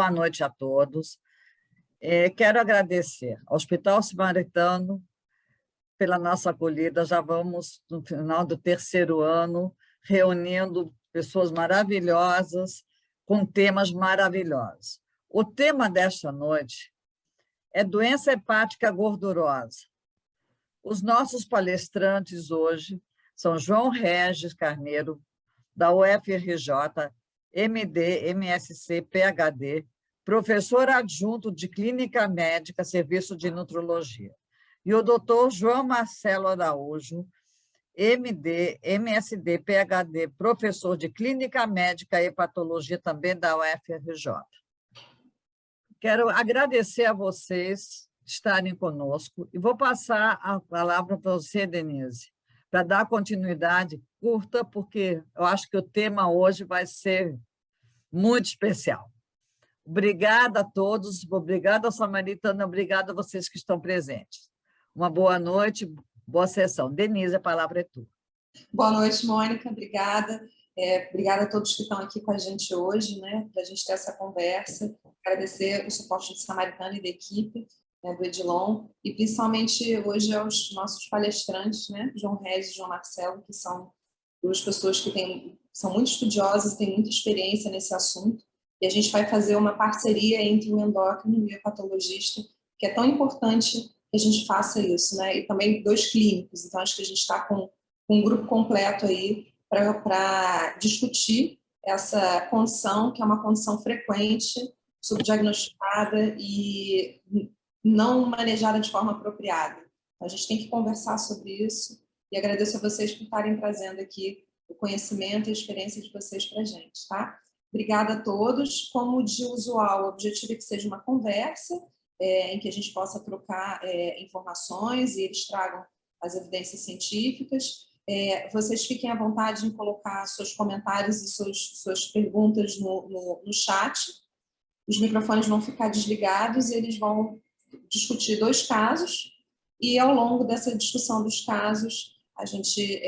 boa noite a todos. Quero agradecer ao Hospital Samaritano pela nossa acolhida. Já vamos no final do terceiro ano, reunindo pessoas maravilhosas, com temas maravilhosos. O tema desta noite é doença hepática gordurosa. Os nossos palestrantes hoje são João Regis Carneiro, da UFRJ, MD, MSc, PhD, professor adjunto de Clínica Médica, Serviço de Nutrologia. E o doutor João Marcelo Araújo, MD, MSD, PhD, professor de Clínica Médica e Hepatologia, também da UFRJ. Quero agradecer a vocês estarem conosco e vou passar a palavra para você, Denise, para dar continuidade curta, porque eu acho que o tema hoje vai ser muito especial. Obrigada a todos, obrigada ao Samaritano, obrigada a vocês que estão presentes. Uma boa noite, boa sessão. Denise, a palavra é tua. Boa noite, Mônica, obrigada. Obrigada a todos que estão aqui com a gente hoje, né, para a gente ter essa conversa. Agradecer o suporte do Samaritano e da equipe, né, do Edilon, e principalmente hoje aos nossos palestrantes, né, João Regis e João Marcelo, que são duas pessoas que são muito estudiosas, têm muita experiência nesse assunto, e a gente vai fazer uma parceria entre o endócrino e o hepatologista, que é tão importante que a gente faça isso, né, e também dois clínicos. Então acho que a gente está com um grupo completo aí para discutir essa condição, que é uma condição frequente, subdiagnosticada e não manejada de forma apropriada. Então, a gente tem que conversar sobre isso e agradeço a vocês por estarem trazendo aqui o conhecimento e a experiência de vocês para a gente, tá? Obrigada a todos. Como de usual, o objetivo é que seja uma conversa em que a gente possa trocar informações e eles tragam as evidências científicas. Vocês fiquem à vontade em colocar seus comentários e suas perguntas no chat. Os microfones vão ficar desligados e eles vão discutir dois casos e, ao longo dessa discussão dos casos, a gente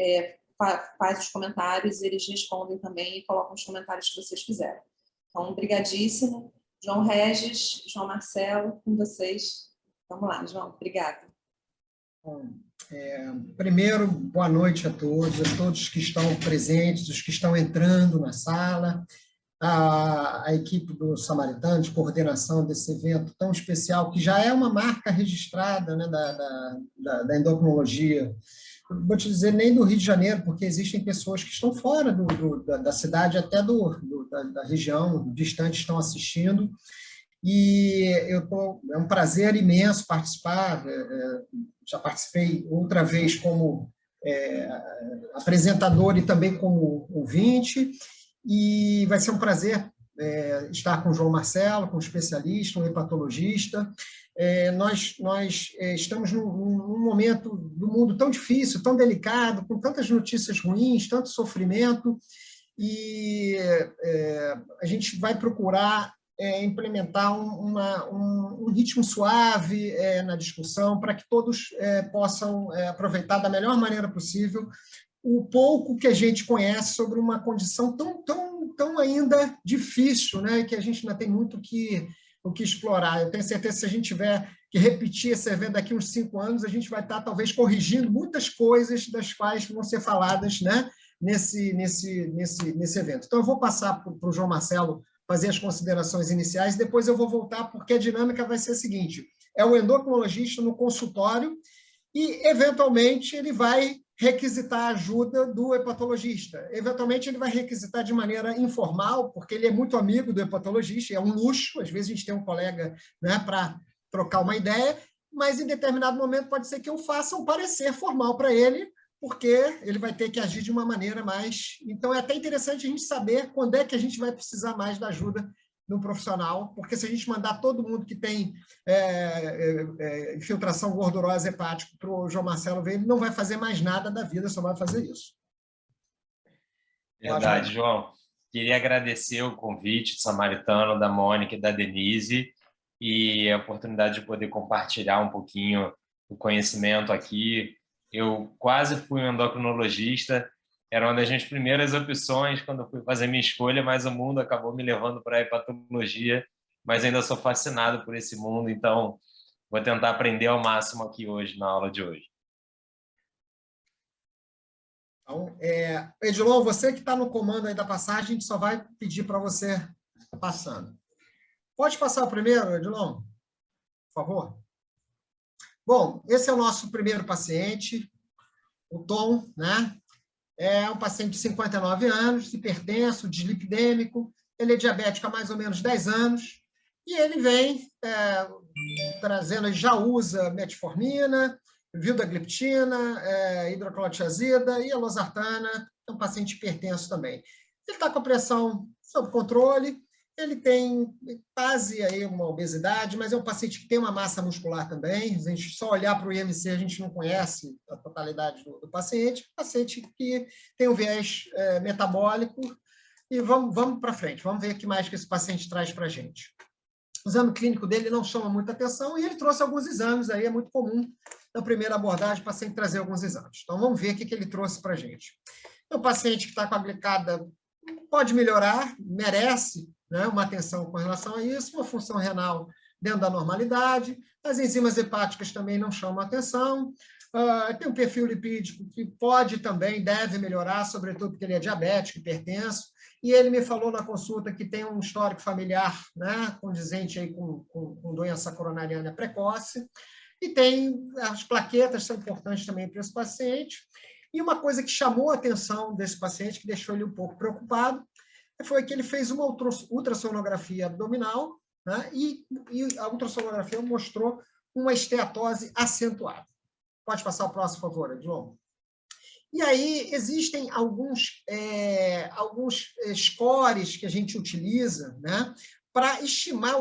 faz os comentários, eles respondem também e colocam os comentários que vocês fizeram. Então, obrigadíssimo. João Regis, João Marcelo, com vocês. Vamos lá, João. Obrigada. Bom, primeiro, boa noite a todos que estão presentes, os que estão entrando na sala, a equipe do Samaritano, de coordenação desse evento tão especial, que já é uma marca registrada, né, da endocrinologia. Vou te dizer, nem do Rio de Janeiro, porque existem pessoas que estão fora da cidade, até da região distante, estão assistindo. E é um prazer imenso participar. Já participei outra vez como apresentador e também como ouvinte. E vai ser um prazer estar com o João Marcelo, com um especialista, um hepatologista. Nós estamos num momento do mundo tão difícil, tão delicado, com tantas notícias ruins, tanto sofrimento, e a gente vai procurar implementar um ritmo suave na discussão, para que todos possam aproveitar da melhor maneira possível o pouco que a gente conhece sobre uma condição tão ainda difícil, né, que a gente ainda tem muito o que explorar. Eu tenho certeza que se a gente tiver que repetir esse evento daqui a uns 5 anos, a gente vai estar, talvez, corrigindo muitas coisas das quais vão ser faladas, né, nesse evento. Então, eu vou passar para o João Marcelo fazer as considerações iniciais, depois eu vou voltar, porque a dinâmica vai ser a seguinte: é o endocrinologista no consultório e, eventualmente, ele vai requisitar a ajuda do hepatologista. Eventualmente, ele vai requisitar de maneira informal, porque ele é muito amigo do hepatologista, é um luxo, às vezes a gente tem um colega, né, para trocar uma ideia, mas em determinado momento pode ser que eu faça um parecer formal para ele, porque ele vai ter que agir de uma maneira mais... Então, é até interessante a gente saber quando é que a gente vai precisar mais da ajuda do profissional, porque se a gente mandar todo mundo que tem infiltração gordurosa hepática para o João Marcelo ver, ele não vai fazer mais nada da vida, só vai fazer isso. Verdade, João. Queria agradecer o convite do Samaritano, da Mônica e da Denise, e a oportunidade de poder compartilhar um pouquinho do conhecimento aqui. Eu quase fui um endocrinologista, era uma das minhas primeiras opções quando eu fui fazer minha escolha, mas o mundo acabou me levando para a hepatologia mas ainda sou fascinado por esse mundo, então vou tentar aprender ao máximo aqui hoje, na aula de hoje. Então, Edilon, você que está no comando aí da passagem, a gente só vai pedir para você passando. Pode passar o primeiro, Edilon, por favor? Bom, esse é o nosso primeiro paciente, o Tom, né? É um paciente de 59 anos, hipertenso, dislipidêmico, ele é diabético há mais ou menos 10 anos, e ele vem trazendo, ele já usa metformina, vildagliptina, hidroclorotiazida e a losartana, é um paciente hipertenso também. Ele está com a pressão sob controle, ele tem quase aí uma obesidade, mas é um paciente que tem uma massa muscular também. A gente só olhar para o IMC, a gente não conhece a totalidade do paciente. Paciente que tem um viés metabólico. E vamos para frente, vamos ver o que mais que esse paciente traz para a gente. O exame clínico dele não chama muita atenção e ele trouxe alguns exames, aí é muito comum na primeira abordagem o paciente trazer alguns exames. Então, vamos ver o que ele trouxe para a gente. É um paciente que está com a glicada, pode melhorar, merece, né, uma atenção com relação a isso, uma função renal dentro da normalidade, as enzimas hepáticas também não chamam atenção, tem um perfil lipídico que pode também, deve melhorar, sobretudo porque ele é diabético, hipertenso, e ele me falou na consulta que tem um histórico familiar, né, condizente aí com doença coronariana precoce, e tem as plaquetas, são importantes também para esse paciente. E uma coisa que chamou a atenção desse paciente, que deixou ele um pouco preocupado, foi que ele fez uma ultrassonografia abdominal, né, e a ultrassonografia mostrou uma esteatose acentuada. Pode passar o próximo, por favor, Edilon. E aí existem alguns scores que a gente utiliza, né, para estimar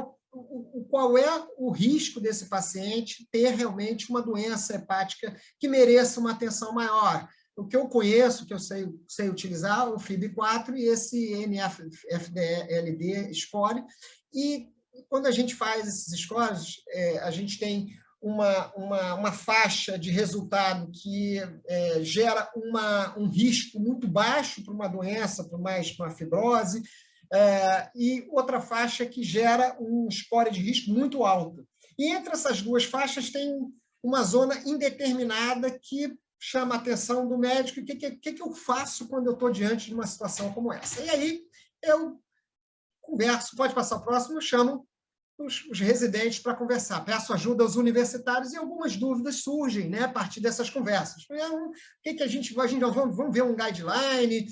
qual é o risco desse paciente ter realmente uma doença hepática que mereça uma atenção maior. O que eu conheço, que eu sei utilizar, o FIB-4 e esse NFLD score. E quando a gente faz esses scores, a gente tem uma faixa de resultado que gera um risco muito baixo para uma doença, para uma fibrose, e outra faixa que gera um score de risco muito alto. E entre essas duas faixas tem uma zona indeterminada que chama a atenção do médico. O que eu faço quando eu estou diante de uma situação como essa? E aí eu converso, pode passar o próximo, eu chamo os residentes para conversar, peço ajuda aos universitários e algumas dúvidas surgem, né, a partir dessas conversas. A gente vamos ver um guideline,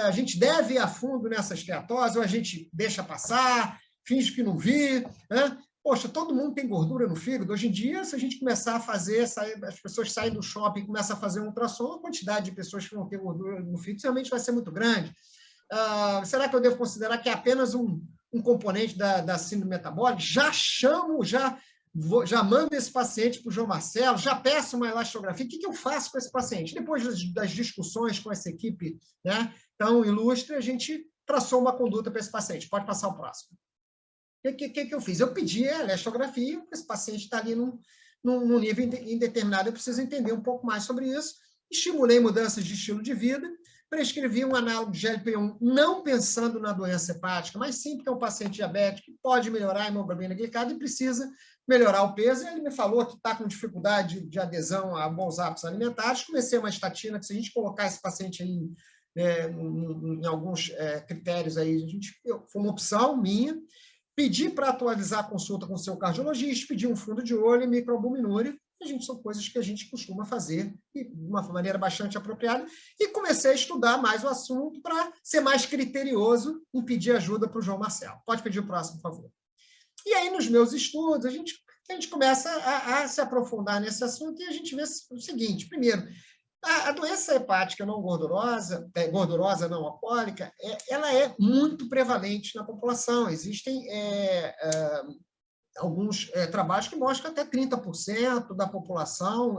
a gente deve ir a fundo nessa esteatose, ou a gente deixa passar, finge que não vi, né? Poxa, todo mundo tem gordura no fígado. Hoje em dia, se a gente começar a fazer, as pessoas saem do shopping e começam a fazer um ultrassom, a quantidade de pessoas que vão ter gordura no fígado realmente vai ser muito grande. Será que eu devo considerar que é apenas um componente da síndrome metabólica? Já mando esse paciente para o João Marcelo, já peço uma elastografia. O que eu faço com esse paciente? Depois das discussões com essa equipe, né, tão ilustre, a gente traçou uma conduta para esse paciente. Pode passar o próximo. O que eu fiz? Eu pedi a elastografia, porque esse paciente está ali num nível indeterminado, eu preciso entender um pouco mais sobre isso. Estimulei mudanças de estilo de vida, prescrevi um análogo de GLP-1, não pensando na doença hepática, mas sim porque é um paciente diabético que pode melhorar a hemoglobina glicada e precisa melhorar o peso. E ele me falou que está com dificuldade de adesão a bons hábitos alimentares. Comecei uma estatina, que se a gente colocar esse paciente aí em alguns critérios, aí, foi uma opção minha. Pedi para atualizar a consulta com o seu cardiologista, pedi um fundo de olho e microalbuminúria. São coisas que a gente costuma fazer de uma maneira bastante apropriada. E comecei a estudar mais o assunto para ser mais criterioso em pedir ajuda para o João Marcelo. Pode pedir o próximo, por favor. E aí, nos meus estudos, a gente começa a se aprofundar nesse assunto e a gente vê o seguinte. Primeiro, a doença hepática não gordurosa não alcoólica, ela é muito prevalente na população. Existem alguns trabalhos que mostram que até 30% da população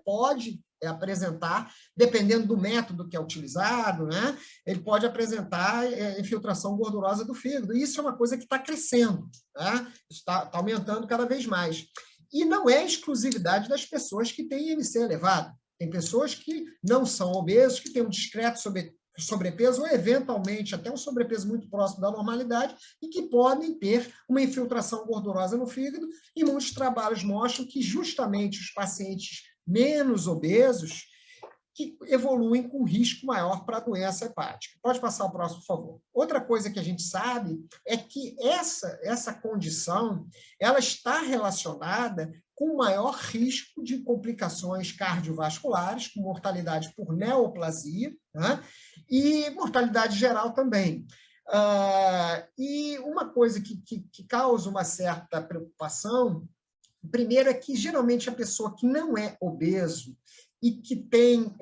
pode apresentar, dependendo do método que é utilizado, né, ele pode apresentar infiltração gordurosa do fígado. E isso é uma coisa que está crescendo, tá? Está aumentando cada vez mais. E não é exclusividade das pessoas que têm IMC elevado. Tem pessoas que não são obesos, que têm um discreto sobrepeso ou, eventualmente, até um sobrepeso muito próximo da normalidade e que podem ter uma infiltração gordurosa no fígado, e muitos trabalhos mostram que justamente os pacientes menos obesos que evoluem com risco maior para a doença hepática. Pode passar o próximo, por favor. Outra coisa que a gente sabe é que essa condição ela está relacionada com maior risco de complicações cardiovasculares, com mortalidade por neoplasia, né? E mortalidade geral também. E uma coisa que causa uma certa preocupação, primeiro, é que geralmente a pessoa que não é obeso e que tem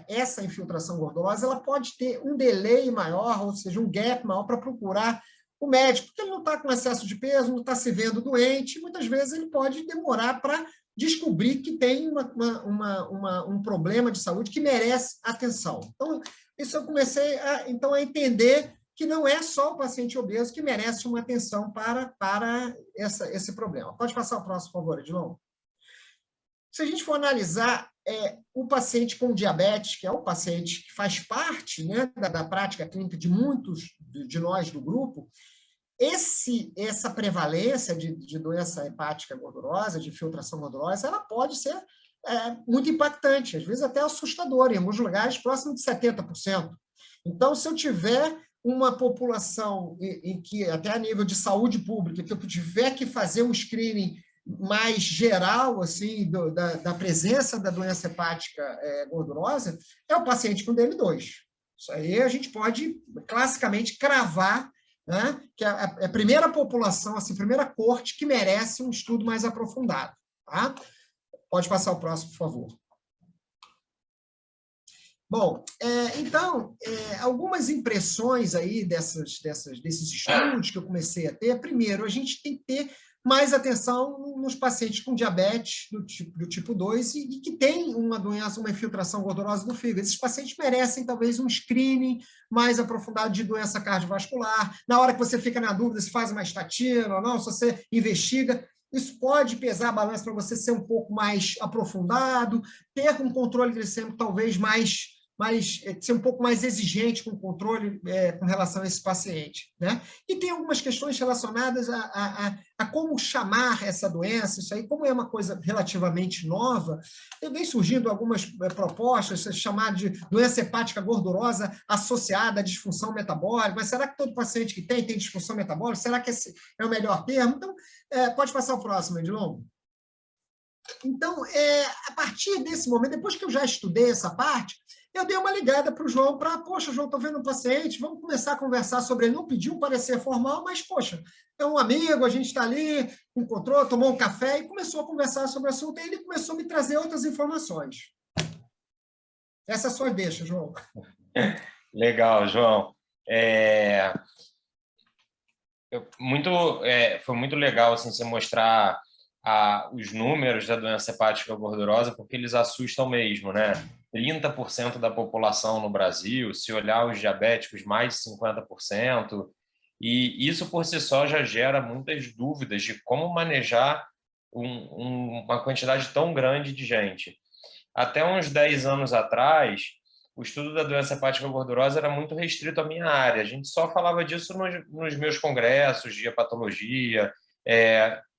essa infiltração gordurosa, ela pode ter um delay maior, ou seja, um gap maior para procurar o médico, porque ele não está com excesso de peso, não está se vendo doente, muitas vezes ele pode demorar para descobrir que tem um problema de saúde que merece atenção. Então, isso eu comecei a entender que não é só o paciente obeso que merece uma atenção para esse problema. Pode passar o próximo, por favor, Edilon. Se a gente for analisar o paciente com diabetes, que é o paciente que faz parte, né, da prática clínica de muitos de nós do grupo, essa prevalência de doença hepática gordurosa, de filtração gordurosa, ela pode ser muito impactante, às vezes até assustadora, em alguns lugares próximo de 70%. Então, se eu tiver uma população em que, até a nível de saúde pública, que eu tiver que fazer um screening mais geral, assim, da presença da doença hepática gordurosa, é o paciente com DM2. Isso aí a gente pode, classicamente, cravar, né, que é a primeira população, assim, a primeira corte que merece um estudo mais aprofundado. Tá? Pode passar o próximo, por favor. Bom, então, algumas impressões aí desses estudos que eu comecei a ter. Primeiro, a gente tem que ter mais atenção nos pacientes com diabetes do tipo 2 e que tem uma doença, uma infiltração gordurosa do fígado. Esses pacientes merecem, talvez, um screening mais aprofundado de doença cardiovascular. Na hora que você fica na dúvida se faz uma estatina ou não, se você investiga, isso pode pesar a balança para você ser um pouco mais aprofundado, ter um controle glicêmico talvez ser um pouco mais exigente com o controle com relação a esse paciente, né? E tem algumas questões relacionadas a como chamar essa doença. Isso aí, como é uma coisa relativamente nova, vem surgindo algumas propostas, chamar de doença hepática gordurosa associada à disfunção metabólica. Mas será que todo paciente que tem disfunção metabólica? Será que esse é o melhor termo? Então, pode passar o próximo, Edilon. Então, a partir desse momento, depois que eu já estudei essa parte, eu dei uma ligada para o João poxa, João, estou vendo um paciente, vamos começar a conversar sobre ele. Não pediu um parecer formal, mas, poxa, é um amigo, a gente está ali, encontrou, tomou um café e começou a conversar sobre o assunto, e ele começou a me trazer outras informações. Essa é a sua deixa, João. Legal, João. Foi muito legal assim, você mostrar os números da doença hepática gordurosa, porque eles assustam mesmo, né? 30% da população no Brasil, se olhar os diabéticos, mais de 50%, e isso por si só já gera muitas dúvidas de como manejar uma quantidade tão grande de gente. Até uns 10 anos atrás, o estudo da doença hepática gordurosa era muito restrito à minha área, a gente só falava disso nos meus congressos de hepatologia,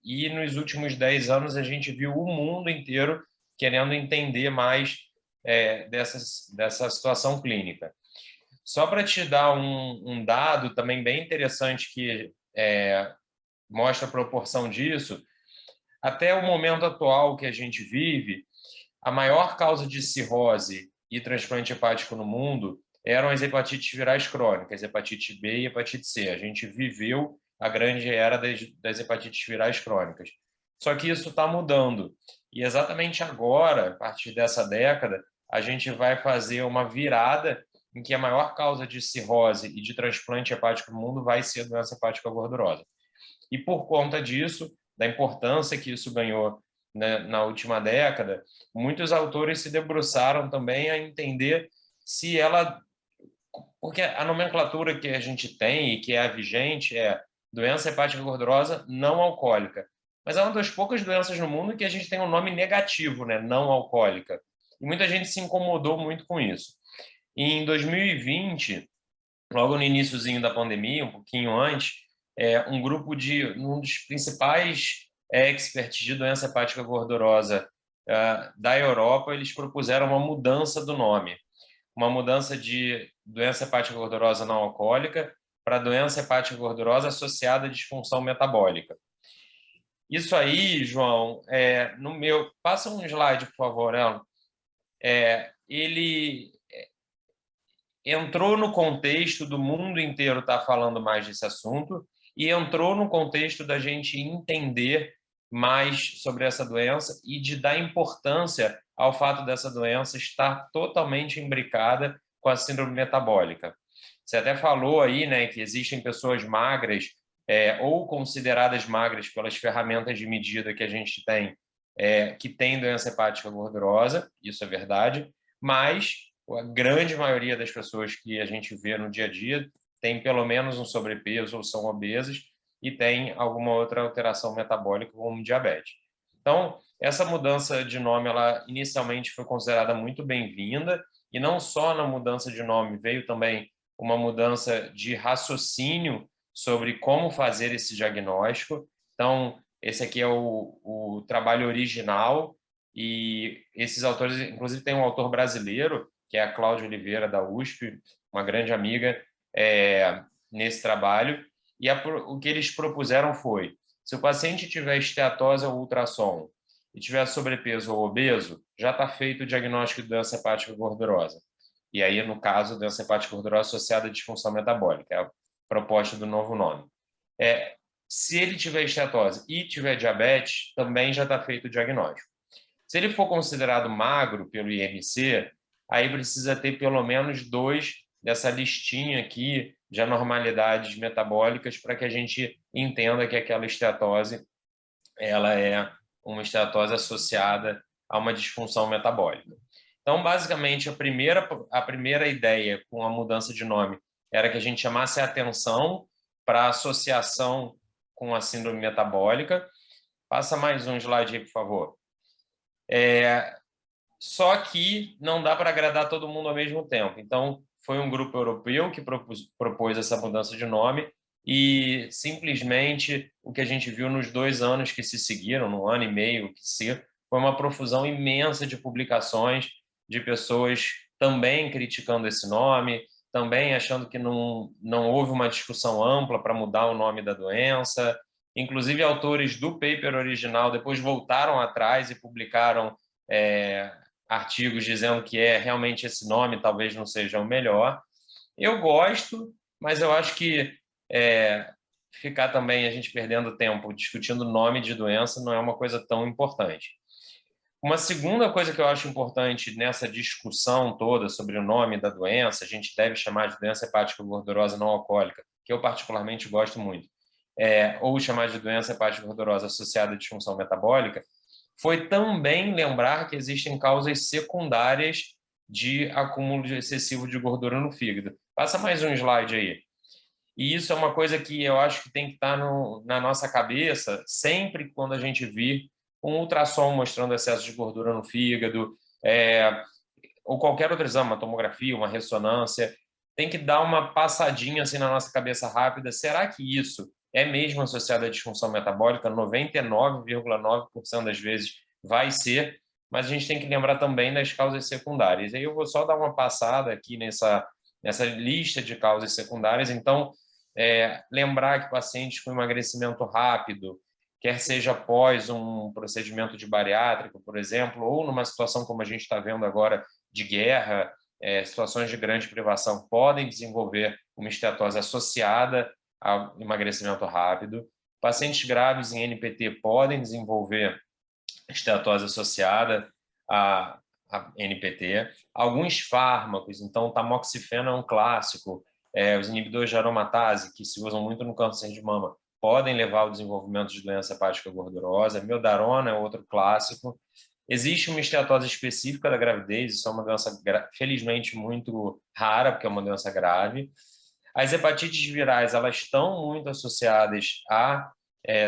e nos últimos 10 anos a gente viu o mundo inteiro querendo entender mais dessa situação clínica. Só para te dar um dado também bem interessante que mostra a proporção disso, até o momento atual que a gente vive, a maior causa de cirrose e transplante hepático no mundo eram as hepatites virais crônicas, hepatite B e hepatite C. A gente viveu a grande era das hepatites virais crônicas. Só que isso está mudando. E exatamente agora, a partir dessa década, a gente vai fazer uma virada em que a maior causa de cirrose e de transplante hepático no mundo vai ser a doença hepática gordurosa. E por conta disso, da importância que isso ganhou, né, na última década, muitos autores se debruçaram também a entender se ela... Porque a nomenclatura que a gente tem e que é a vigente é doença hepática gordurosa não alcoólica. Mas é uma das poucas doenças no mundo que a gente tem um nome negativo, né? Não alcoólica. E muita gente se incomodou muito com isso. E em 2020, logo no iniciozinho da pandemia, um pouquinho antes, um dos principais experts de doença hepática gordurosa da Europa, eles propuseram uma mudança do nome, uma mudança de doença hepática gordurosa não alcoólica para doença hepática gordurosa associada à disfunção metabólica. Isso aí, João, passa um slide, por favor, Elon. Ele entrou no contexto do mundo inteiro estar falando mais desse assunto e entrou no contexto da gente entender mais sobre essa doença e de dar importância ao fato dessa doença estar totalmente imbricada com a síndrome metabólica. Você até falou aí, né, que existem pessoas magras ou consideradas magras pelas ferramentas de medida que a gente tem, que tem doença hepática gordurosa, isso é verdade, mas a grande maioria das pessoas que a gente vê no dia a dia tem pelo menos um sobrepeso ou são obesas e tem alguma outra alteração metabólica, como diabetes. Então, essa mudança de nome, ela inicialmente foi considerada muito bem-vinda, e não só na mudança de nome, veio também uma mudança de raciocínio sobre como fazer esse diagnóstico. Então, esse aqui é o trabalho original, e esses autores, inclusive tem um autor brasileiro, que é a Cláudia Oliveira, da USP, uma grande amiga, nesse trabalho. E o que eles propuseram foi, se o paciente tiver esteatose ou ultrassom e tiver sobrepeso ou obeso, já está feito o diagnóstico de doença hepática gordurosa. E aí, no caso, doença hepática gordurosa associada à disfunção metabólica, é a proposta do novo nome. Se ele tiver esteatose e tiver diabetes, também já está feito o diagnóstico. Se ele for considerado magro pelo IMC, aí precisa ter pelo menos 2 dessa listinha aqui de anormalidades metabólicas para que a gente entenda que aquela esteatose ela é uma esteatose associada a uma disfunção metabólica. Então, basicamente, a primeira ideia com a mudança de nome era que a gente chamasse a atenção para a associação com a síndrome metabólica. Passa mais um slide aí, por favor. Só que não dá para agradar todo mundo ao mesmo tempo. Então, foi um grupo europeu que propôs essa mudança de nome e, simplesmente, o que a gente viu nos 2 anos que se seguiram, no ano e meio que se foi uma profusão imensa de publicações de pessoas também criticando esse nome, também achando que não houve uma discussão ampla para mudar o nome da doença. Inclusive, autores do paper original depois voltaram atrás e publicaram artigos dizendo que realmente esse nome talvez não seja o melhor. Eu gosto, mas eu acho que ficar também a gente perdendo tempo discutindo nome de doença não é uma coisa tão importante. Uma segunda coisa que eu acho importante nessa discussão toda sobre o nome da doença, a gente deve chamar de doença hepática gordurosa não alcoólica, que eu particularmente gosto muito, ou chamar de doença hepática gordurosa associada à disfunção metabólica, foi também lembrar que existem causas secundárias de acúmulo excessivo de gordura no fígado. Passa mais um slide aí. E isso é uma coisa que eu acho que tem que estar na nossa cabeça sempre quando a gente vir um ultrassom mostrando excesso de gordura no fígado, ou qualquer outro exame, uma tomografia, uma ressonância, tem que dar uma passadinha assim na nossa cabeça rápida. Será que isso é mesmo associado à disfunção metabólica? 99,9% das vezes vai ser, mas a gente tem que lembrar também das causas secundárias. Aí eu vou só dar uma passada aqui nessa lista de causas secundárias. Então, lembrar que pacientes com emagrecimento rápido, quer seja após um procedimento de bariátrico, por exemplo, ou numa situação como a gente está vendo agora de guerra, situações de grande privação, podem desenvolver uma esteatose associada ao emagrecimento rápido. Pacientes graves em NPT podem desenvolver esteatose associada a NPT. Alguns fármacos, então o tamoxifeno é um clássico, os inibidores de aromatase, que se usam muito no câncer de mama, podem levar ao desenvolvimento de doença hepática gordurosa. Miodarona é outro clássico. Existe uma esteatose específica da gravidez, isso é uma doença, felizmente, muito rara, porque é uma doença grave. As hepatites virais, elas estão muito associadas à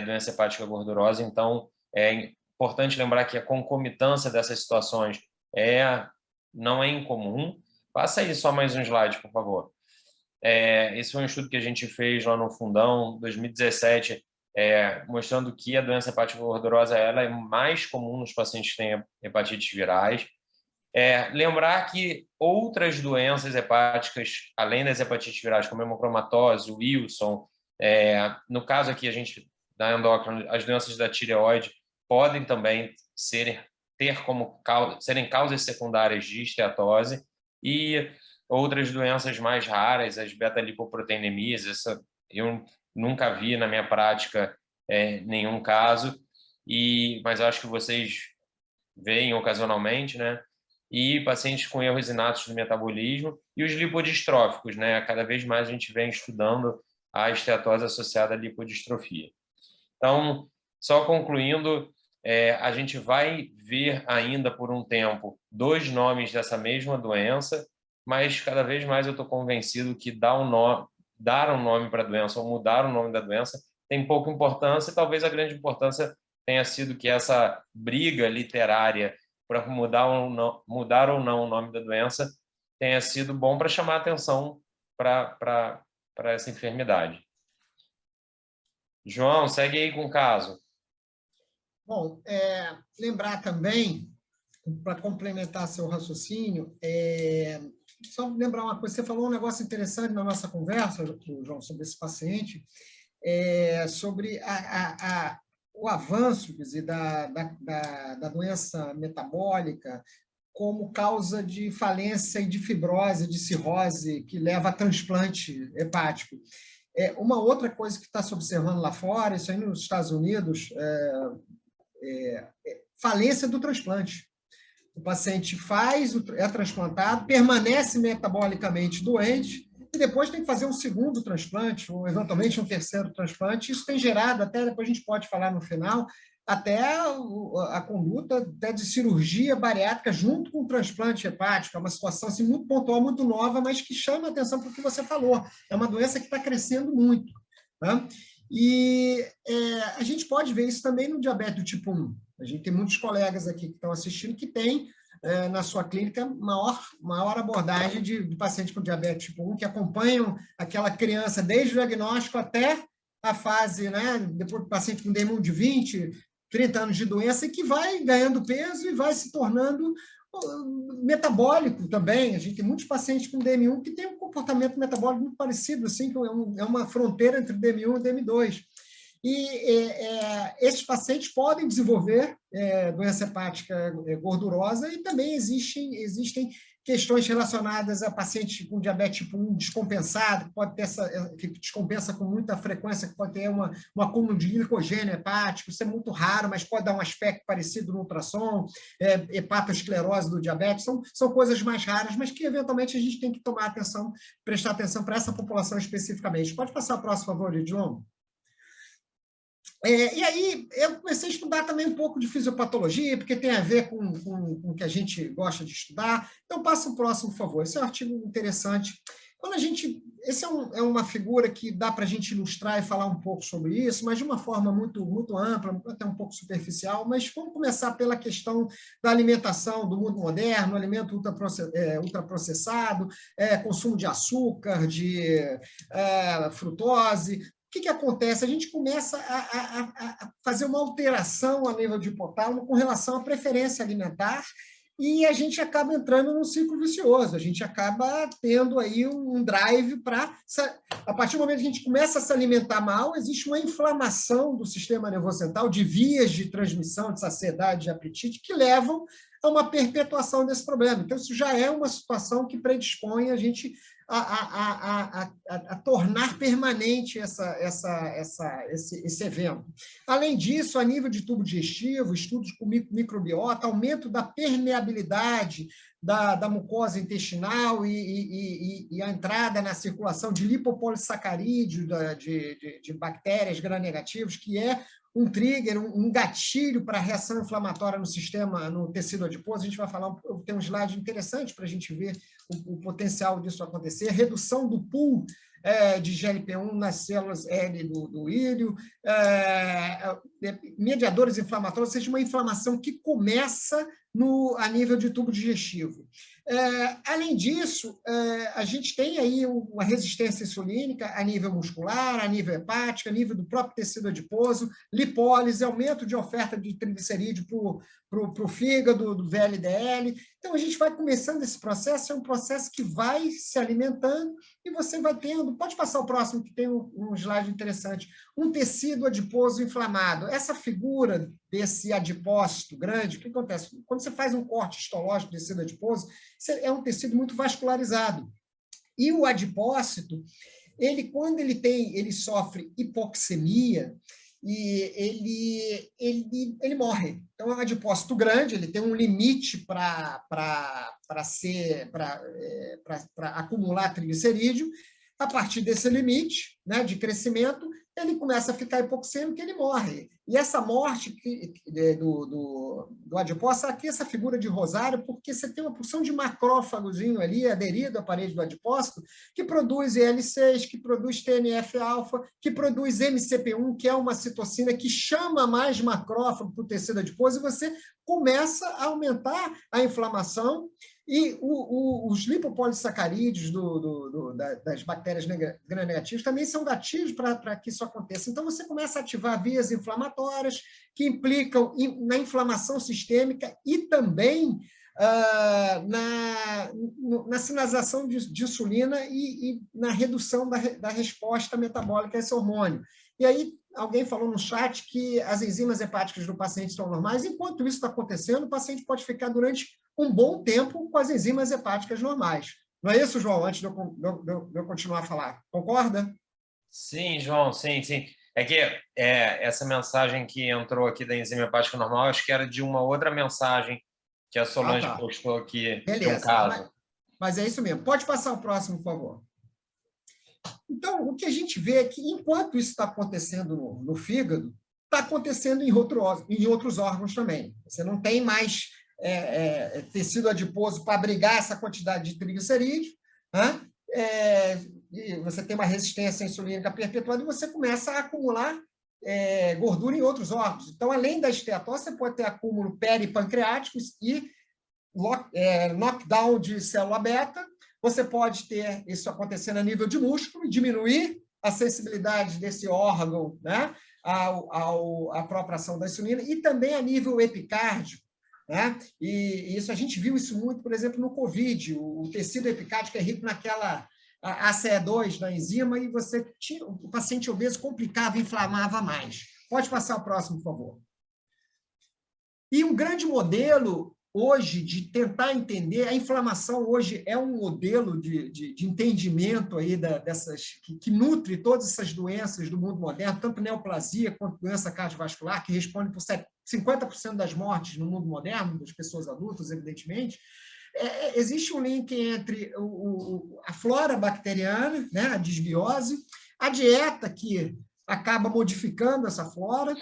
doença hepática gordurosa, então é importante lembrar que a concomitância dessas situações não é incomum, Passa aí só mais um slide, por favor. Esse foi um estudo que a gente fez lá no Fundão, 2017, mostrando que a doença hepática gordurosa ela é mais comum nos pacientes que têm hepatites virais. Lembrar que outras doenças hepáticas, além das hepatites virais, como a hemocromatose, o Wilson, no caso aqui a gente da endócrina, as doenças da tireoide podem também serem causas secundárias de esteatose, e outras doenças mais raras, as beta-lipoproteinemias, essa eu nunca vi na minha prática nenhum caso, mas eu acho que vocês veem ocasionalmente, né? E pacientes com erros inatos do metabolismo e os lipodistróficos, né? Cada vez mais a gente vem estudando a esteatose associada à lipodistrofia. Então, só concluindo, a gente vai ver ainda por um tempo 2 nomes dessa mesma doença, mas cada vez mais eu estou convencido que dar um nome para a doença ou mudar o nome da doença tem pouca importância, e talvez a grande importância tenha sido que essa briga literária para mudar ou não o nome da doença tenha sido bom para chamar atenção para essa enfermidade. João, segue aí com o caso. Bom, lembrar também, para complementar seu raciocínio, só lembrar uma coisa, você falou um negócio interessante na nossa conversa, João, sobre esse paciente, sobre o avanço, quer dizer, da doença metabólica como causa de falência e de fibrose, de cirrose, que leva a transplante hepático. Uma outra coisa que está se observando lá fora, isso aí nos Estados Unidos, falência do transplante. O paciente é transplantado, permanece metabolicamente doente, e depois tem que fazer um segundo transplante, ou eventualmente um terceiro transplante. Isso tem gerado, até depois a gente pode falar no final, até a conduta até de cirurgia bariátrica junto com o transplante hepático. É uma situação assim, muito pontual, muito nova, mas que chama a atenção para o que você falou. É uma doença que está crescendo muito. Tá? E a gente pode ver isso também no diabetes do tipo 1. A gente tem muitos colegas aqui que estão assistindo que têm na sua clínica maior abordagem de pacientes com diabetes tipo 1, que acompanham aquela criança desde o diagnóstico até a fase, né, depois do paciente com DM1 de 20, 30 anos de doença, e que vai ganhando peso e vai se tornando metabólico também. A gente tem muitos pacientes com DM1 que têm um comportamento metabólico muito parecido, assim, que é uma fronteira entre DM1 e DM2. E esses pacientes podem desenvolver doença hepática gordurosa, e também existem questões relacionadas a pacientes com diabetes tipo 1 descompensado, que pode ter que descompensa com muita frequência, que pode ter um acúmulo de glicogênio hepático. Isso é muito raro, mas pode dar um aspecto parecido no ultrassom, hepatosclerose do diabetes. São coisas mais raras, mas que eventualmente a gente tem que tomar atenção, prestar atenção para essa população especificamente. Pode passar o próximo, por favor, João. E aí eu comecei a estudar também um pouco de fisiopatologia, porque tem a ver com o que a gente gosta de estudar. Então, passa o próximo, por favor. Esse é um artigo interessante. Esse é uma figura que dá para a gente ilustrar e falar um pouco sobre isso, mas de uma forma muito, muito ampla, até um pouco superficial. Mas vamos começar pela questão da alimentação do mundo moderno, alimento ultraprocessado, consumo de açúcar, de frutose. O que acontece? A gente começa a fazer uma alteração a nível de hipotálamo com relação à preferência alimentar, e a gente acaba entrando num ciclo vicioso. A gente acaba tendo aí um drive para... A partir do momento que a gente começa a se alimentar mal, existe uma inflamação do sistema nervoso central, de vias de transmissão, de saciedade, de apetite, que levam a uma perpetuação desse problema. Então, isso já é uma situação que predispõe a gente a tornar permanente esse evento. Além disso, a nível de tubo digestivo, estudos com microbiota, aumento da permeabilidade da mucosa intestinal e a entrada na circulação de lipopolissacarídeos, de bactérias gram-negativos, que é um trigger, um gatilho para a reação inflamatória no tecido adiposo. A gente vai falar, tem um slide interessante para a gente ver o potencial disso acontecer. Redução do pool de GLP-1 nas células L do íleo, mediadores inflamatórios, ou seja, uma inflamação que começa a nível de tubo digestivo. Além disso, a gente tem aí uma resistência insulínica a nível muscular, a nível hepático, a nível do próprio tecido adiposo, lipólise, aumento de oferta de triglicerídeo para o fígado, do VLDL. Então, a gente vai começando esse processo, é um processo que vai se alimentando e você vai tendo... Pode passar o próximo, que tem um slide interessante. Um tecido adiposo inflamado. Essa figura desse adipócito grande, o que acontece? Quando você faz um corte histológico do tecido adiposo, é um tecido muito vascularizado. E o adipócito, quando ele sofre hipoxemia, e ele morre. Então, é um adipócito grande, ele tem um limite para acumular triglicerídeo. A partir desse limite, né, de crescimento, ele começa a ficar hipoxêmico e ele morre. E essa morte do adipócito, aqui essa figura de rosário, porque você tem uma porção de macrófagozinho ali aderido à parede do adipócito, que produz IL-6, que produz TNF-alfa, que produz MCP1, que é uma citocina que chama mais macrófago para o tecido adiposo, e você começa a aumentar a inflamação. E os lipopolissacarídeos das bactérias gram-negativas também são gatilhos para que isso aconteça. Então, você começa a ativar vias inflamatórias que implicam na inflamação sistêmica e também na sinalização de insulina e na redução da resposta metabólica a esse hormônio. E aí, alguém falou no chat que as enzimas hepáticas do paciente estão normais. Enquanto isso está acontecendo, o paciente pode ficar durante um bom tempo com as enzimas hepáticas normais. Não é isso, João? Antes de eu continuar a falar. Concorda? Sim, João, sim, sim. É que essa mensagem que entrou aqui da enzima hepática normal, acho que era de uma outra mensagem que a Solange postou aqui. Beleza, de um caso. Mas é isso mesmo. Pode passar o próximo, por favor. Então, o que a gente vê é que, enquanto isso está acontecendo no fígado, está acontecendo em outros órgãos também. Você não tem mais tecido adiposo para abrigar essa quantidade de triglicerídeo, né? E você tem uma resistência insulínica perpetuada e você começa a acumular gordura em outros órgãos. Então, além da esteatose, você pode ter acúmulo peripancreático e knockdown de célula beta. Você pode ter isso acontecendo a nível de músculo e diminuir a sensibilidade desse órgão, né, à própria ação da insulina, e também a nível epicárdico, né? E isso a gente viu isso muito, por exemplo, no COVID. O tecido epicárdico é rico naquela ACE2 da enzima e o paciente obeso complicava e inflamava mais. Pode passar o próximo, por favor. E um grande modelo hoje de tentar entender, a inflamação hoje é um modelo de entendimento aí que nutre todas essas doenças do mundo moderno, tanto neoplasia quanto doença cardiovascular, que responde por 50% das mortes no mundo moderno, das pessoas adultas, evidentemente. Existe um link entre a flora bacteriana, né, a disbiose, a dieta que acaba modificando essa flora,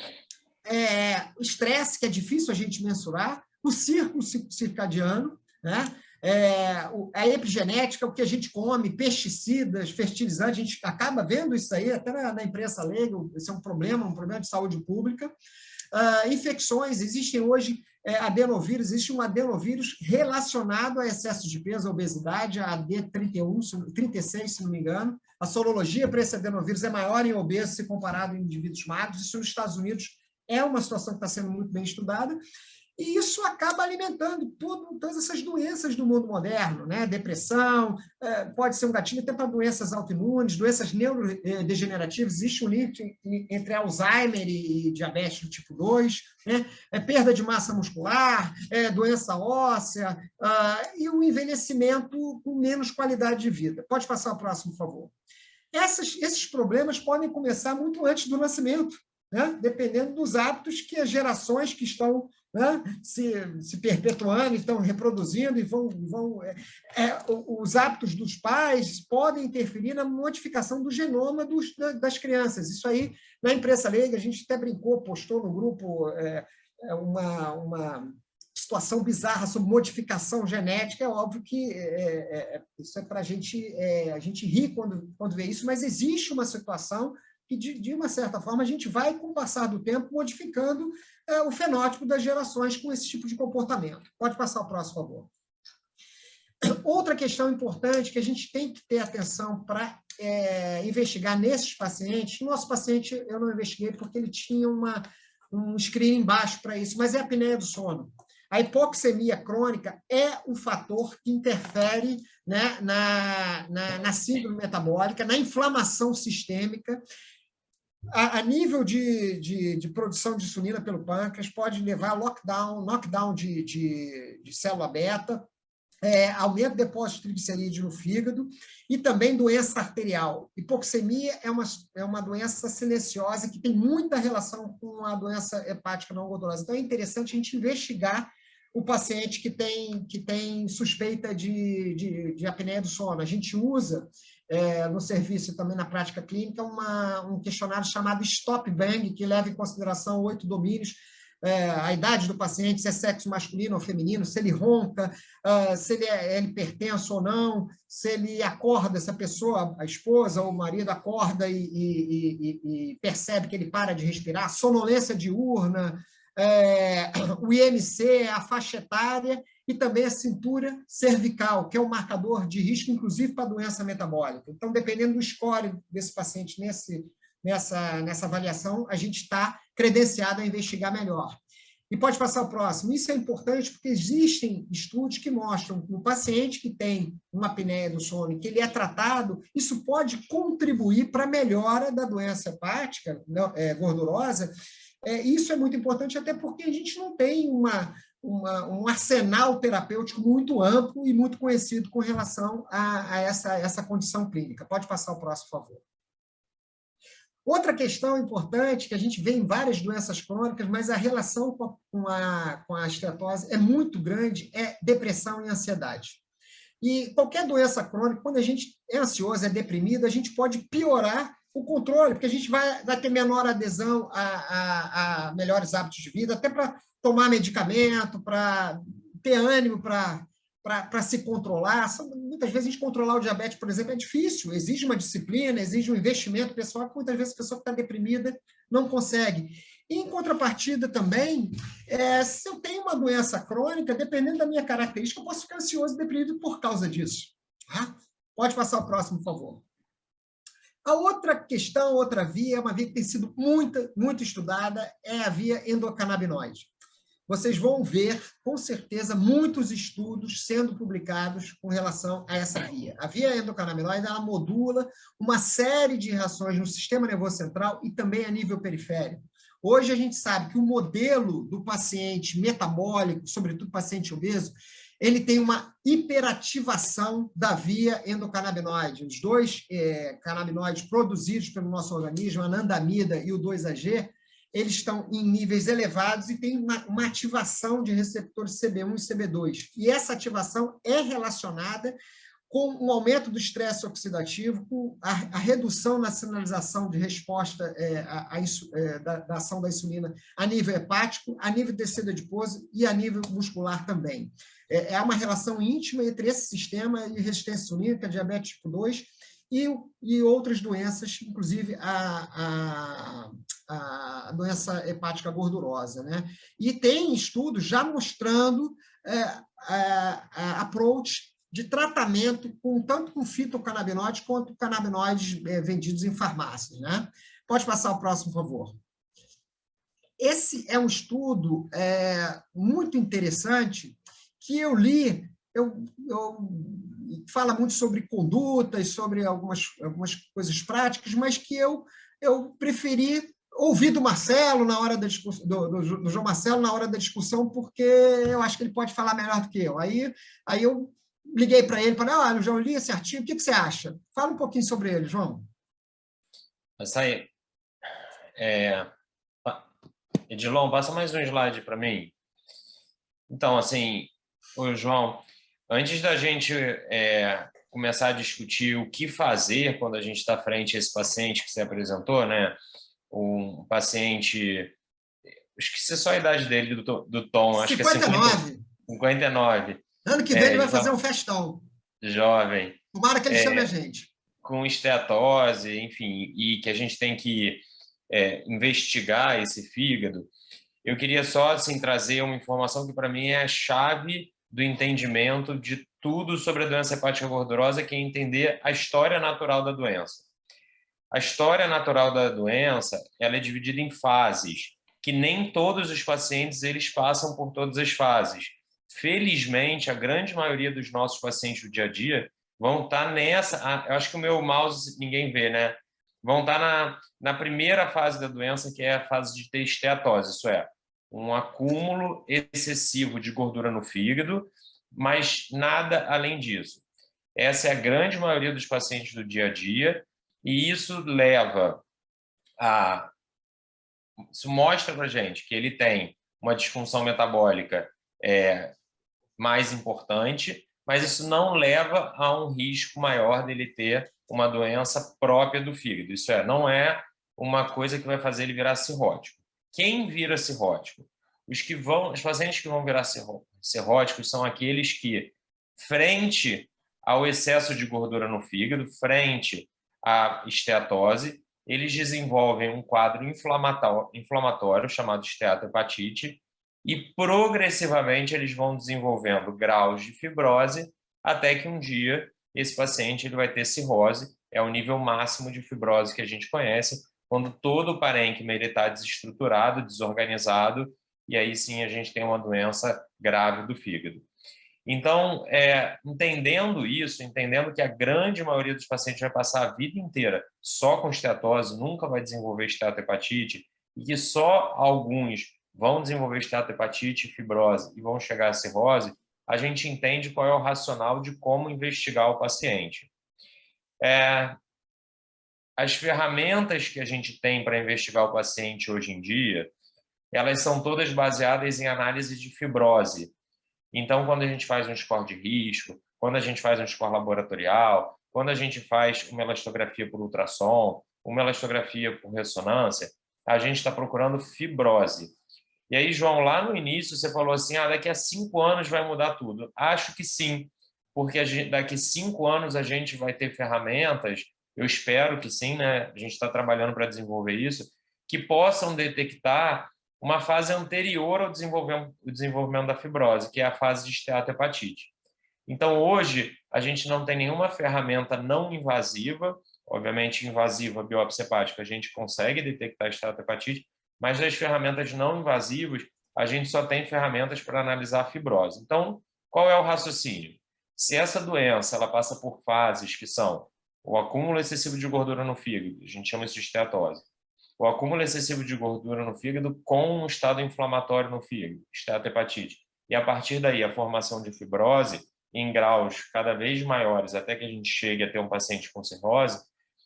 o estresse, que é difícil a gente mensurar, o ciclo circadiano, né? A epigenética, o que a gente come, pesticidas, fertilizantes, a gente acaba vendo isso aí, até na imprensa leiga, isso é um problema de saúde pública. Infecções, existem hoje adenovírus, existe um adenovírus relacionado a excesso de peso, a obesidade, a AD31, 36, se não me engano. A sorologia para esse adenovírus é maior em obesos se comparado em indivíduos magros. Isso nos Estados Unidos é uma situação que está sendo muito bem estudada. E isso acaba alimentando todas essas doenças do mundo moderno, né? Depressão, pode ser um gatilho até para doenças autoimunes, doenças neurodegenerativas. Existe um link entre Alzheimer e diabetes do tipo 2, né? Perda de massa muscular, doença óssea, e o envelhecimento com menos qualidade de vida. Pode passar o próximo, por favor. Esses problemas podem começar muito antes do nascimento, né? Dependendo dos hábitos que as gerações que estão, né, se perpetuando, estão reproduzindo, e os hábitos dos pais podem interferir na modificação do genoma das crianças. Isso aí, na imprensa leiga, a gente até brincou, postou no grupo uma situação bizarra sobre modificação genética. É óbvio que isso é para a gente rir quando vê isso, mas existe uma situação que, de uma certa forma, a gente vai, com o passar do tempo, modificando o fenótipo das gerações com esse tipo de comportamento. Pode passar o próximo, por favor. Outra questão importante que a gente tem que ter atenção para investigar nesses pacientes. Nosso paciente eu não investiguei porque ele tinha um screening baixo para isso, mas é a apneia do sono. A hipoxemia crônica é um fator que interfere, né, na síndrome metabólica, na inflamação sistêmica. A nível de produção de insulina pelo pâncreas, pode levar a knockdown de célula beta, aumento do depósito de triglicerídeos no fígado e também doença arterial. Hipoxemia é uma doença silenciosa que tem muita relação com a doença hepática não gordurosa. Então, é interessante a gente investigar o paciente que tem suspeita de apneia do sono. A gente usa no serviço e também na prática clínica um questionário chamado Stop Bang, que leva em consideração 8 domínios, a idade do paciente, se é sexo masculino ou feminino, se ele ronca, se ele é hipertenso ou não, se ele acorda, se a pessoa, a esposa ou o marido acorda e percebe que ele para de respirar, sonolência diurna, o IMC, a faixa etária e também a cintura cervical, que é um marcador de risco, inclusive para doença metabólica. Então, dependendo do score desse paciente nessa avaliação, a gente está credenciado a investigar melhor. E pode passar o próximo. Isso é importante porque existem estudos que mostram que o paciente que tem uma apneia do sono e que ele é tratado, isso pode contribuir para a melhora da doença hepática gordurosa. Isso é muito importante, até porque a gente não tem um arsenal terapêutico muito amplo e muito conhecido com relação a essa condição clínica. Pode passar o próximo, por favor. Outra questão importante, que a gente vê em várias doenças crônicas, mas a relação com a esteatose é muito grande, é depressão e ansiedade. E qualquer doença crônica, quando a gente é ansioso, é deprimido, a gente pode piorar o controle, porque a gente vai ter menor adesão a melhores hábitos de vida, até para tomar medicamento, para ter ânimo para se controlar. Muitas vezes a gente controlar o diabetes, por exemplo, é difícil, exige uma disciplina, exige um investimento pessoal, que muitas vezes a pessoa que está deprimida não consegue. E, em contrapartida também, se eu tenho uma doença crônica, dependendo da minha característica, eu posso ficar ansioso e deprimido por causa disso. Tá? Pode passar o próximo, por favor. A outra questão, outra via, é uma via que tem sido muito estudada, é a via endocannabinoide. Vocês vão ver, com certeza, muitos estudos sendo publicados com relação a essa via. A via endocannabinoide, ela modula uma série de reações no sistema nervoso central e também a nível periférico. Hoje a gente sabe que o modelo do paciente metabólico, sobretudo paciente obeso, ele tem uma hiperativação da via endocannabinoide. Os dois canabinoides produzidos pelo nosso organismo, a anandamida e o 2-AG, eles estão em níveis elevados e tem uma ativação de receptores CB1 e CB2. E essa ativação é relacionada com o aumento do estresse oxidativo, com a redução na sinalização de resposta da ação da insulina a nível hepático, a nível de tecido adiposo e a nível muscular também. É uma relação íntima entre esse sistema e resistência insulínica, diabetes tipo 2 e outras doenças, inclusive a doença hepática gordurosa, né? E tem estudos já mostrando a approach de tratamento tanto com fitocannabinoides quanto canabinoides vendidos em farmácias, né? Pode passar o próximo, por favor. Esse é um estudo muito interessante que eu li, fala muito sobre condutas, sobre algumas coisas práticas, mas que eu preferi ouvir do Marcelo na hora da discussão, do João Marcelo na hora da discussão, porque eu acho que ele pode falar melhor do que eu. Aí eu liguei para ele e falei, olha, João, eu li esse artigo, o que você acha? Fala um pouquinho sobre ele, João. Isso aí. Edilon, passa mais um slide para mim. Então, assim, João, antes da gente começar a discutir o que fazer quando a gente está frente a esse paciente que você apresentou, né? Um paciente, esqueci só a idade dele, do Tom, acho 59. Que é 59. Ano que vem ele vai fazer um festão. Jovem. Tomara que ele chame a gente. Com esteatose, enfim, e que a gente tem que investigar esse fígado. Eu queria só assim, trazer uma informação que, para mim, é a chave do entendimento de tudo sobre a doença hepática gordurosa, que é entender a história natural da doença. A história natural da doença, ela é dividida em fases, que nem todos os pacientes eles passam por todas as fases. Felizmente, a grande maioria dos nossos pacientes do dia a dia vão estar nessa... Eu acho que o meu mouse ninguém vê, né? Vão estar na primeira fase da doença, que é a fase de ter esteatose, isso é, um acúmulo excessivo de gordura no fígado, mas nada além disso. Essa é a grande maioria dos pacientes do dia a dia, e isso leva a... Isso mostra para a gente que ele tem uma disfunção metabólica mais importante, mas isso não leva a um risco maior dele ter uma doença própria do fígado. Isso é, não é uma coisa que vai fazer ele virar cirrótico. Quem vira cirrótico? Os pacientes que vão virar cirróticos são aqueles que, frente ao excesso de gordura no fígado, frente à esteatose, eles desenvolvem um quadro inflamatório chamado esteatohepatite, e progressivamente eles vão desenvolvendo graus de fibrose até que um dia esse paciente ele vai ter cirrose, é o nível máximo de fibrose que a gente conhece, quando todo o parênquima está desestruturado, desorganizado, e aí sim a gente tem uma doença grave do fígado. Então, entendendo isso, entendendo que a grande maioria dos pacientes vai passar a vida inteira só com esteatose, nunca vai desenvolver esteatohepatite, e que só alguns vão desenvolver esteatohepatite, fibrose e vão chegar à cirrose, a gente entende qual é o racional de como investigar o paciente. As ferramentas que a gente tem para investigar o paciente hoje em dia, elas são todas baseadas em análise de fibrose. Então, quando a gente faz um score de risco, quando a gente faz um score laboratorial, quando a gente faz uma elastografia por ultrassom, uma elastografia por ressonância, a gente está procurando fibrose. E aí, João, lá no início você falou assim, daqui a 5 anos vai mudar tudo. Acho que sim, porque daqui a 5 anos a gente vai ter ferramentas, eu espero que sim, né? A gente está trabalhando para desenvolver isso, que possam detectar uma fase anterior ao desenvolvimento da fibrose, que é a fase de esteatohepatite. Então, hoje, a gente não tem nenhuma ferramenta não invasiva, obviamente invasiva, biópsia hepática, a gente consegue detectar esteatohepatite, mas das ferramentas não invasivas, a gente só tem ferramentas para analisar a fibrose. Então, qual é o raciocínio? Se essa doença ela passa por fases que são o acúmulo excessivo de gordura no fígado, a gente chama isso de esteatose, o acúmulo excessivo de gordura no fígado com um estado inflamatório no fígado, esteatohepatite, e a partir daí a formação de fibrose em graus cada vez maiores, até que a gente chegue a ter um paciente com cirrose,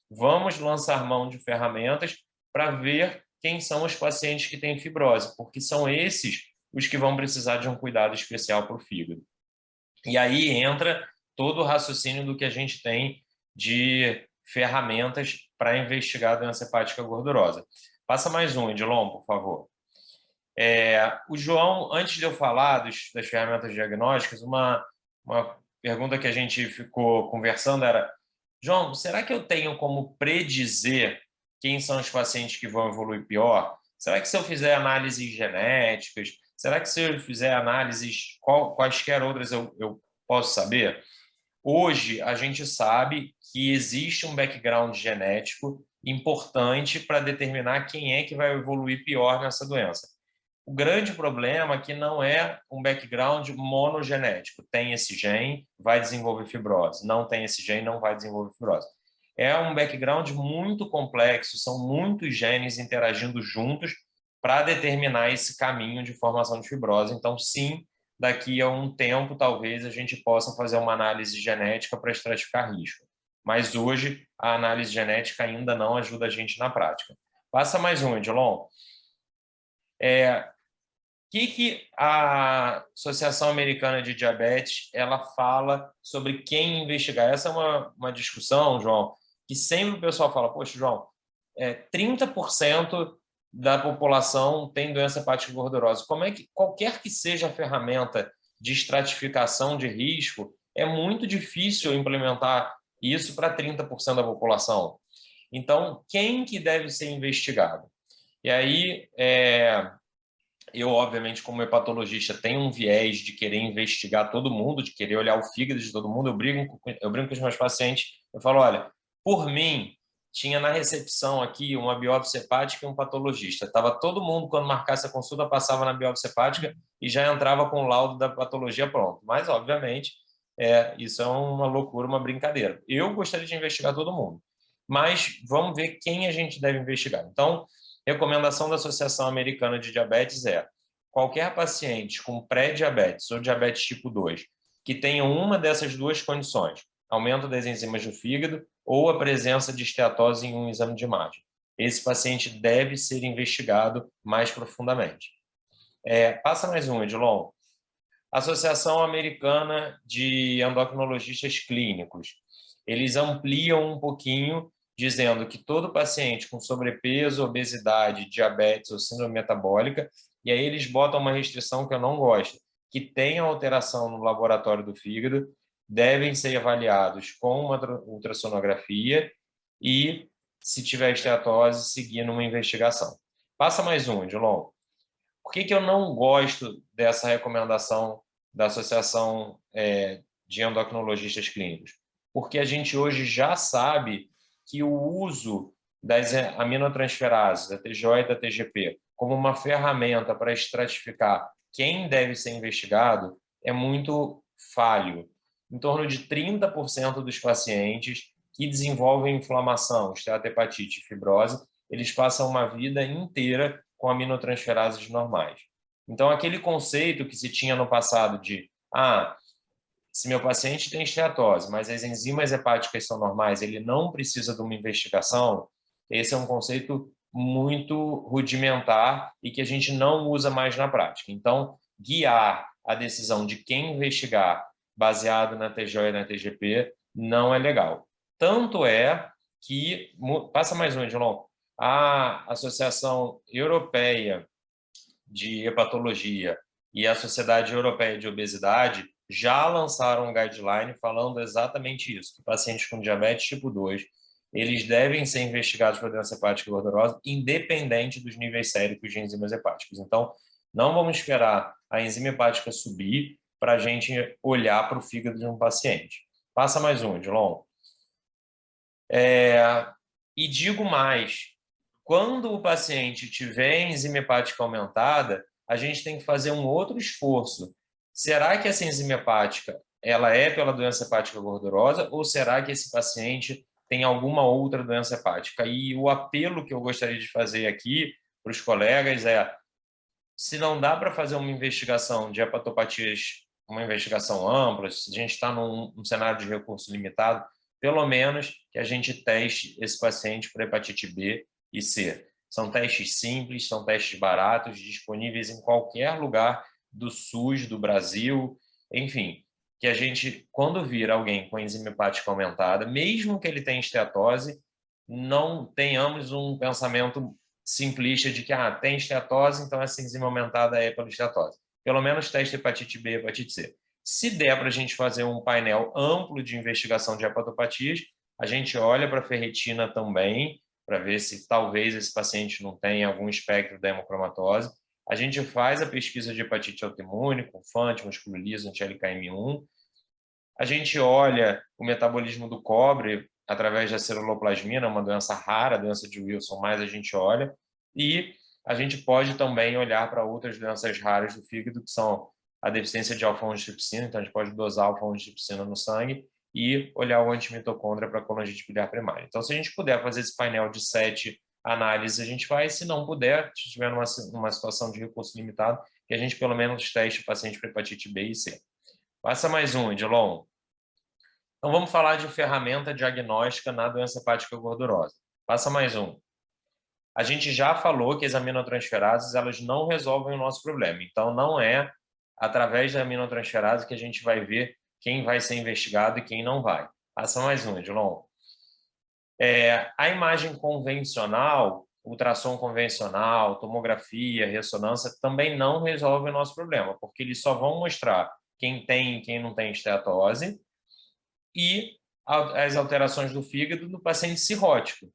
vamos lançar mão de ferramentas para ver quem são os pacientes que têm fibrose, porque são esses os que vão precisar de um cuidado especial para o fígado. E aí entra todo o raciocínio do que a gente tem de ferramentas para investigar a doença hepática gordurosa. Passa mais um, Edilon, por favor. O João, antes de eu falar das ferramentas diagnósticas, uma pergunta que a gente ficou conversando era: João, será que eu tenho como predizer quem são os pacientes que vão evoluir pior? Será que se eu fizer análises genéticas, será que se eu fizer análises, quaisquer outras eu posso saber? Hoje, a gente sabe que existe um background genético importante para determinar quem é que vai evoluir pior nessa doença. O grande problema é que não é um background monogenético. Tem esse gene, vai desenvolver fibrose. Não tem esse gene, não vai desenvolver fibrose. É um background muito complexo, são muitos genes interagindo juntos para determinar esse caminho de formação de fibrose. Então, sim, daqui a um tempo, talvez a gente possa fazer uma análise genética para estratificar risco. Mas hoje, a análise genética ainda não ajuda a gente na prática. Passa mais um, Edilon. O que a Associação Americana de Diabetes ela fala sobre quem investigar? Essa é uma discussão, João, que sempre o pessoal fala, poxa, João, 30% da população tem doença hepática gordurosa. Como é que, qualquer que seja a ferramenta de estratificação de risco, é muito difícil implementar isso para 30% da população. Então, quem que deve ser investigado? E aí, Eu, obviamente, como hepatologista, tenho um viés de querer investigar todo mundo, de querer olhar o fígado de todo mundo. Eu brinco com os meus pacientes, eu falo, olha, por mim, tinha na recepção aqui uma biópsia hepática e um patologista. Estava todo mundo, quando marcasse a consulta, passava na biópsia hepática e já entrava com o laudo da patologia pronto. Mas, obviamente, isso é uma loucura, uma brincadeira. Eu gostaria de investigar todo mundo, mas vamos ver quem a gente deve investigar. Então, recomendação da Associação Americana de Diabetes é: qualquer paciente com pré-diabetes ou diabetes tipo 2 que tenha uma dessas duas condições, aumento das enzimas do fígado ou a presença de esteatose em um exame de imagem, esse paciente deve ser investigado mais profundamente. Passa mais um, Edilon. Associação Americana de Endocrinologistas Clínicos. Eles ampliam um pouquinho, dizendo que todo paciente com sobrepeso, obesidade, diabetes ou síndrome metabólica, e aí eles botam uma restrição que eu não gosto, que tem alteração no laboratório do fígado, devem ser avaliados com uma ultrassonografia e, se tiver esteatose, seguir numa investigação. Passa mais um, Edilon. Por que eu não gosto dessa recomendação da Associação de Endocrinologistas Clínicos? Porque a gente hoje já sabe que o uso das aminotransferases, da TGO e da TGP, como uma ferramenta para estratificar quem deve ser investigado, é muito falho. Em torno de 30% dos pacientes que desenvolvem inflamação, esteatohepatite e fibrose, eles passam uma vida inteira com aminotransferases normais. Então, aquele conceito que se tinha no passado de se meu paciente tem esteatose, mas as enzimas hepáticas são normais, ele não precisa de uma investigação, esse é um conceito muito rudimentar e que a gente não usa mais na prática. Então, guiar a decisão de quem investigar baseado na TGO e na TGP não é legal. Tanto é que... Passa mais um, Edilon. A Associação Europeia de Hepatologia e a Sociedade Europeia de Obesidade já lançaram um guideline falando exatamente isso, que pacientes com diabetes tipo 2, eles devem ser investigados por doença hepática gordurosa, independente dos níveis séricos de enzimas hepáticas. Então, não vamos esperar a enzima hepática subir para a gente olhar para o fígado de um paciente. Passa mais um, Edilon. E digo mais, quando o paciente tiver enzima hepática aumentada, a gente tem que fazer um outro esforço. Será que essa enzima hepática ela é pela doença hepática gordurosa ou será que esse paciente tem alguma outra doença hepática? E o apelo que eu gostaria de fazer aqui para os colegas é: se não dá para fazer uma investigação de hepatopatias, uma investigação ampla, se a gente está num cenário de recurso limitado, pelo menos que a gente teste esse paciente para hepatite B e C. São testes simples, são testes baratos, disponíveis em qualquer lugar do SUS, do Brasil, enfim, que a gente, quando vir alguém com enzima hepática aumentada, mesmo que ele tenha esteatose, não tenhamos um pensamento simplista de que tem esteatose, então essa enzima aumentada é pela esteatose. Pelo menos teste hepatite B e hepatite C. Se der para a gente fazer um painel amplo de investigação de hepatopatias, a gente olha para a ferritina também, para ver se talvez esse paciente não tenha algum espectro da hemocromatose. A gente faz a pesquisa de hepatite autoimune, com FANT, músculo liso, anti-LKM1. A gente olha o metabolismo do cobre através da ceruloplasmina, uma doença rara, a doença de Wilson, mas a gente olha. E a gente pode também olhar para outras doenças raras do fígado, que são a deficiência de alfa-1-angiotensina, então a gente pode dosar alfa-1-angiotensina no sangue e olhar o antimitocôndria para colangite biliar primária. Então, se a gente puder fazer esse painel de 7 análises, a gente vai. Se não puder, se estiver numa situação de recurso limitado, que a gente pelo menos teste o paciente para hepatite B e C. Passa mais um, Edilon. Então, vamos falar de ferramenta diagnóstica na doença hepática gordurosa. Passa mais um. A gente já falou que as aminotransferases elas não resolvem o nosso problema. Então, não é através da aminotransferase que a gente vai ver quem vai ser investigado e quem não vai. Passa mais um, Edilon. A imagem convencional, ultrassom convencional, tomografia, ressonância, também não resolve o nosso problema, porque eles só vão mostrar quem tem e quem não tem esteatose e as alterações do fígado no paciente cirrótico.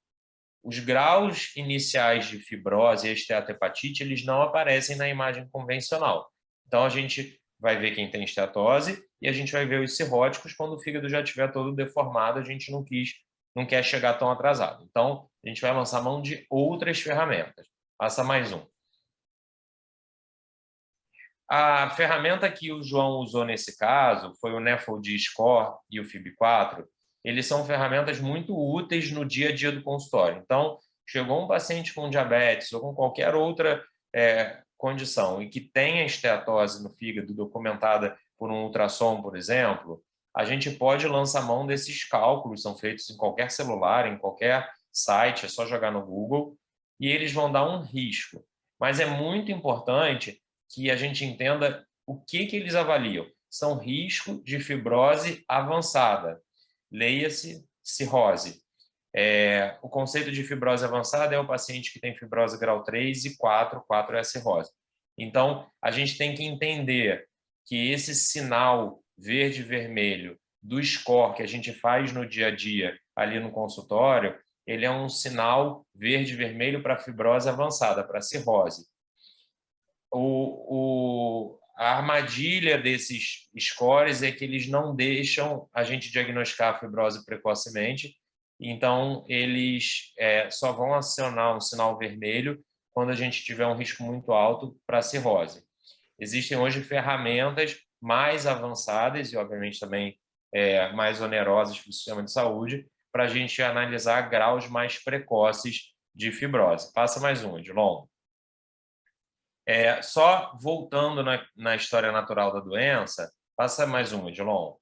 os graus iniciais de fibrose e esteatohepatite, eles não aparecem na imagem convencional. Então, a gente vai ver quem tem esteatose e a gente vai ver os cirróticos quando o fígado já estiver todo deformado, a gente não quer chegar tão atrasado. Então, a gente vai lançar mão de outras ferramentas. Passa mais um. A ferramenta que o João usou nesse caso foi o NAFLD Score e o FIB4. Eles são ferramentas muito úteis no dia a dia do consultório. Então, chegou um paciente com diabetes ou com qualquer outra condição e que tenha esteatose no fígado documentada por um ultrassom, por exemplo, a gente pode lançar mão desses cálculos, são feitos em qualquer celular, em qualquer site, é só jogar no Google, e eles vão dar um risco. Mas é muito importante que a gente entenda o que eles avaliam. São risco de fibrose avançada. Leia-se cirrose. O conceito de fibrose avançada é o paciente que tem fibrose grau 3 e 4 é a cirrose. Então, a gente tem que entender que esse sinal verde e vermelho do score que a gente faz no dia a dia ali no consultório, ele é um sinal verde e vermelho para fibrose avançada, para cirrose. A armadilha desses scores é que eles não deixam a gente diagnosticar a fibrose precocemente, então eles só vão acionar um sinal vermelho quando a gente tiver um risco muito alto para cirrose. Existem hoje ferramentas mais avançadas e, obviamente, também mais onerosas para o sistema de saúde para a gente analisar graus mais precoces de fibrose. Passa mais um, Edilon. Só voltando na história natural da doença, passa mais um, Edilon.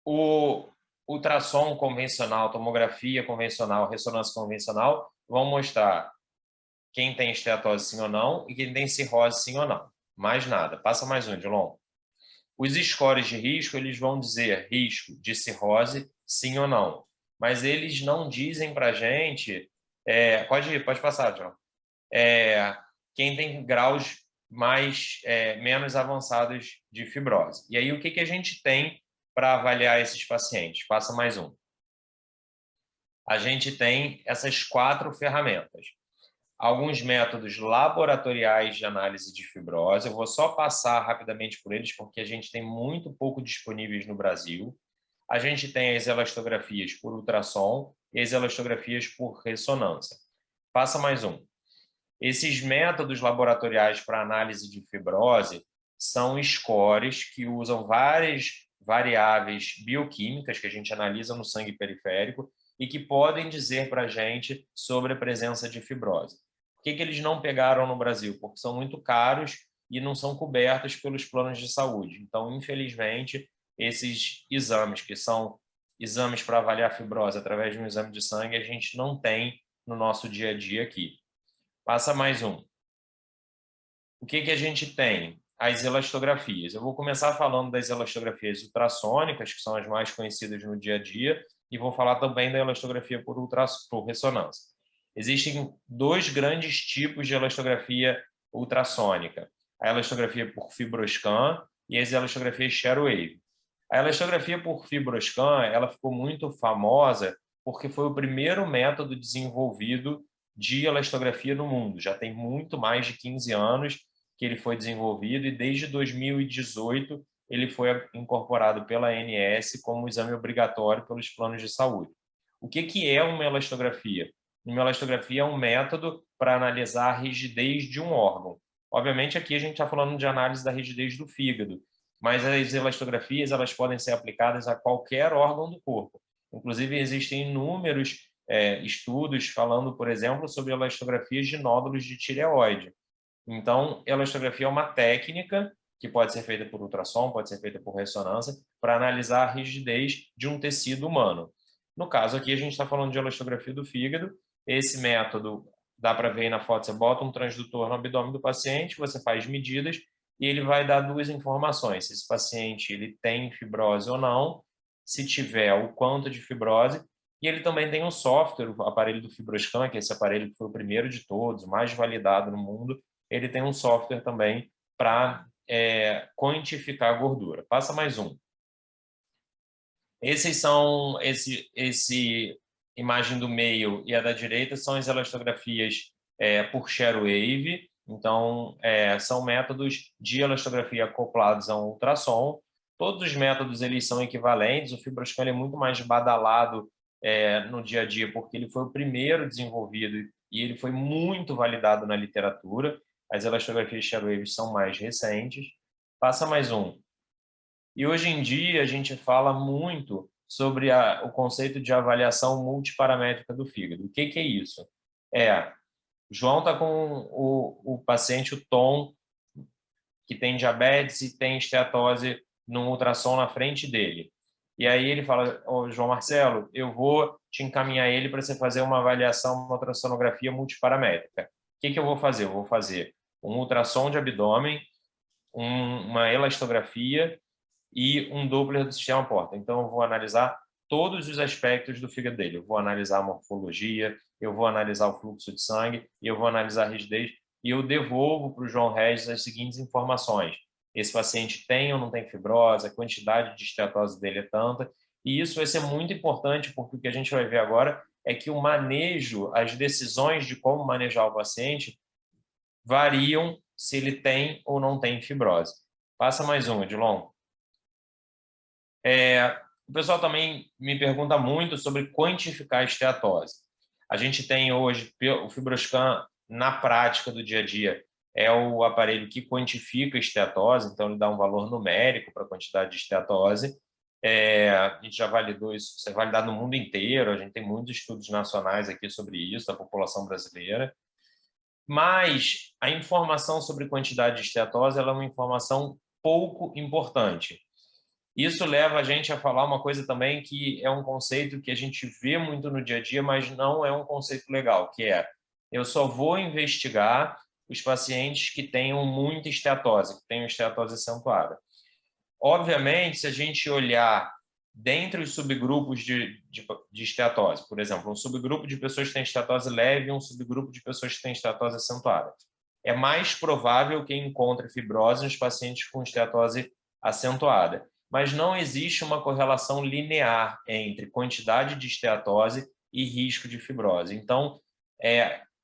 O ultrassom convencional, tomografia convencional, ressonância convencional vão mostrar quem tem esteatose sim ou não e quem tem cirrose sim ou não. Mais nada. Passa mais um, Edilon. Os scores de risco, eles vão dizer risco de cirrose sim ou não. Mas eles não dizem para a gente... pode passar, Edilon. Quem tem graus menos avançados de fibrose. E aí, o que a gente tem para avaliar esses pacientes? Passa mais um. A gente tem essas 4 ferramentas. Alguns métodos laboratoriais de análise de fibrose. Eu vou só passar rapidamente por eles, porque a gente tem muito pouco disponíveis no Brasil. A gente tem as elastografias por ultrassom e as elastografias por ressonância. Passa mais um. Esses métodos laboratoriais para análise de fibrose são scores que usam várias variáveis bioquímicas que a gente analisa no sangue periférico e que podem dizer para a gente sobre a presença de fibrose. Por que eles não pegaram no Brasil? Porque são muito caros e não são cobertos pelos planos de saúde. Então, infelizmente, esses exames, que são exames para avaliar fibrose através de um exame de sangue, a gente não tem no nosso dia a dia aqui. Passa mais um. O que a gente tem? As elastografias. Eu vou começar falando das elastografias ultrassônicas, que são as mais conhecidas no dia a dia, e vou falar também da elastografia por ressonância. Existem 2 grandes tipos de elastografia ultrassônica. A elastografia por FibroScan e as elastografias Sharewave. A elastografia por FibroScan ela ficou muito famosa porque foi o primeiro método desenvolvido de elastografia no mundo. Já tem muito mais de 15 anos que ele foi desenvolvido e desde 2018 ele foi incorporado pela ANS como exame obrigatório pelos planos de saúde. O que é uma elastografia? Uma elastografia é um método para analisar a rigidez de um órgão. Obviamente, aqui a gente está falando de análise da rigidez do fígado, mas as elastografias elas podem ser aplicadas a qualquer órgão do corpo. Inclusive, existem inúmeros estudos falando, por exemplo, sobre elastografias de nódulos de tireoide. Então, elastografia é uma técnica que pode ser feita por ultrassom, pode ser feita por ressonância, para analisar a rigidez de um tecido humano. No caso aqui, a gente está falando de elastografia do fígado. Esse método, dá para ver aí na foto, você bota um transdutor no abdômen do paciente, você faz medidas e ele vai dar 2 informações. Se esse paciente ele tem fibrose ou não, se tiver, o quanto de fibrose. E ele também tem um software, o aparelho do FibroScan, que é esse aparelho que foi o primeiro de todos, o mais validado no mundo. Ele tem um software também para quantificar a gordura. Passa mais um. Esse imagem do meio e a da direita são as elastografias por Sharewave. Então, são métodos de elastografia acoplados a um ultrassom. Todos os métodos eles são equivalentes. O FibroScan é muito mais badalado no dia a dia, porque ele foi o primeiro desenvolvido e ele foi muito validado na literatura. As elastografias Sharewave são mais recentes. Passa mais um. E hoje em dia a gente fala muito sobre o conceito de avaliação multiparamétrica do fígado. O que é isso? João está com o paciente, o Tom, que tem diabetes e tem esteatose num ultrassom na frente dele. E aí ele fala, João Marcelo, eu vou te encaminhar ele para você fazer uma avaliação, uma ultrassonografia multiparamétrica. O que eu vou fazer? Eu vou fazer um ultrassom de abdômen, uma elastografia e um Doppler do sistema porta. Então, eu vou analisar todos os aspectos do fígado dele. Eu vou analisar a morfologia, eu vou analisar o fluxo de sangue, eu vou analisar a rigidez e eu devolvo para o João Regis as seguintes informações. Esse paciente tem ou não tem fibrose, a quantidade de esteatose dele é tanta, e isso vai ser muito importante, porque o que a gente vai ver agora é que o manejo, as decisões de como manejar o paciente variam se ele tem ou não tem fibrose. Passa mais um, Edilon. O pessoal também me pergunta muito sobre quantificar a esteatose. A gente tem hoje o FibroScan na prática do dia a dia, é o aparelho que quantifica a esteatose, então ele dá um valor numérico para a quantidade de esteatose. A gente já validou isso, isso é validado no mundo inteiro, a gente tem muitos estudos nacionais aqui sobre isso, da população brasileira. Mas a informação sobre quantidade de esteatose ela é uma informação pouco importante. Isso leva a gente a falar uma coisa também que é um conceito que a gente vê muito no dia a dia, mas não é um conceito legal, que é eu só vou investigar os pacientes que tenham muita esteatose, que tenham esteatose acentuada. Obviamente, se a gente olhar dentre os subgrupos de esteatose, por exemplo, um subgrupo de pessoas que têm esteatose leve e um subgrupo de pessoas que têm esteatose acentuada, é mais provável que encontre fibrose nos pacientes com esteatose acentuada. Mas não existe uma correlação linear entre quantidade de esteatose e risco de fibrose. Então,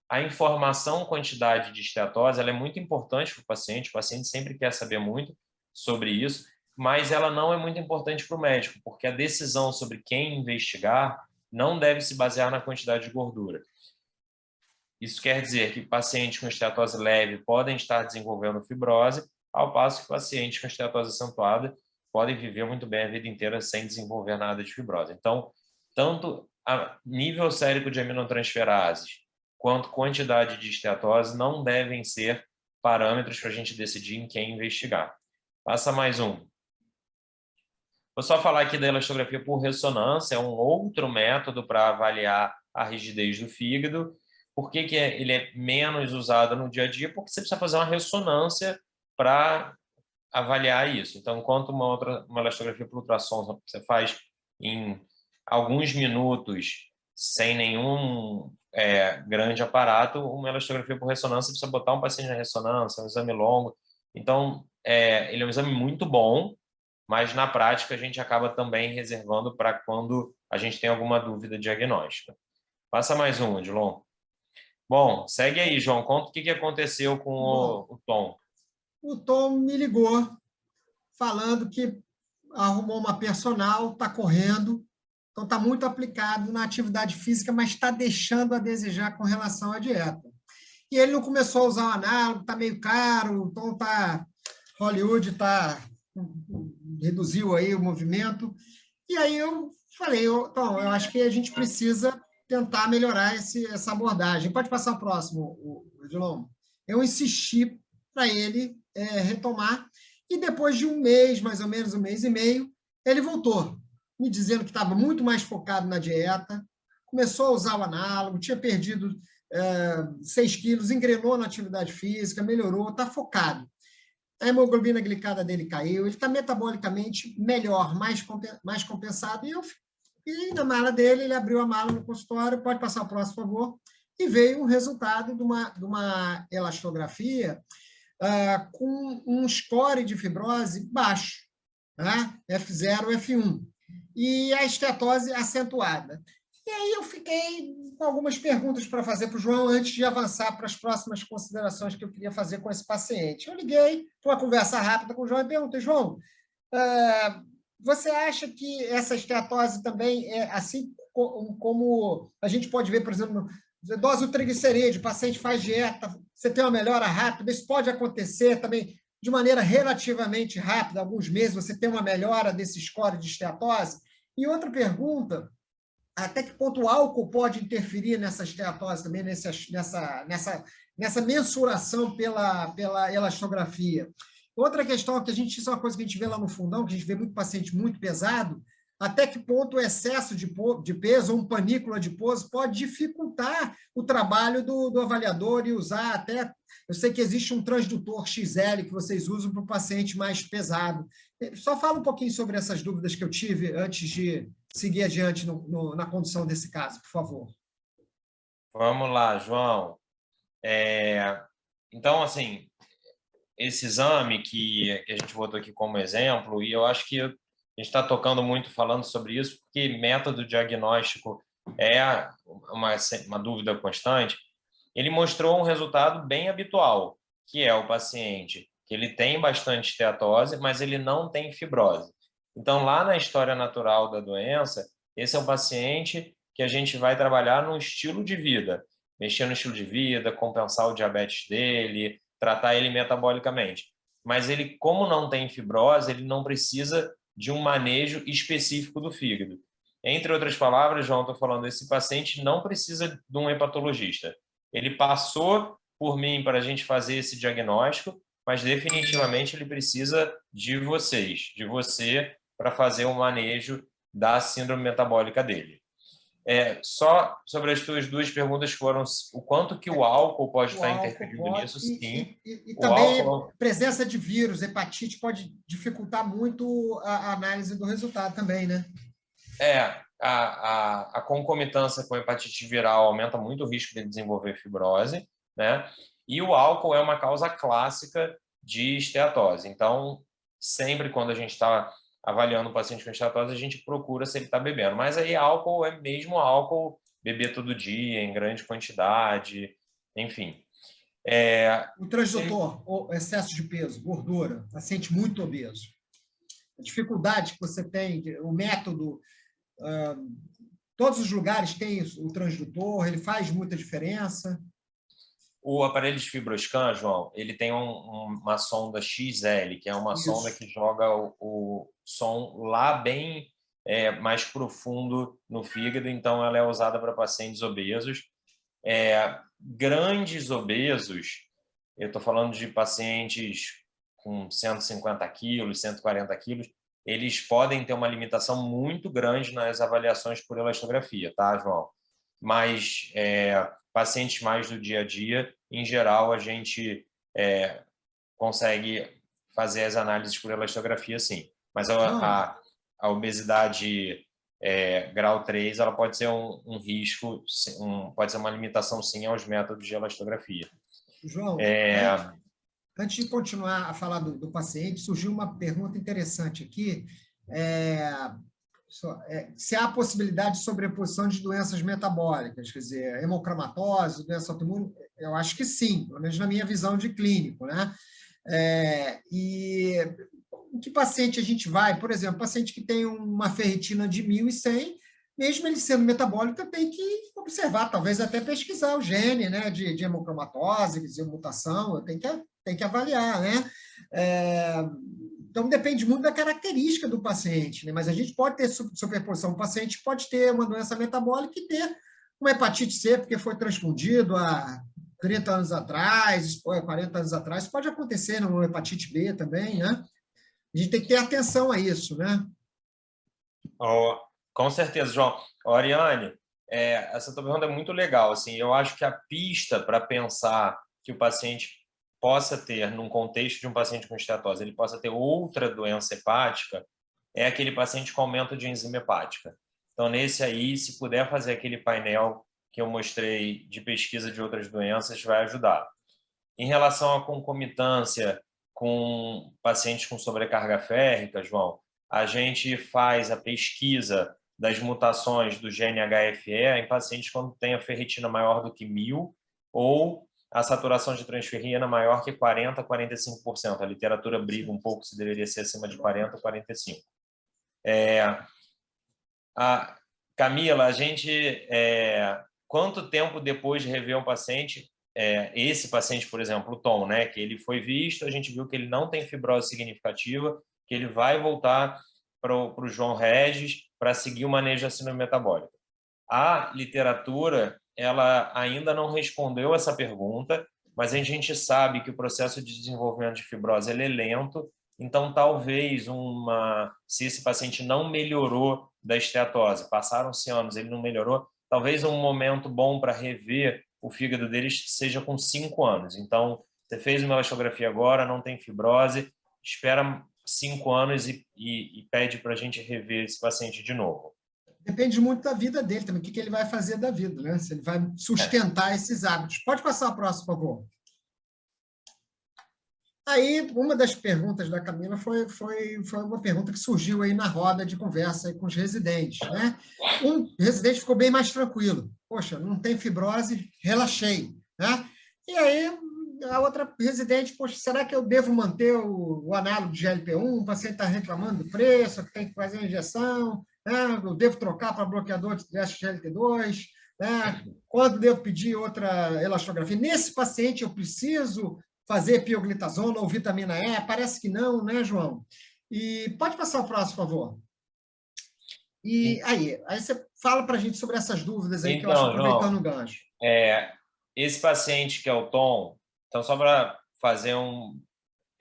a informação quantidade de esteatose ela é muito importante para o paciente sempre quer saber muito sobre isso, mas ela não é muito importante para o médico, porque a decisão sobre quem investigar não deve se basear na quantidade de gordura. Isso quer dizer que pacientes com esteatose leve podem estar desenvolvendo fibrose, ao passo que pacientes com esteatose acentuada podem viver muito bem a vida inteira sem desenvolver nada de fibrose. Então, tanto a nível sérico de aminotransferases quanto quantidade de esteatose não devem ser parâmetros para a gente decidir em quem investigar. Passa mais um. Vou só falar aqui da elastografia por ressonância, é um outro método para avaliar a rigidez do fígado. Por que ele é menos usado no dia a dia? Porque você precisa fazer uma ressonância para avaliar isso. Então, enquanto uma elastografia por ultrassom você faz em alguns minutos sem nenhum grande aparato, uma elastografia por ressonância precisa botar um paciente na ressonância, um exame longo. Então, ele é um exame muito bom, mas na prática a gente acaba também reservando para quando a gente tem alguma dúvida diagnóstica. Passa mais um, Edilon. Bom, segue aí, João. Conta o que aconteceu com o Tom. O Tom me ligou falando que arrumou uma personal, está correndo, então está muito aplicado na atividade física, mas está deixando a desejar com relação à dieta. E ele não começou a usar o análogo, está meio caro, o Tom Hollywood reduziu aí o movimento. E aí eu falei, Tom, eu acho que a gente precisa tentar melhorar essa abordagem. Pode passar o próximo, Edilon. Eu insisti para ele retomar, e depois de um mês, mais ou menos um mês e meio, ele voltou, me dizendo que estava muito mais focado na dieta, começou a usar o análogo, tinha perdido 6 quilos, engrenou na atividade física, melhorou, está focado. A hemoglobina glicada dele caiu, ele está metabolicamente melhor, mais compensado, e na mala dele, ele abriu a mala no consultório, pode passar o próximo, por favor, e veio o resultado de uma elastografia com um score de fibrose baixo, tá? F0, F1, e a esteatose acentuada. E aí eu fiquei com algumas perguntas para fazer para o João antes de avançar para as próximas considerações que eu queria fazer com esse paciente. Eu liguei para uma conversa rápida com o João e perguntei, João, você acha que essa esteatose também é assim como a gente pode ver, por exemplo, dose do triglicerídeo, o paciente faz dieta, você tem uma melhora rápida, isso pode acontecer também de maneira relativamente rápida, alguns meses você tem uma melhora desse score de esteatose? E outra pergunta, até que ponto o álcool pode interferir nessa esteatose também, nessa mensuração pela elastografia? Outra questão que isso é uma coisa que a gente vê lá no fundão, que a gente vê muito paciente muito pesado, até que ponto o excesso de peso ou um panícula de pouso pode dificultar o trabalho do avaliador e usar até... Eu sei que existe um transdutor XL que vocês usam para o paciente mais pesado. Só fala um pouquinho sobre essas dúvidas que eu tive antes de seguir adiante na condução desse caso, por favor. Vamos lá, João. Então, assim, esse exame que a gente botou aqui como exemplo, e eu acho que a gente está tocando muito falando sobre isso, porque método diagnóstico é uma dúvida constante. Ele mostrou um resultado bem habitual, que é o paciente que ele tem bastante esteatose, mas ele não tem fibrose. Então, lá na história natural da doença, esse é um paciente que a gente vai trabalhar no estilo de vida, mexer no estilo de vida, compensar o diabetes dele, tratar ele metabolicamente. Mas ele, como não tem fibrose, ele não precisa de um manejo específico do fígado. Entre outras palavras, João, estou falando, esse paciente não precisa de um hepatologista. Ele passou por mim para a gente fazer esse diagnóstico, mas definitivamente ele precisa de vocês, de você, para fazer o manejo da síndrome metabólica dele. Só sobre as tuas duas perguntas foram o quanto que o álcool pode estar interferindo nisso, sim. E também álcool... presença de vírus, hepatite pode dificultar muito a análise do resultado também, né? A concomitância com hepatite viral aumenta muito o risco de desenvolver fibrose, né? E o álcool é uma causa clássica de esteatose. Então, sempre quando a gente está avaliando o paciente com esteatose, a gente procura se ele está bebendo. Mas aí álcool é mesmo álcool, beber todo dia, em grande quantidade, enfim. O transdutor, o excesso de peso, gordura, paciente muito obeso. A dificuldade que você tem, o método... todos os lugares têm o transdutor, ele faz muita diferença. O aparelho de FibroScan, João, ele tem uma sonda XL, que é uma sonda que joga o som lá bem mais profundo no fígado, então ela é usada para pacientes obesos. Grandes obesos, eu estou falando de pacientes com 150 quilos, 140 quilos, eles podem ter uma limitação muito grande nas avaliações por elastografia, tá, João? Mas pacientes mais do dia a dia, em geral, a gente consegue fazer as análises por elastografia, sim. Mas a obesidade grau 3, ela pode ser um risco, pode ser uma limitação, sim, aos métodos de elastografia. João, antes de continuar a falar do paciente, surgiu uma pergunta interessante aqui. Se há possibilidade de sobreposição de doenças metabólicas, quer dizer, hemocromatose, doença autoimune, eu acho que sim, pelo menos na minha visão de clínico, né? E em que paciente a gente vai? Por exemplo, paciente que tem uma ferritina de 1.100, mesmo ele sendo metabólico, tem que observar, talvez até pesquisar o gene, né, de hemocromatose, de mutação, tem que avaliar, né? Então, depende muito da característica do paciente, né? Mas a gente pode ter superposição. O paciente pode ter uma doença metabólica e ter uma hepatite C, porque foi transfundido há 30 anos atrás, 40 anos atrás. Isso pode acontecer numa hepatite B também, né? A gente tem que ter atenção a isso, né? Com certeza, João. Oriane, essa tua pergunta é muito legal. Assim, eu acho que a pista para pensar que o paciente possa ter, num contexto de um paciente com esteatose, ele possa ter outra doença hepática, é aquele paciente com aumento de enzima hepática. Então, nesse aí, se puder fazer aquele painel que eu mostrei de pesquisa de outras doenças, vai ajudar. Em relação à concomitância com pacientes com sobrecarga férrica, João, a gente faz a pesquisa das mutações do gene HFE em pacientes quando tem a ferritina maior do que 1000 ou a saturação de transferrina maior que 40% a 45%. A literatura briga um pouco se deveria ser acima de 40% ou 45%. Camila, a gente... quanto tempo depois de rever um paciente, esse paciente, por exemplo, o Tom, né, que ele foi visto, a gente viu que ele não tem fibrose significativa, que ele vai voltar para o João Regis para seguir o manejo da síndrome metabólica. A literatura, ela ainda não respondeu essa pergunta, mas a gente sabe que o processo de desenvolvimento de fibrose ele é lento, então talvez se esse paciente não melhorou da esteatose, passaram-se anos, ele não melhorou, talvez um momento bom para rever o fígado deles seja com 5 anos. Então, você fez uma elastografia agora, não tem fibrose, espera 5 anos e pede para a gente rever esse paciente de novo. Depende muito da vida dele também, o que ele vai fazer da vida, né? Se ele vai sustentar esses hábitos. Pode passar a próxima, por favor. Aí, uma das perguntas da Camila foi uma pergunta que surgiu aí na roda de conversa aí com os residentes, né? Um residente ficou bem mais tranquilo. Poxa, não tem fibrose, relaxei, né? E aí, a outra residente, poxa, será que eu devo manter o análogo de GLP-1? O paciente está reclamando do preço, que tem que fazer a injeção, né? Eu devo trocar para bloqueador de SGLT2, né? Quando devo pedir outra elastografia? Nesse paciente, eu preciso fazer pioglitazona ou vitamina E? Parece que não, né, João? E pode passar o próximo, por favor. E aí você fala para a gente sobre essas dúvidas aí, então, que eu acho, aproveitando o gancho. Esse paciente que é o Tom, então só para fazer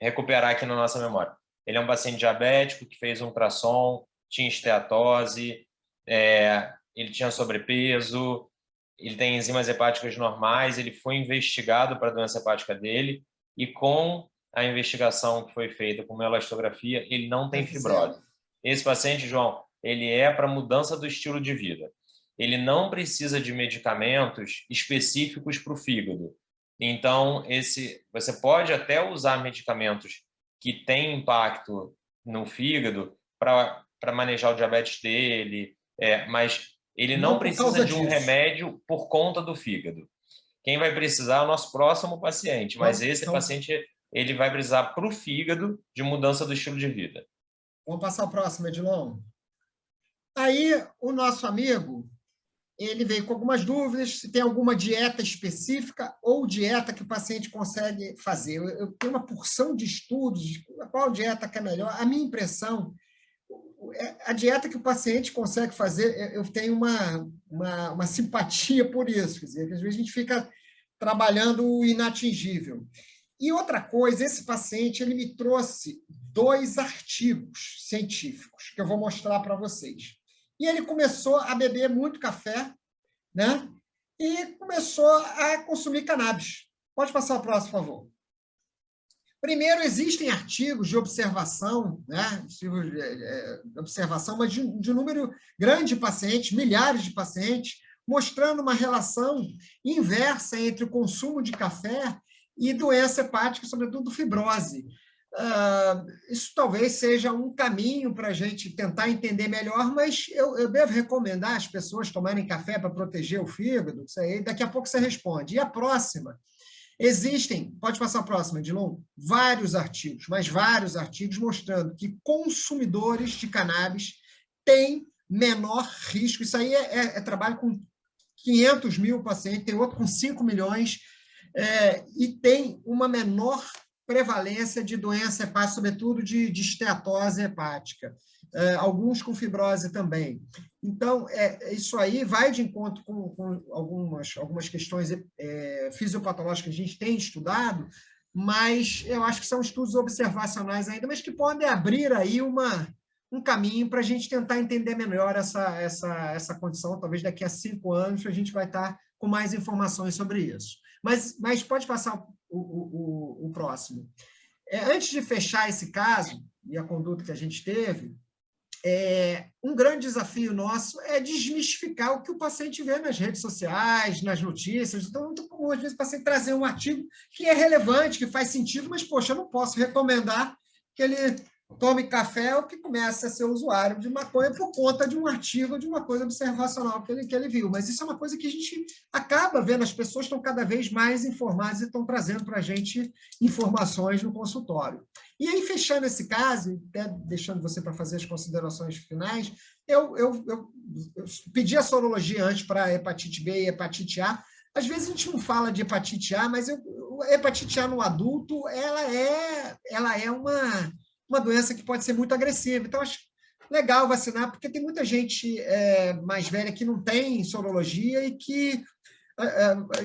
recuperar aqui na nossa memória, ele é um paciente diabético que fez um ultrassom, tinha esteatose, ele tinha sobrepeso, ele tem enzimas hepáticas normais, ele foi investigado para a doença hepática dele, e com a investigação que foi feita com uma elastografia, ele não tem fibrose. Esse paciente, João, ele é para mudança do estilo de vida. Ele não precisa de medicamentos específicos para o fígado. Então, você pode até usar medicamentos que têm impacto no fígado para manejar o diabetes dele, mas ele não precisa de um remédio por conta do fígado. Quem vai precisar é o nosso próximo paciente, mas esse paciente ele vai precisar para o fígado de mudança do estilo de vida. Vamos passar o próximo, Edilon. Aí, o nosso amigo, ele veio com algumas dúvidas, se tem alguma dieta específica ou dieta que o paciente consegue fazer. Eu tenho uma porção de estudos, qual dieta que é melhor. A minha impressão, a dieta que o paciente consegue fazer, eu tenho uma simpatia por isso. Quer dizer, que às vezes a gente fica trabalhando o inatingível. E outra coisa, esse paciente ele me trouxe 2 artigos científicos que eu vou mostrar para vocês. E ele começou a beber muito café, né? E começou a consumir cannabis. Pode passar o próximo, por favor. Primeiro, existem artigos de observação, né? Observação, mas de número grande de pacientes, milhares de pacientes, mostrando uma relação inversa entre o consumo de café e doença hepática, sobretudo fibrose. Isso talvez seja um caminho para a gente tentar entender melhor, mas eu devo recomendar as pessoas tomarem café para proteger o fígado. Isso aí, daqui a pouco você responde. E a próxima? Existem, pode passar a próxima, Edilon, vários artigos, mas vários artigos mostrando que consumidores de cannabis têm menor risco. Isso aí é trabalho com 500 mil pacientes, tem outro com 5 milhões, e tem uma menor prevalência de doença hepática, sobretudo de esteatose hepática, alguns com fibrose também. Então, isso aí vai de encontro com algumas questões fisiopatológicas que a gente tem estudado, mas eu acho que são estudos observacionais ainda, mas que podem abrir aí um caminho para a gente tentar entender melhor essa condição. Talvez daqui a 5 anos a gente vai estar com mais informações sobre isso. Mas pode passar o próximo. Antes de fechar esse caso, e a conduta que a gente teve, um grande desafio nosso é desmistificar o que o paciente vê nas redes sociais, nas notícias. Então, muito comum, às vezes, o paciente trazer um artigo que é relevante, que faz sentido, mas, poxa, eu não posso recomendar que ele tome café ou que comece a ser usuário de maconha por conta de um artigo, de uma coisa observacional que ele viu. Mas isso é uma coisa que a gente acaba vendo, as pessoas estão cada vez mais informadas e estão trazendo para a gente informações no consultório. E aí, fechando esse caso, até deixando você para fazer as considerações finais, eu pedi a sorologia antes para hepatite B e hepatite A. Às vezes a gente não fala de hepatite A, mas a hepatite A no adulto, ela é uma doença que pode ser muito agressiva. Então, acho legal vacinar, porque tem muita gente mais velha que não tem sorologia e que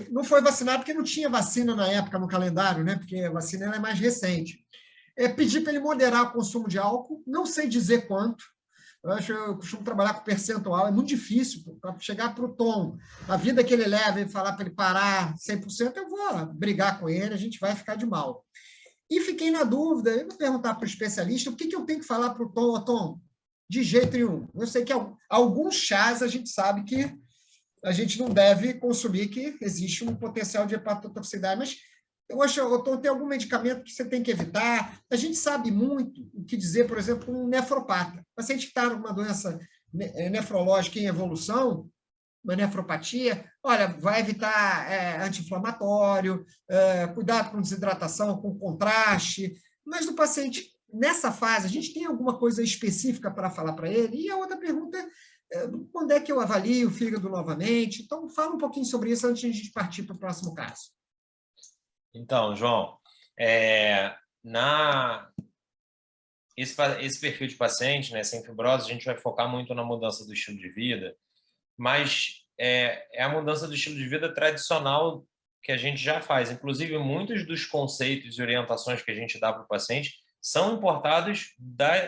não foi vacinada porque não tinha vacina na época no calendário, né? Porque a vacina ela é mais recente. Pedir para ele moderar o consumo de álcool, não sei dizer quanto. Eu costumo trabalhar com percentual, é muito difícil para chegar para o Tom, a vida que ele leva e falar para ele parar 100%, eu vou brigar com ele, a gente vai ficar de mal. E fiquei na dúvida, eu vou perguntar para o especialista o que eu tenho que falar para o Tom. Tom, de jeito nenhum. Eu sei que alguns chás a gente sabe que a gente não deve consumir, que existe um potencial de hepatotoxicidade, mas eu acho, Tom, tem algum medicamento que você tem que evitar? A gente sabe muito o que dizer, por exemplo, um nefropata. O paciente que está numa doença nefrológica em evolução, uma nefropatia, olha, vai evitar anti-inflamatório, cuidado com desidratação, com contraste, mas no paciente, nessa fase, a gente tem alguma coisa específica para falar para ele? E a outra pergunta é, quando é que eu avalio o fígado novamente? Então, fala um pouquinho sobre isso antes de a gente partir para o próximo caso. Então, João, esse perfil de paciente, né, sem fibrose, a gente vai focar muito na mudança do estilo de vida, mas é a mudança do estilo de vida tradicional que a gente já faz. Inclusive, muitos dos conceitos e orientações que a gente dá para o paciente são importados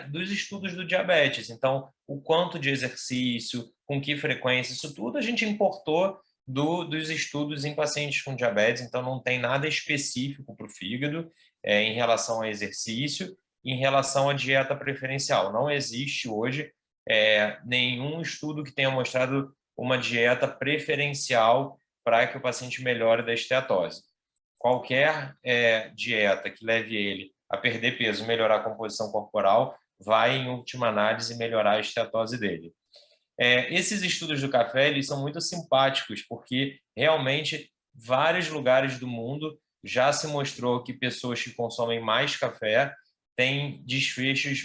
dos estudos do diabetes. Então, o quanto de exercício, com que frequência, isso tudo a gente importou dos estudos em pacientes com diabetes, então não tem nada específico para o fígado em relação a exercício, em relação à dieta preferencial. Não existe hoje nenhum estudo que tenha mostrado uma dieta preferencial para que o paciente melhore da esteatose. Qualquer dieta que leve ele a perder peso, melhorar a composição corporal, vai, em última análise, melhorar a esteatose dele. Esses estudos do café eles são muito simpáticos, porque realmente vários lugares do mundo já se mostrou que pessoas que consomem mais café têm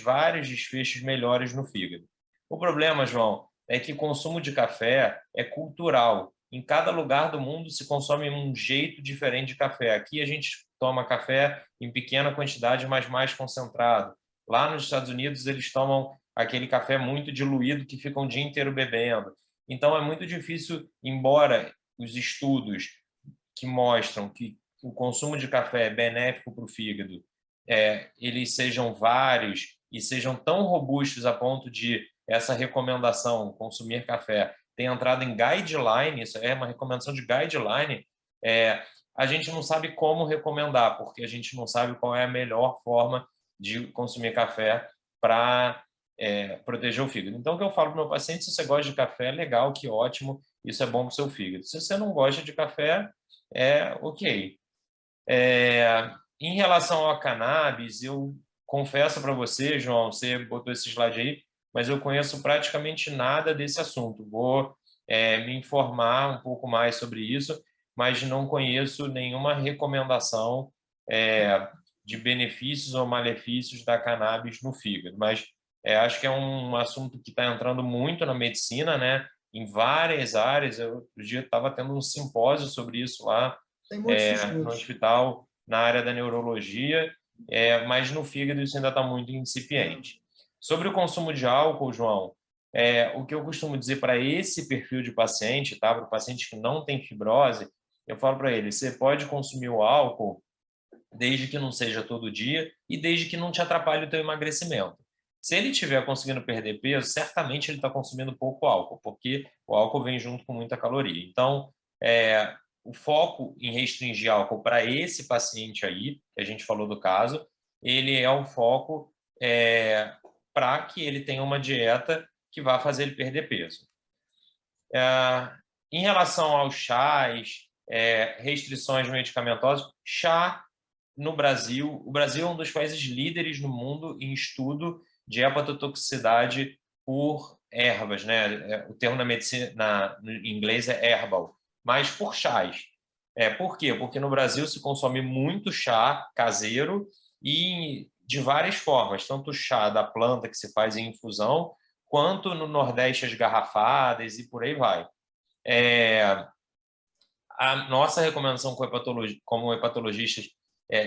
vários desfechos melhores no fígado. O problema, João, é que o consumo de café é cultural. Em cada lugar do mundo se consome um jeito diferente de café. Aqui a gente toma café em pequena quantidade, mas mais concentrado. Lá nos Estados Unidos eles tomam aquele café muito diluído que fica um dia inteiro bebendo. Então, é muito difícil, embora os estudos que mostram que o consumo de café é benéfico para o fígado, eles sejam vários e sejam tão robustos a ponto de essa recomendação, consumir café, ter entrado em guideline, isso é uma recomendação de guideline, a gente não sabe como recomendar, porque a gente não sabe qual é a melhor forma de consumir café para proteger o fígado. Então, o que eu falo para o meu paciente, se você gosta de café, legal, que ótimo, isso é bom para o seu fígado. Se você não gosta de café, ok. Em relação ao cannabis, eu confesso para você, João, você botou esse slide aí, mas eu conheço praticamente nada desse assunto. Vou me informar um pouco mais sobre isso, mas não conheço nenhuma recomendação de benefícios ou malefícios da cannabis no fígado. Mas acho que é um assunto que está entrando muito na medicina, né? Em várias áreas. Eu outro dia estava tendo um simpósio sobre isso lá no hospital, na área da neurologia, mas no fígado isso ainda está muito incipiente. Sobre o consumo de álcool, João, o que eu costumo dizer para esse perfil de paciente, tá? Para o paciente que não tem fibrose, eu falo para ele, você pode consumir o álcool desde que não seja todo dia e desde que não te atrapalhe o teu emagrecimento. Se ele estiver conseguindo perder peso, certamente ele está consumindo pouco álcool, porque o álcool vem junto com muita caloria. Então, o foco em restringir álcool para esse paciente aí, que a gente falou do caso, ele é um foco para que ele tenha uma dieta que vá fazer ele perder peso. Em relação aos chás, restrições medicamentosas, chá no Brasil, o Brasil é um dos países líderes no mundo em estudo de hepatotoxicidade por ervas, né? O termo na medicina, em inglês é herbal, mas por chás. Por quê? Porque no Brasil se consome muito chá caseiro e de várias formas, tanto o chá da planta que se faz em infusão, quanto no Nordeste as garrafadas e por aí vai. A nossa recomendação como hepatologistas,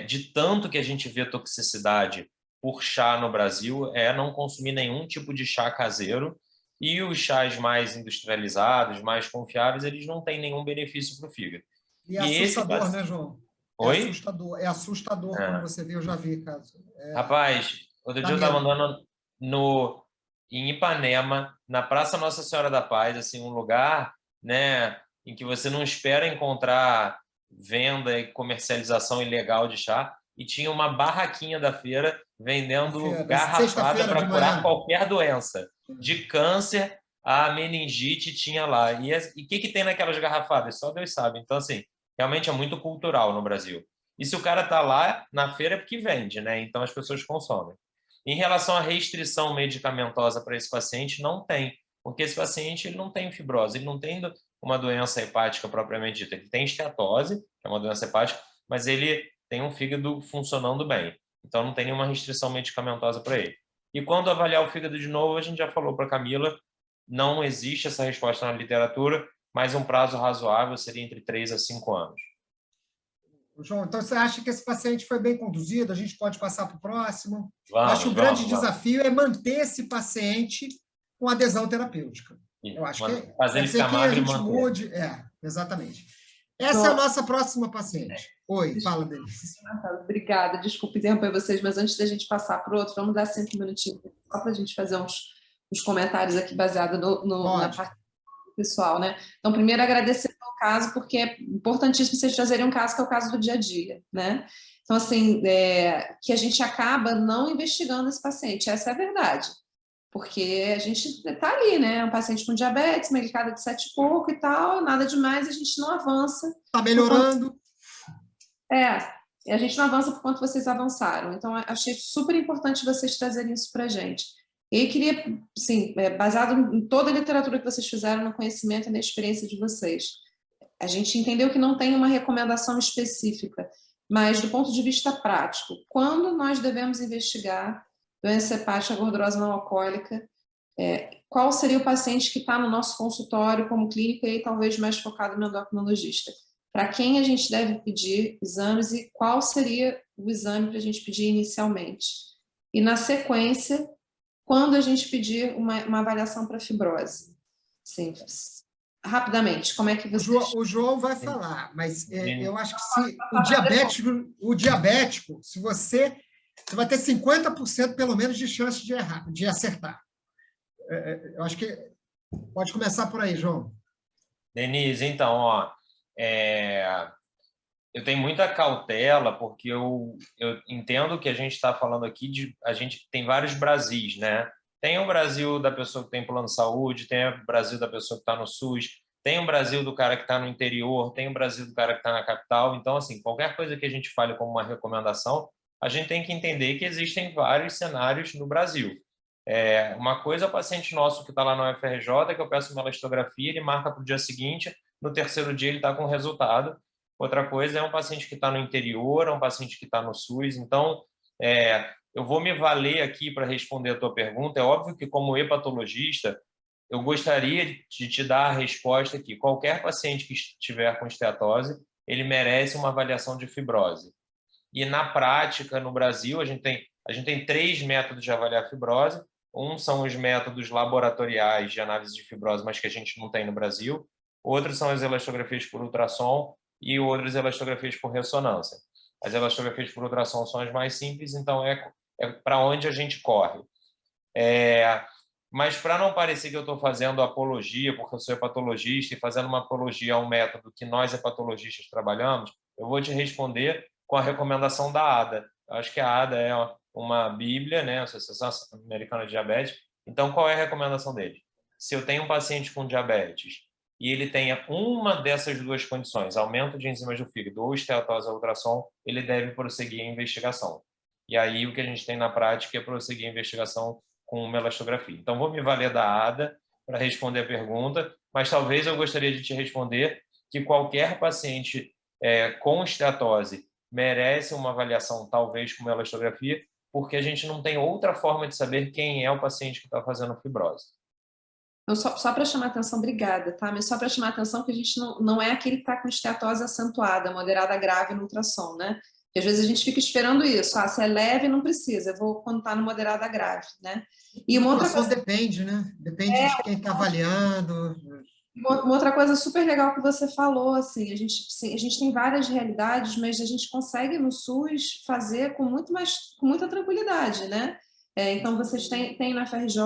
de tanto que a gente vê toxicidade por chá no Brasil, é não consumir nenhum tipo de chá caseiro, e os chás mais industrializados, mais confiáveis, eles não têm nenhum benefício para o fígado. E é assustador, né, João? Oi? É assustador quando você vê, eu já vi caso. Rapaz, outro dia eu estava andando em Ipanema, na Praça Nossa Senhora da Paz, assim, um lugar, né, em que você não espera encontrar venda e comercialização ilegal de chá, e tinha uma barraquinha da feira vendendo garrafada para curar qualquer doença, de câncer a meningite tinha lá. E o que tem naquelas garrafadas? Só Deus sabe. Então, assim, realmente é muito cultural no Brasil. E se o cara está lá na feira é porque vende, né? Então as pessoas consomem. Em relação à restrição medicamentosa para esse paciente, não tem, porque esse paciente ele não tem fibrose, ele não tem uma doença hepática propriamente dita. Ele tem esteatose, que é uma doença hepática, mas ele tem um fígado funcionando bem. Então não tem nenhuma restrição medicamentosa para ele. E quando avaliar o fígado de novo, a gente já falou para a Camila, não existe essa resposta na literatura, mas um prazo razoável seria entre 3 a 5 anos. João, então você acha que esse paciente foi bem conduzido? A gente pode passar para o próximo? Eu acho que o grande desafio é manter esse paciente com adesão terapêutica. Eu acho que fazer ele ficar magro e manter. Mude. Exatamente. Essa é a nossa próxima paciente. Oi, fala, Denise. Obrigada, desculpe interromper vocês, mas antes da gente passar para o outro, vamos dar 5 minutinhos só para a gente fazer uns comentários aqui baseados na parte pessoal, né? Então, primeiro, agradecer pelo caso, porque é importantíssimo vocês trazerem um caso que é o caso do dia a dia, né? Então, assim, que a gente acaba não investigando esse paciente, essa é a verdade. Porque a gente está ali, né? Um paciente com diabetes, medicada de 7 e pouco e tal, nada demais, a gente não avança. Está melhorando. E a gente não avança por quanto vocês avançaram. Então, achei super importante vocês trazerem isso para a gente. E queria, assim, baseado em toda a literatura que vocês fizeram, no conhecimento e na experiência de vocês, a gente entendeu que não tem uma recomendação específica, mas do ponto de vista prático, quando nós devemos investigar doença hepática gordurosa não alcoólica, qual seria o paciente que está no nosso consultório como clínico e aí talvez mais focado no endocrinologista? Para quem a gente deve pedir exames e qual seria o exame para a gente pedir inicialmente? E na sequência, quando a gente pedir uma avaliação para fibrose? Sim, rapidamente, como é que você... O João vai falar, mas eu acho que se o diabético, se você vai ter 50% pelo menos de chance de acertar. Eu acho que pode começar por aí, João. Denise, então, eu tenho muita cautela, porque eu entendo que a gente está falando aqui a gente tem vários Brasis, né? Tem o Brasil da pessoa que tem plano de saúde, tem o Brasil da pessoa que está no SUS, tem o Brasil do cara que está no interior, tem o Brasil do cara que está na capital. Então, assim, qualquer coisa que a gente fale como uma recomendação, a gente tem que entender que existem vários cenários no Brasil. Uma coisa é o paciente nosso que está lá na UFRJ, que eu peço uma elastografia, ele marca para o dia seguinte, no terceiro dia ele está com o resultado. Outra coisa é um paciente que está no interior, é um paciente que está no SUS. Então, eu vou me valer aqui para responder a tua pergunta. É óbvio que, como hepatologista, eu gostaria de te dar a resposta que qualquer paciente que estiver com esteatose, ele merece uma avaliação de fibrose. E, na prática, no Brasil, a gente tem 3 métodos de avaliar fibrose. Um são os métodos laboratoriais de análise de fibrose, mas que a gente não tem no Brasil. Outros são as elastografias por ultrassom e outras elastografias por ressonância. As elastografias por ultrassom são as mais simples, então é para onde a gente corre. Mas para não parecer que eu estou fazendo apologia, porque eu sou hepatologista, e fazendo uma apologia a um método que nós hepatologistas trabalhamos, eu vou te responder com a recomendação da ADA. Eu acho que a ADA é uma bíblia, né, a Associação Americana de Diabetes. Então, qual é a recomendação deles? Se eu tenho um paciente com diabetes e ele tenha uma dessas duas condições, aumento de enzimas do fígado ou esteatose ao ultrassom, ele deve prosseguir a investigação. E aí o que a gente tem na prática é prosseguir a investigação com uma elastografia. Então, vou me valer da ADA para responder a pergunta, mas talvez eu gostaria de te responder que qualquer paciente com esteatose merece uma avaliação, talvez com uma elastografia, porque a gente não tem outra forma de saber quem é o paciente que está fazendo fibrose. Então, só para chamar atenção, obrigada, tá? Mas só para chamar atenção que a gente não é aquele que está com esteatose acentuada, moderada grave no ultrassom, né? Porque às vezes a gente fica esperando isso. Se é leve, não precisa. Eu vou quando está no moderada grave, né? E uma outra coisa... depende, né? Depende de quem está avaliando. Uma outra coisa super legal que você falou, assim, a gente tem várias realidades, mas a gente consegue no SUS fazer com muita tranquilidade, né? Então, vocês têm na FRJ,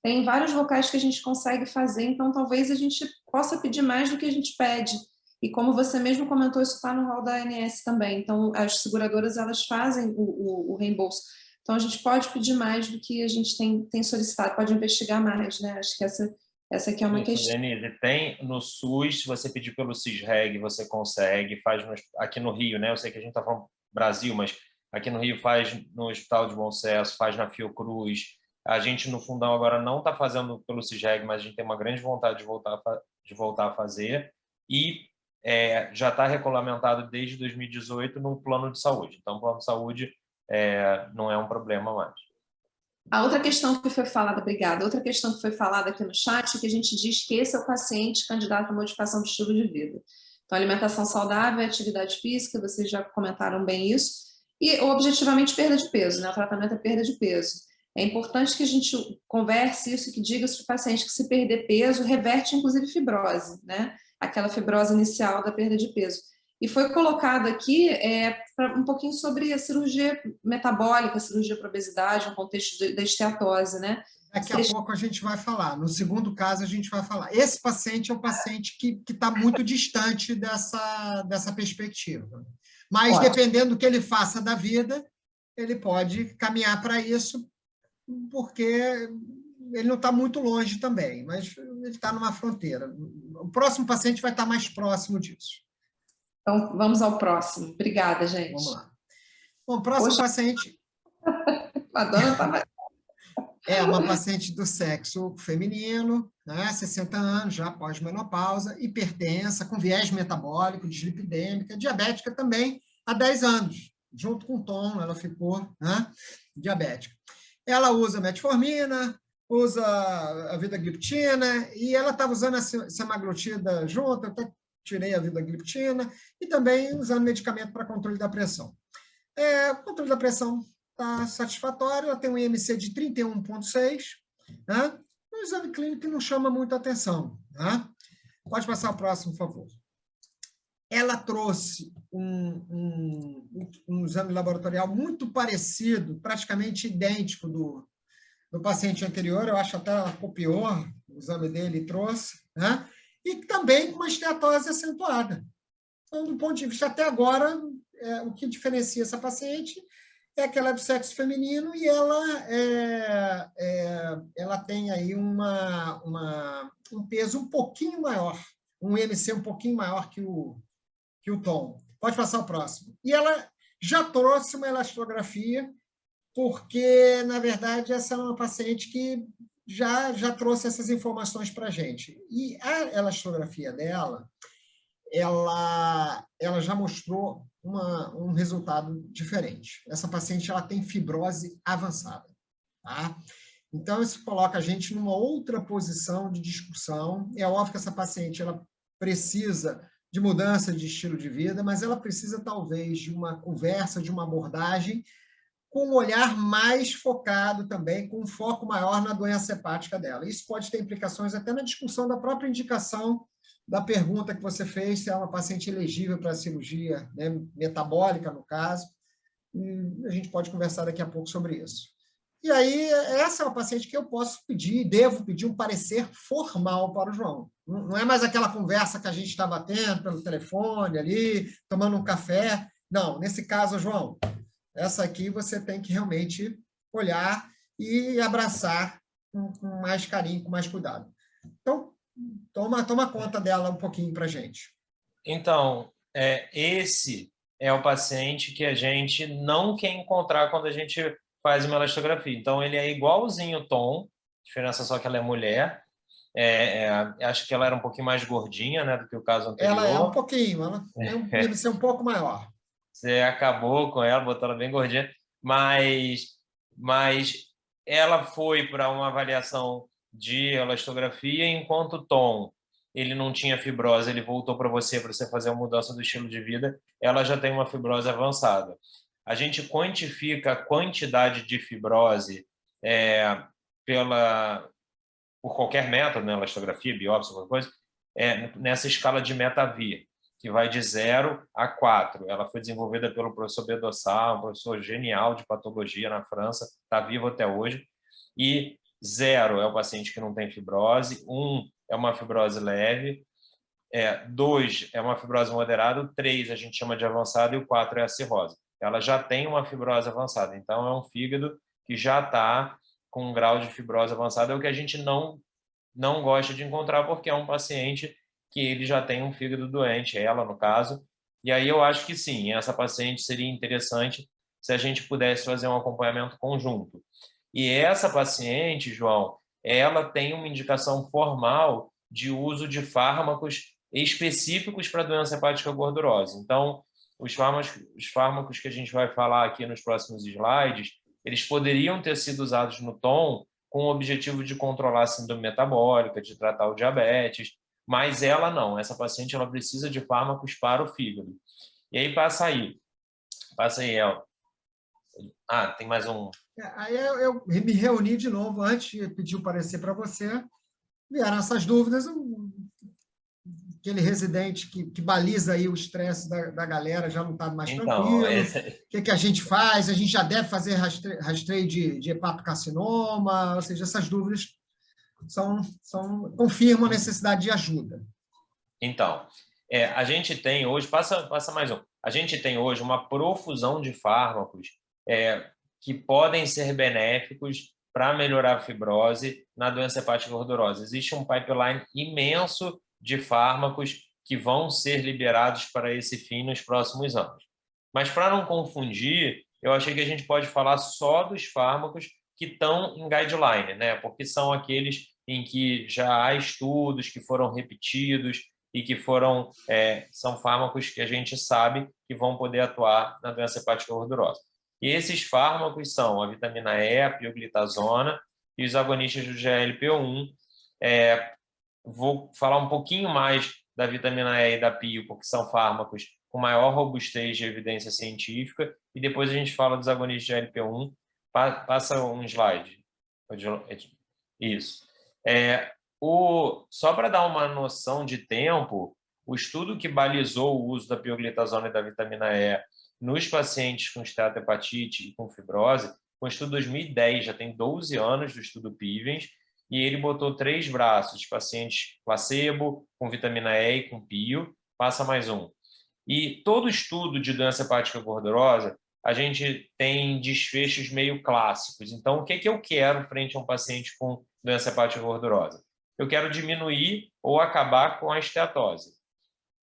tem vários locais que a gente consegue fazer, então talvez a gente possa pedir mais do que a gente pede. E como você mesmo comentou, isso está no rol da ANS também. Então, as seguradoras, elas fazem o reembolso. Então, a gente pode pedir mais do que a gente tem solicitado, pode investigar mais, né? Acho que essa aqui é uma questão. Denise, tem no SUS, se você pedir pelo CISREG, você consegue, faz aqui no Rio, né? Eu sei que a gente está falando Brasil, mas aqui no Rio faz no Hospital de Bom Sucesso, faz na Fiocruz. A gente, no Fundão, agora não está fazendo pelo CISREG, mas a gente tem uma grande vontade de voltar a fazer. E já está regulamentado desde 2018 no plano de saúde. Então, o plano de saúde não é um problema mais. A outra questão que foi falada, obrigada, outra questão que foi falada aqui no chat é que a gente diz que esse é o paciente candidato à modificação do estilo de vida. Então, alimentação saudável, atividade física, vocês já comentaram bem isso, e objetivamente perda de peso, né? O tratamento é perda de peso. É importante que a gente converse isso, que diga para o paciente que se perder peso, reverte inclusive fibrose, né? Aquela fibrose inicial da perda de peso. E foi colocado aqui um pouquinho sobre a cirurgia metabólica, a cirurgia para obesidade, no contexto da esteatose, né? Daqui a pouco a gente vai falar. No segundo caso, a gente vai falar. Esse paciente é um paciente que está muito distante dessa perspectiva. Mas, dependendo do que ele faça da vida, ele pode caminhar para isso, porque ele não está muito longe também, mas ele está numa fronteira. O próximo paciente vai estar mais próximo disso. Então, vamos ao próximo. Obrigada, gente. Vamos lá. Bom, próximo paciente... A dona está... É uma paciente do sexo feminino, né, 60 anos, já pós-menopausa, hipertensa, com viés metabólico, dislipidêmica, diabética também há 10 anos. Junto com o Tom, ela ficou, né, diabética. Ela usa metformina, usa a vidagliptina, e ela estava usando a semaglutida junto, até tirei a vidagliptina, e também usando medicamento para controle da pressão. O controle da pressão está satisfatório, ela tem um IMC de 31,6, né? Um exame clínico que não chama muita atenção. Né? Pode passar o próximo, por favor. Ela trouxe um exame laboratorial muito parecido, praticamente idêntico do paciente anterior, eu acho até ela copiou o exame dele e trouxe, né? E também com uma esteatose acentuada. Então, do ponto de vista, até agora, o que diferencia essa paciente é que ela é do sexo feminino e ela tem aí um peso um pouquinho maior, um IMC um pouquinho maior que o Tom. Pode passar o próximo. E ela já trouxe uma elastografia, porque, na verdade, essa é uma paciente que já trouxe essas informações para a gente. E a elastografia dela, ela já mostrou um resultado diferente. Essa paciente ela tem fibrose avançada. Tá? Então, isso coloca a gente numa outra posição de discussão. É óbvio que essa paciente ela precisa de mudança de estilo de vida, mas ela precisa, talvez, de uma conversa, de uma abordagem com um olhar mais focado também, com um foco maior na doença hepática dela. Isso pode ter implicações até na discussão da própria indicação da pergunta que você fez, se é uma paciente elegível para a cirurgia, né, metabólica, no caso. A gente pode conversar daqui a pouco sobre isso. E aí, essa é uma paciente que eu posso pedir, devo pedir um parecer formal para o João. Não é mais aquela conversa que a gente estava tendo pelo telefone ali, tomando um café. Não, nesse caso, João, essa aqui você tem que realmente olhar e abraçar com mais carinho, com mais cuidado. Então, Toma conta dela um pouquinho para a gente. Então, esse é o paciente que a gente não quer encontrar quando a gente faz uma elastografia. Então, ele é igualzinho o Tom, diferença só que ela é mulher. Acho que ela era um pouquinho mais gordinha, né, do que o caso anterior. Ela é um pouquinho, ela deve ser um pouco maior. Você acabou com ela, botou ela bem gordinha, mas ela foi para uma avaliação de elastografia, enquanto o Tom ele não tinha fibrose, ele voltou para você fazer uma mudança do estilo de vida, ela já tem uma fibrose avançada. A gente quantifica a quantidade de fibrose por qualquer método, né, elastografia, biópsia, qualquer coisa, nessa escala de META-VIR, que vai de 0 a 4. Ela foi desenvolvida pelo professor Bedossat, um professor genial de patologia na França, está vivo até hoje. E 0 é o paciente que não tem fibrose, 1 é uma fibrose leve, 2 é uma fibrose moderada, 3 a gente chama de avançada e o 4 é a cirrose. Ela já tem uma fibrose avançada, então é um fígado que já está com um grau de fibrose avançada, é o que a gente não gosta de encontrar, porque é um paciente que ele já tem um fígado doente, ela no caso, e aí eu acho que sim, essa paciente seria interessante se a gente pudesse fazer um acompanhamento conjunto. E essa paciente, João, ela tem uma indicação formal de uso de fármacos específicos para doença hepática gordurosa. Então, os fármacos que a gente vai falar aqui nos próximos slides, eles poderiam ter sido usados no TOM com o objetivo de controlar a síndrome metabólica, de tratar o diabetes, mas ela não. Essa paciente ela precisa de fármacos para o fígado. E aí passa aí, El. Tem mais um. Aí eu me reuni de novo antes de pedir o parecer para você. Vieram essas dúvidas, aquele residente que baliza aí o estresse da galera já não está mais tranquilo. O que a gente faz? A gente já deve fazer rastreio de hepatocarcinoma? Ou seja, essas dúvidas confirmam a necessidade de ajuda. Então, a gente tem hoje, passa mais um, a gente tem hoje uma profusão de fármacos que podem ser benéficos para melhorar a fibrose na doença hepática gordurosa. Existe um pipeline imenso de fármacos que vão ser liberados para esse fim nos próximos anos. Mas, para não confundir, eu achei que a gente pode falar só dos fármacos que estão em guideline, né? Porque são aqueles em que já há estudos que foram repetidos e que são fármacos que a gente sabe que vão poder atuar na doença hepática gordurosa. E esses fármacos são a vitamina E, a pioglitazona e os agonistas do GLP-1. Vou falar um pouquinho mais da vitamina E e da pio, porque são fármacos com maior robustez de evidência científica, e depois a gente fala dos agonistas de GLP-1. Passa um slide. Isso. Só para dar uma noção de tempo, o estudo que balizou o uso da pioglitazona e da vitamina E nos pacientes com esteatohepatite e com fibrose foi um estudo de 2010, já tem 12 anos do estudo PIVENS, e ele botou 3 braços de pacientes placebo, com vitamina E e com pio, passa mais um. E todo estudo de doença hepática gordurosa, a gente tem desfechos meio clássicos. Então, o que eu quero frente a um paciente com doença hepática gordurosa? Eu quero diminuir ou acabar com a esteatose.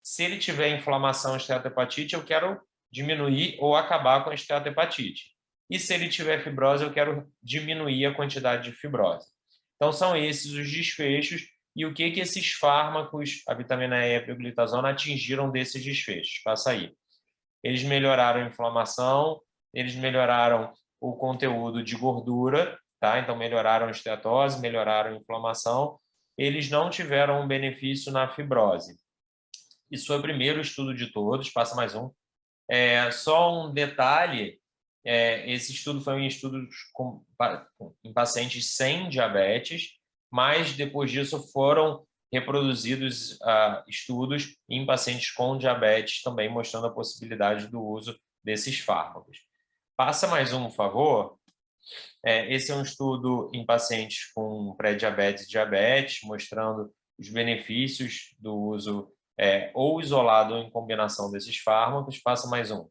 Se ele tiver inflamação esteatohepatite, eu quero diminuir ou acabar com a esteatohepatite. E se ele tiver fibrose, eu quero diminuir a quantidade de fibrose. Então, são esses os desfechos e o que esses fármacos, a vitamina E e a pioglitazona, atingiram desses desfechos. Passa aí. Eles melhoraram a inflamação, eles melhoraram o conteúdo de gordura, tá? Então, melhoraram a esteatose, melhoraram a inflamação. Eles não tiveram um benefício na fibrose. Isso foi o primeiro estudo de todos, passa mais um. Só um detalhe, esse estudo foi um estudo em pacientes sem diabetes, mas depois disso foram reproduzidos estudos em pacientes com diabetes também, mostrando a possibilidade do uso desses fármacos. Passa mais um, por favor. Esse é um estudo em pacientes com pré-diabetes e diabetes, mostrando os benefícios do uso ou isolado ou em combinação desses fármacos. Passa mais um.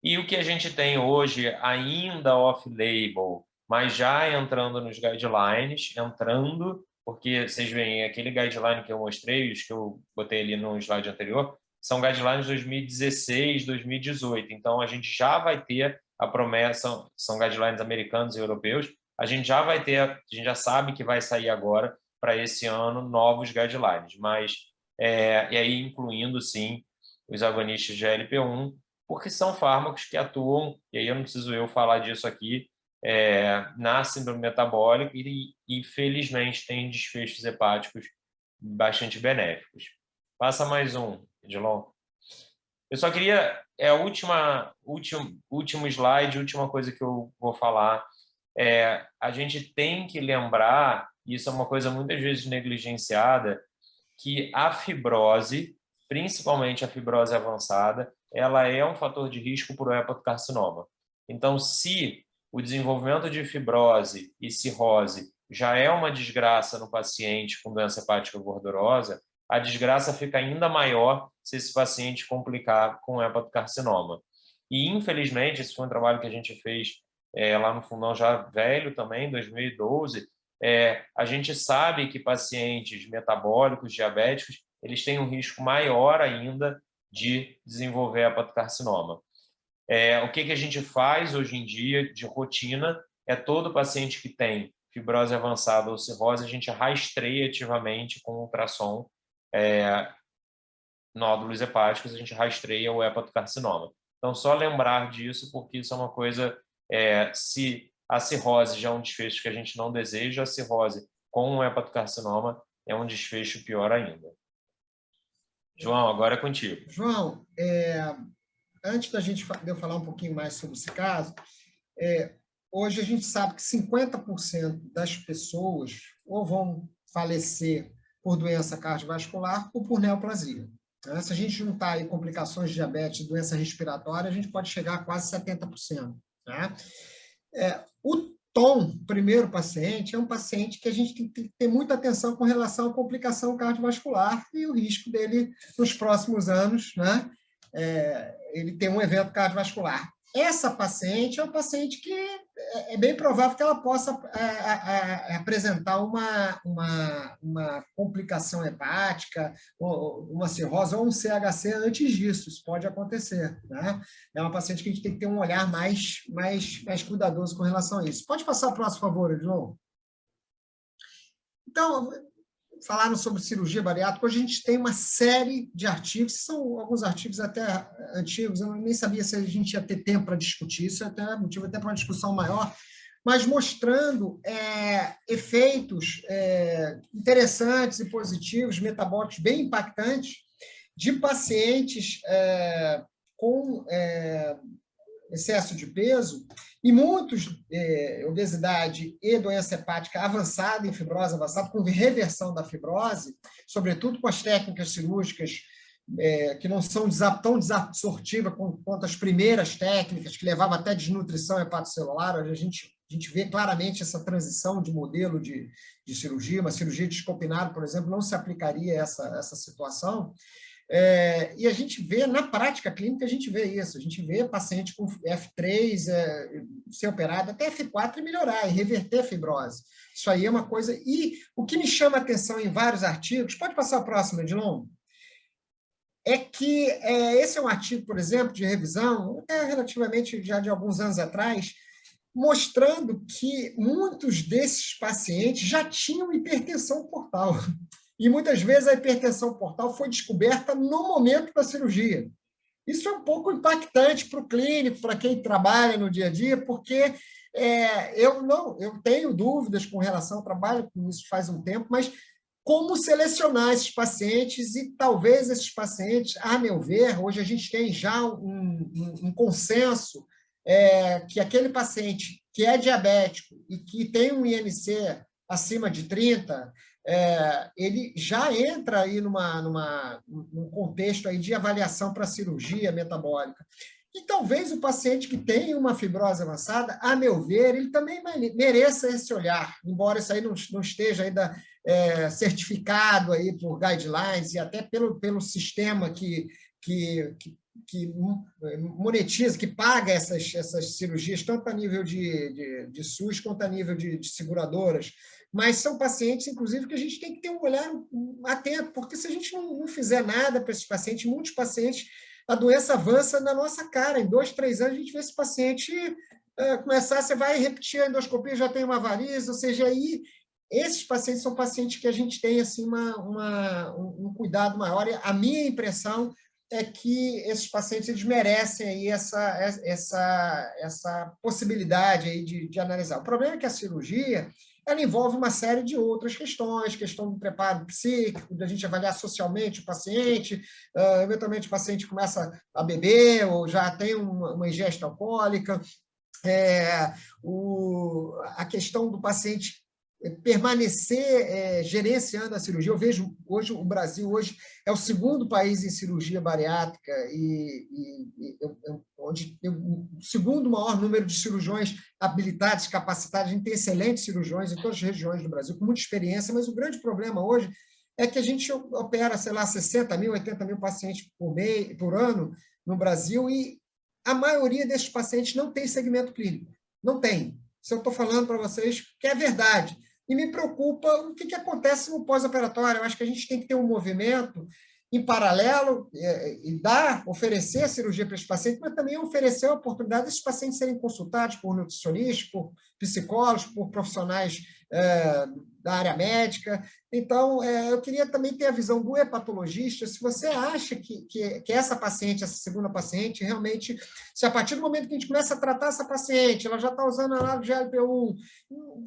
E o que a gente tem hoje, ainda off-label, mas já entrando nos guidelines, porque vocês veem, aquele guideline que eu mostrei, os que eu botei ali no slide anterior, são guidelines de 2016, 2018. Então, a gente já vai ter a promessa, são guidelines americanos e europeus, a gente já sabe que vai sair agora, para esse ano, novos guidelines, mas, e aí incluindo, sim, os agonistas de GLP-1, porque são fármacos que atuam, e aí eu não preciso eu falar disso aqui, na síndrome metabólica e felizmente, tem desfechos hepáticos bastante benéficos. Passa mais um, Edilon. Eu só queria, último slide, última coisa que eu vou falar, a gente tem que lembrar, isso é uma coisa muitas vezes negligenciada, que a fibrose, principalmente a fibrose avançada, ela é um fator de risco para o hepatocarcinoma. Então, se o desenvolvimento de fibrose e cirrose já é uma desgraça no paciente com doença hepática gordurosa, a desgraça fica ainda maior se esse paciente complicar com hepatocarcinoma. E, infelizmente, esse foi um trabalho que a gente fez lá no Fundão, já velho também, 2012, a gente sabe que pacientes metabólicos, diabéticos, eles têm um risco maior ainda de desenvolver hepatocarcinoma. O que a gente faz hoje em dia de rotina todo paciente que tem fibrose avançada ou cirrose, a gente rastreia ativamente com ultrassom nódulos hepáticos, a gente rastreia o hepatocarcinoma. Então, só lembrar disso, porque isso é uma coisa, se a cirrose já é um desfecho que a gente não deseja, a cirrose com o hepatocarcinoma é um desfecho pior ainda. João, agora é contigo. João, antes de eu falar um pouquinho mais sobre esse caso, hoje a gente sabe que 50% das pessoas ou vão falecer por doença cardiovascular ou por neoplasia. Se a gente juntar aí complicações de diabetes e doença respiratória, a gente pode chegar a quase 70%. Tá? O Tom, primeiro paciente, é um paciente que a gente tem que ter muita atenção com relação à complicação cardiovascular e o risco dele, nos próximos anos, né, ele ter um evento cardiovascular. Essa paciente é um paciente que é bem provável que ela possa apresentar uma complicação hepática, uma cirrose ou um CHC antes disso. Isso pode acontecer. Né? É uma paciente que a gente tem que ter um olhar mais cuidadoso com relação a isso. Pode passar o próximo, por favor, Edilon? Então, falaram sobre cirurgia bariátrica. Hoje a gente tem uma série de artigos, são alguns artigos até antigos, eu nem sabia se a gente ia ter tempo para discutir isso, até motivo até para uma discussão maior, mas mostrando efeitos interessantes e positivos, metabólicos bem impactantes, de pacientes com excesso de peso, e muitos obesidade e doença hepática avançada, em fibrose avançada, com reversão da fibrose, sobretudo com as técnicas cirúrgicas que não são tão desabsortivas quanto as primeiras técnicas, que levavam até desnutrição hepatocelular. Hoje a gente vê claramente essa transição de modelo de cirurgia. Uma cirurgia de escopinado, por exemplo, não se aplicaria a essa situação. E a gente vê, na prática clínica, a gente vê isso. A gente vê paciente com F3 ser operado até F4 e melhorar, e reverter a fibrose. Isso aí é uma coisa... E o que me chama a atenção em vários artigos... Pode passar o próximo, Edilon? É que esse é um artigo, por exemplo, de revisão, até relativamente já de alguns anos atrás, mostrando que muitos desses pacientes já tinham hipertensão portal. E muitas vezes a hipertensão portal foi descoberta no momento da cirurgia. Isso é um pouco impactante para o clínico, para quem trabalha no dia a dia, porque eu tenho dúvidas com relação ao trabalho, com isso faz um tempo, mas como selecionar esses pacientes, e talvez esses pacientes, a meu ver, hoje a gente tem já um consenso que aquele paciente que é diabético e que tem um IMC acima de 30, ele já entra aí num contexto aí de avaliação para cirurgia metabólica. E talvez o paciente que tem uma fibrose avançada, a meu ver, ele também mereça esse olhar, embora isso aí não esteja ainda certificado aí por guidelines e até pelo sistema que que monetiza, que paga essas cirurgias, tanto a nível de SUS quanto a nível de seguradoras, mas são pacientes, inclusive, que a gente tem que ter um olhar atento, porque se a gente não fizer nada para esses pacientes, muitos pacientes, a doença avança na nossa cara. Em 2, 3 anos, a gente vê esse paciente começar, você vai repetir a endoscopia, já tem uma varize, ou seja, aí esses pacientes são pacientes que a gente tem assim, um cuidado maior. E a minha impressão é que esses pacientes eles merecem aí essa possibilidade aí de analisar. O problema é que a cirurgia ela envolve uma série de outras questões, questão do preparo psíquico, da gente avaliar socialmente o paciente, eventualmente o paciente começa a beber ou já tem uma ingesta alcoólica, a questão do paciente permanecer gerenciando a cirurgia. Eu vejo hoje o Brasil hoje é o segundo país em cirurgia bariátrica onde tem o segundo maior número de cirurgiões habilitados, capacitados. A gente tem excelentes cirurgiões em todas as regiões do Brasil, com muita experiência, mas o grande problema hoje é que a gente opera, sei lá, 60 mil, 80 mil pacientes por ano no Brasil e a maioria desses pacientes não tem segmento clínico. Não tem. Isso eu estou falando para vocês que é verdade. E me preocupa o que acontece no pós-operatório. Eu acho que a gente tem que ter um movimento em paralelo e oferecer a cirurgia para esses pacientes, mas também oferecer a oportunidade desses pacientes serem consultados por nutricionistas, por psicólogos, por profissionais da área médica. Então, eu queria também ter a visão do hepatologista, se você acha que essa paciente, essa segunda paciente, realmente, se a partir do momento que a gente começa a tratar essa paciente, ela já está usando análogo de GLP-1,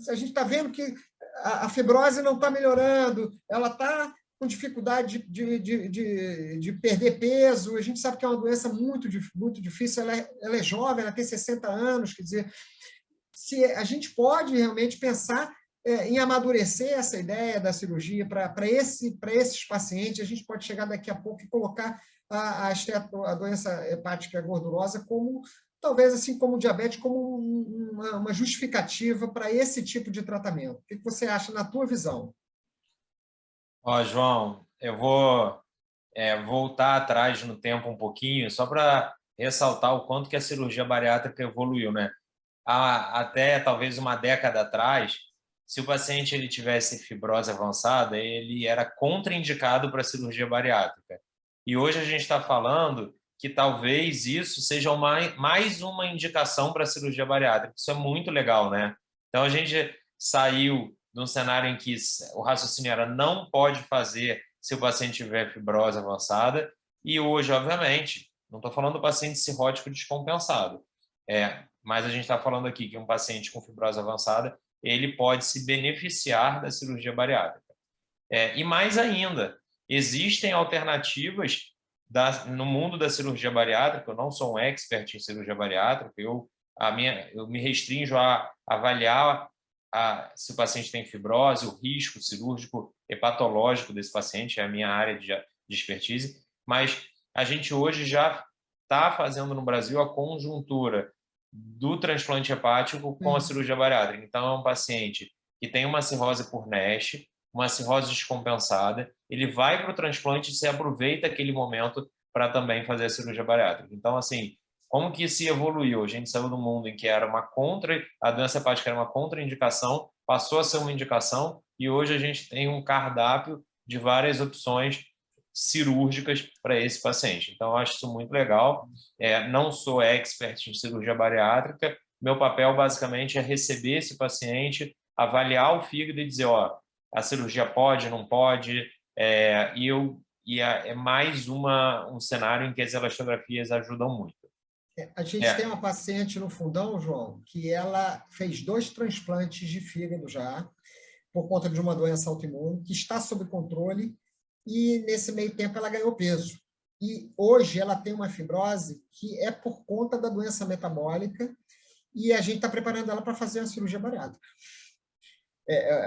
a gente está vendo que a fibrose não está melhorando, ela está com dificuldade de perder peso, a gente sabe que é uma doença muito difícil, ela é jovem, ela tem 60 anos, quer dizer, se a gente pode realmente pensar em amadurecer essa ideia da cirurgia para esses pacientes, a gente pode chegar daqui a pouco e colocar a doença hepática gordurosa como, talvez assim como o diabetes, como uma justificativa para esse tipo de tratamento. O que você acha na tua visão? João, eu vou voltar atrás no tempo um pouquinho, só para ressaltar o quanto que a cirurgia bariátrica evoluiu, né? Até talvez uma década atrás, se o paciente ele tivesse fibrose avançada, ele era contraindicado para a cirurgia bariátrica. E hoje a gente está falando que talvez isso seja mais uma indicação para a cirurgia bariátrica. Isso é muito legal, né? Então, a gente saiu de um cenário em que o raciocínio era não pode fazer se o paciente tiver fibrose avançada, e hoje, obviamente, não estou falando do paciente cirrótico descompensado, mas a gente está falando aqui que um paciente com fibrose avançada, ele pode se beneficiar da cirurgia bariátrica. E mais ainda, existem alternativas no mundo da cirurgia bariátrica. Eu não sou um expert em cirurgia bariátrica, eu me restringo a avaliar se o paciente tem fibrose, o risco cirúrgico hepatológico desse paciente, é a minha área de expertise, mas a gente hoje já está fazendo no Brasil a conjuntura do transplante hepático com a cirurgia bariátrica. Então, é um paciente que tem uma cirrose por NASH, uma cirrose descompensada, ele vai para o transplante e se aproveita aquele momento para também fazer a cirurgia bariátrica. Então, assim, como que isso evoluiu? A gente saiu do mundo em que era a doença hepática era uma contraindicação, passou a ser uma indicação, e hoje a gente tem um cardápio de várias opções cirúrgicas para esse paciente. Então, eu acho isso muito legal. Não sou expert em cirurgia bariátrica, meu papel basicamente é receber esse paciente, avaliar o fígado e dizer, a cirurgia pode, não pode, é mais um cenário em que as elastografias ajudam muito. A gente tem uma paciente no Fundão, João, que ela fez 2 transplantes de fígado já, por conta de uma doença autoimune, que está sob controle, e nesse meio tempo ela ganhou peso. E hoje ela tem uma fibrose que é por conta da doença metabólica, e a gente está preparando ela para fazer a cirurgia bariátrica.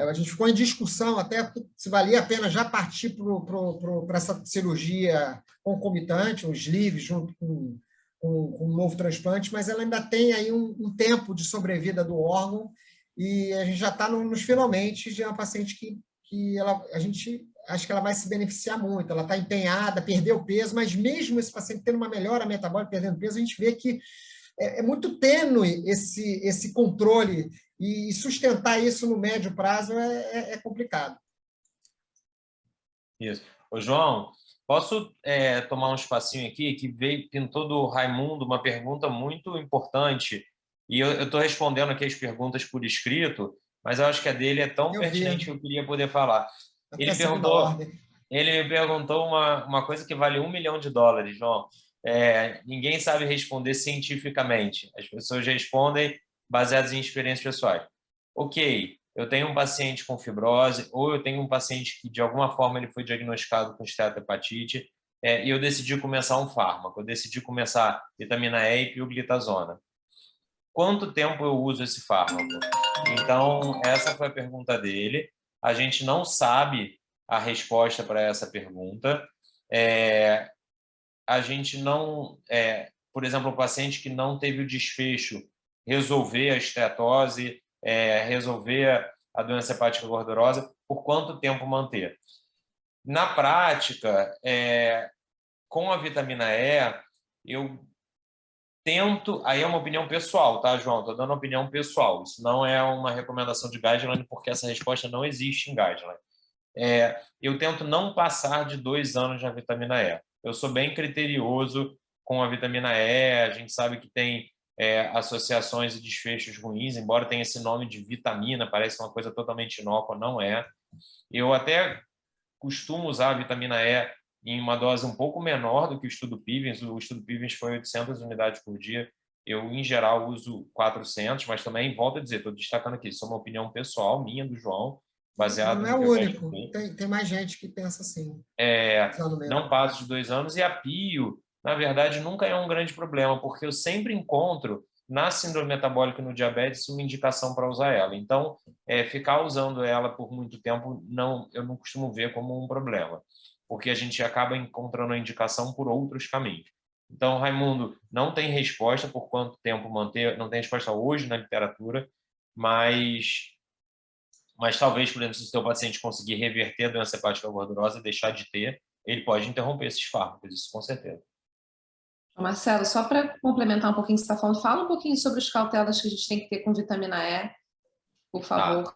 A gente ficou em discussão até se valia a pena já partir para essa cirurgia concomitante, um sleeve junto com um novo transplante, mas ela ainda tem aí um tempo de sobrevida do órgão, e a gente já está nos finalmente de uma paciente que a gente acho que ela vai se beneficiar muito. Ela está empenhada, perdeu peso, mas mesmo esse paciente tendo uma melhora metabólica, perdendo peso, a gente vê que é muito tênue esse controle, e sustentar isso no médio prazo é complicado. Isso. Ô, João, posso tomar um espacinho aqui, que pintou do Raimundo uma pergunta muito importante, e eu estou respondendo aqui as perguntas por escrito, mas eu acho que a dele é tão pertinente que eu queria poder falar. Ele me perguntou uma coisa que vale $1 milhão, João. Ninguém sabe responder cientificamente. As pessoas respondem baseadas em experiências pessoais. Ok, eu tenho um paciente com fibrose, ou eu tenho um paciente que, de alguma forma, ele foi diagnosticado com esteatohepatite, e eu decidi começar um fármaco. Eu decidi começar vitamina E e pioglitazona. Quanto tempo eu uso esse fármaco? Então, essa foi a pergunta dele. A gente não sabe a resposta para essa pergunta. A gente não... por exemplo, o paciente que não teve o desfecho, resolver a esteatose, resolver a doença hepática gordurosa, por quanto tempo manter? Na prática, com a vitamina E, eu tento... Aí é uma opinião pessoal, tá, João? Estou dando uma opinião pessoal. Isso não é uma recomendação de guideline, porque essa resposta não existe em guideline. Eu tento não passar de 2 anos na vitamina E. Eu sou bem criterioso com a vitamina E, a gente sabe que tem associações e desfechos ruins, embora tenha esse nome de vitamina, parece uma coisa totalmente inócua, não é. Eu até costumo usar a vitamina E em uma dose um pouco menor do que o estudo Pivens. O estudo Pivens foi 800 unidades por dia. Eu, em geral, uso 400, mas também, volto a dizer, estou destacando aqui, isso é uma opinião pessoal minha, do João, baseado não é no o que único, tem mais gente que pensa assim. não passo de 2 anos, e a pio, na verdade, nunca é um grande problema, porque eu sempre encontro na síndrome metabólica e no diabetes uma indicação para usar ela. Então, ficar usando ela por muito tempo, eu não costumo ver como um problema, porque a gente acaba encontrando a indicação por outros caminhos. Então, Raimundo, não tem resposta por quanto tempo manter, não tem resposta hoje na literatura, mas talvez, por exemplo, se o seu paciente conseguir reverter a doença hepática gordurosa e deixar de ter, ele pode interromper esses fármacos, isso com certeza. Marcelo, só para complementar um pouquinho o que você está falando, fala um pouquinho sobre as cautelas que a gente tem que ter com vitamina E, por favor.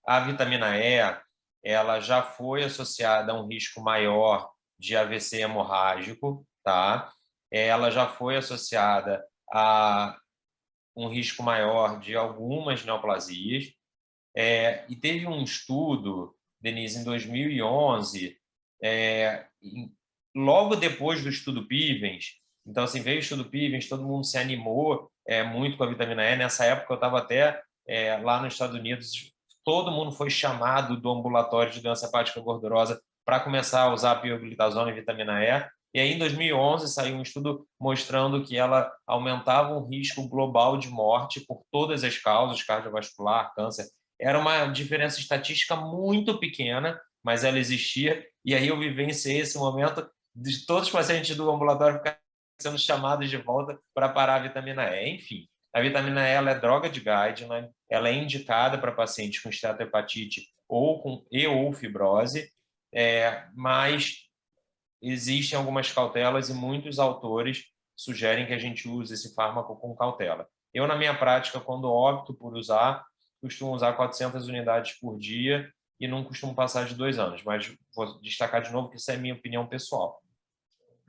A vitamina E, ela já foi associada a um risco maior de AVC hemorrágico, tá? Ela já foi associada a um risco maior de algumas neoplasias. E teve um estudo, Denise, em 2011, logo depois do estudo Pivens. Então, assim, veio o estudo Pivens, todo mundo se animou muito com a vitamina E. Nessa época, eu estava até lá nos Estados Unidos, todo mundo foi chamado do ambulatório de doença hepática gordurosa para começar a usar a pioglitazona e vitamina E. E aí, em 2011, saiu um estudo mostrando que ela aumentava o risco global de morte por todas as causas, cardiovascular, câncer. Era uma diferença estatística muito pequena, mas ela existia. E aí eu vivenciei esse momento de todos os pacientes do ambulatório ficarem sendo chamados de volta para parar a vitamina E. Enfim, a vitamina E ela é droga de guideline, ela é indicada para pacientes com esteatohepatite ou fibrose, mas existem algumas cautelas e muitos autores sugerem que a gente use esse fármaco com cautela. Eu, na minha prática, quando opto por usar, costumo usar 400 unidades por dia e não costumo passar de 2 anos, mas vou destacar de novo que isso é minha opinião pessoal.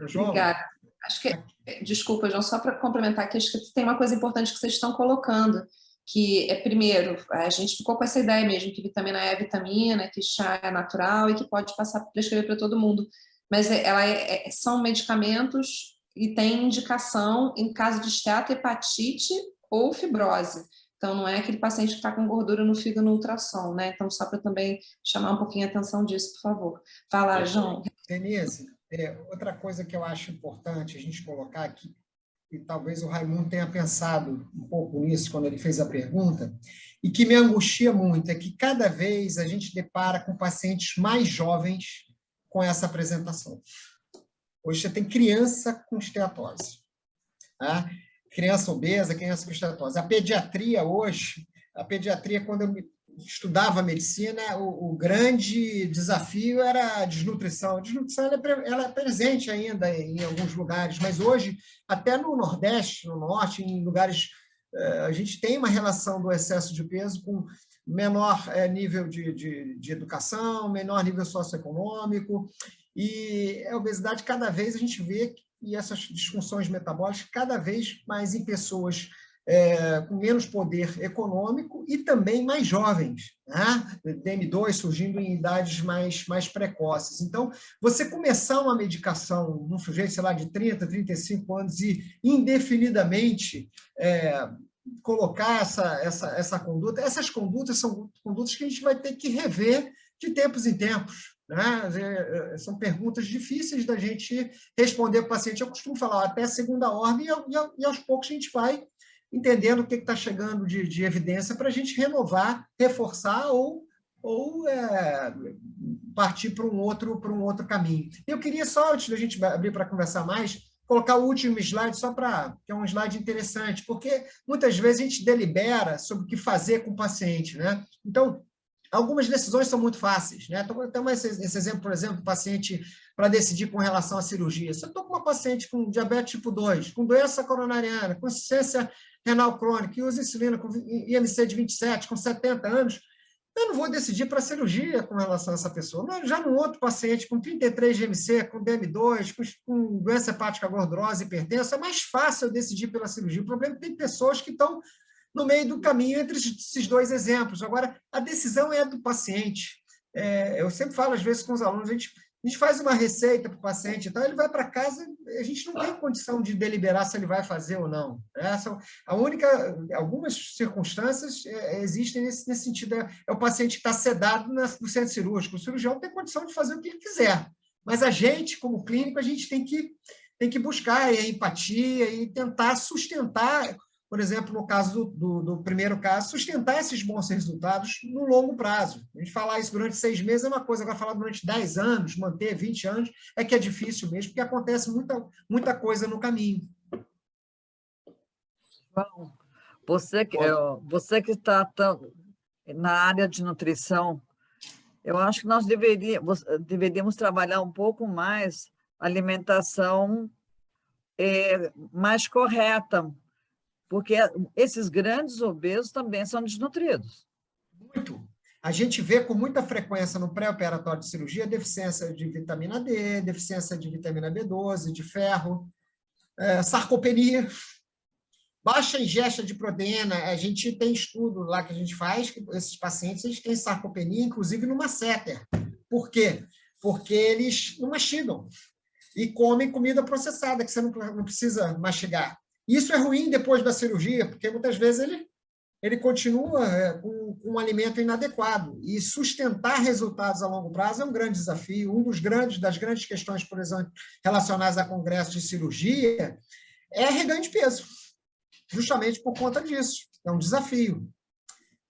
João? Obrigada. Acho que, desculpa, João, só para complementar, que acho que tem uma coisa importante que vocês estão colocando, que primeiro, a gente ficou com essa ideia mesmo, que vitamina E é vitamina, que chá é natural e que pode passar para prescrever para todo mundo, mas são medicamentos e tem indicação em caso de esteatohepatite ou fibrose. Então, não é aquele paciente que está com gordura no fígado no ultrassom, né? Então, só para também chamar um pouquinho a atenção disso, por favor. Fala, João. Denise, outra coisa que eu acho importante a gente colocar aqui, e talvez o Raimundo tenha pensado um pouco nisso quando ele fez a pergunta, e que me angustia muito, é que cada vez a gente depara com pacientes mais jovens com essa apresentação. Hoje você tem criança com esteatose, tá? Criança obesa, criança com esteatose. A pediatria hoje, quando estudava medicina, o grande desafio era a desnutrição. A desnutrição ela é presente ainda em alguns lugares, mas hoje, até no Nordeste, no Norte, em lugares, a gente tem uma relação do excesso de peso com menor nível de educação, menor nível socioeconômico, e a obesidade cada vez a gente vê, e essas disfunções metabólicas cada vez mais em pessoas com menos poder econômico e também mais jovens, né? DM2 surgindo em idades mais precoces. Então, você começar uma medicação num sujeito, sei lá, de 30, 35 anos e indefinidamente colocar essa conduta, essas condutas são condutas que a gente vai ter que rever de tempos em tempos. Né? São perguntas difíceis da gente responder para o paciente. Eu costumo falar até a segunda ordem e aos poucos a gente vai entendendo o que está chegando de evidência para a gente renovar, reforçar ou partir para um outro caminho. Eu queria só, antes da gente abrir para conversar mais, colocar o último slide, que é um slide interessante, porque muitas vezes a gente delibera sobre o que fazer com o paciente. Né? Então, algumas decisões são muito fáceis. Né? Então, esse exemplo, por exemplo, do paciente para decidir com relação à cirurgia. Se eu estou com uma paciente com diabetes tipo 2, com doença coronariana, com insuficiência renal crônica, que usa insulina com IMC de 27, com 70 anos, eu não vou decidir para cirurgia com relação a essa pessoa. Mas já num outro paciente com 33 de IMC, com DM2, com doença hepática gordurosa, hipertensa, é mais fácil eu decidir pela cirurgia. O problema é que tem pessoas que estão no meio do caminho entre esses dois exemplos. Agora, a decisão é do paciente. Eu sempre falo, às vezes, com os alunos, a gente faz uma receita para o paciente, então ele vai para casa, a gente não tem condição de deliberar se ele vai fazer ou não. Algumas circunstâncias existem nesse sentido, é o paciente que está sedado no centro cirúrgico, o cirurgião tem condição de fazer o que ele quiser, mas a gente, como clínico, a gente tem que buscar a empatia e tentar sustentar, por exemplo, no caso do primeiro caso, sustentar esses bons resultados no longo prazo. A gente falar isso durante 6 meses é uma coisa, agora falar durante 10 anos, manter 20 anos, é que é difícil mesmo, porque acontece muita coisa no caminho. João, você que está na área de nutrição, eu acho que nós deveríamos trabalhar um pouco mais a alimentação mais correta, porque esses grandes obesos também são desnutridos. Muito. A gente vê com muita frequência no pré-operatório de cirurgia deficiência de vitamina D, deficiência de vitamina B12, de ferro, sarcopenia, baixa ingesta de proteína. A gente tem estudo lá que a gente faz, que esses pacientes eles têm sarcopenia, inclusive no masseter. Por quê? Porque eles não mastigam e comem comida processada, que você não precisa mastigar. Isso é ruim depois da cirurgia, porque muitas vezes ele continua com um alimento inadequado. E sustentar resultados a longo prazo é um grande desafio. Das grandes questões, por exemplo, relacionadas a congressos de cirurgia, é reganho de peso, justamente por conta disso. É um desafio.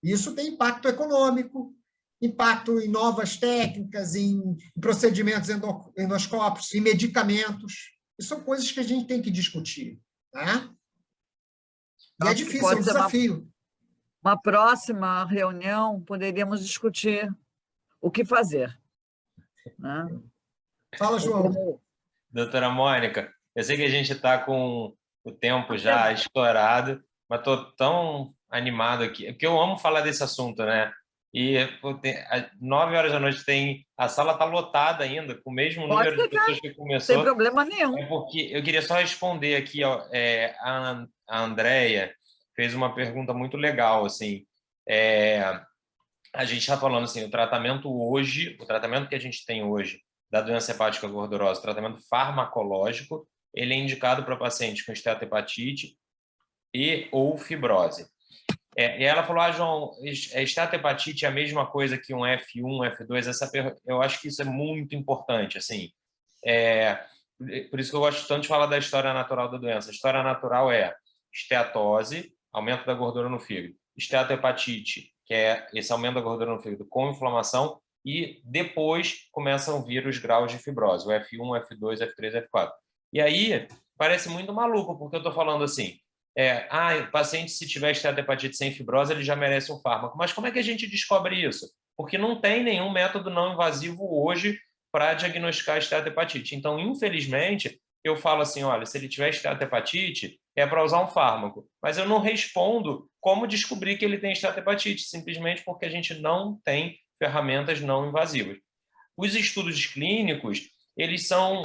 Isso tem impacto econômico, impacto em novas técnicas, em procedimentos endoscópicos, em medicamentos. Isso são coisas que a gente tem que discutir. Tá? E é difícil, é um desafio. Uma próxima reunião, poderíamos discutir o que fazer. Né? Fala, João. Doutora Mônica, eu sei que a gente está com o tempo já estourado, mas estou tão animado aqui, porque eu amo falar desse assunto, né? E às 9 horas da noite a sala está lotada ainda, com o mesmo número de pessoas que começou. Sem problema nenhum. É porque eu queria só responder aqui, a Andréia fez uma pergunta muito legal, assim, a gente está falando assim, o tratamento que a gente tem hoje da doença hepática gordurosa, o tratamento farmacológico, ele é indicado para pacientes com esteatohepatite ou fibrose. E ela falou, João, esteatohepatite é a mesma coisa que um F1, F2? Eu acho que isso é muito importante, assim. Por isso que eu gosto tanto de falar da história natural da doença. A história natural é esteatose, aumento da gordura no fígado. Esteatohepatite, que é esse aumento da gordura no fígado com inflamação, e depois começam a vir os graus de fibrose, o F1, F2, F3, F4. E aí, parece muito maluco, porque eu estou falando assim, o paciente, se tiver esteatohepatite sem fibrose, ele já merece um fármaco. Mas como é que a gente descobre isso? Porque não tem nenhum método não invasivo hoje para diagnosticar esteatohepatite. Então, infelizmente, eu falo assim, olha, se ele tiver esteatohepatite, é para usar um fármaco. Mas eu não respondo como descobrir que ele tem esteatohepatite, simplesmente porque a gente não tem ferramentas não invasivas. Os estudos clínicos, eles são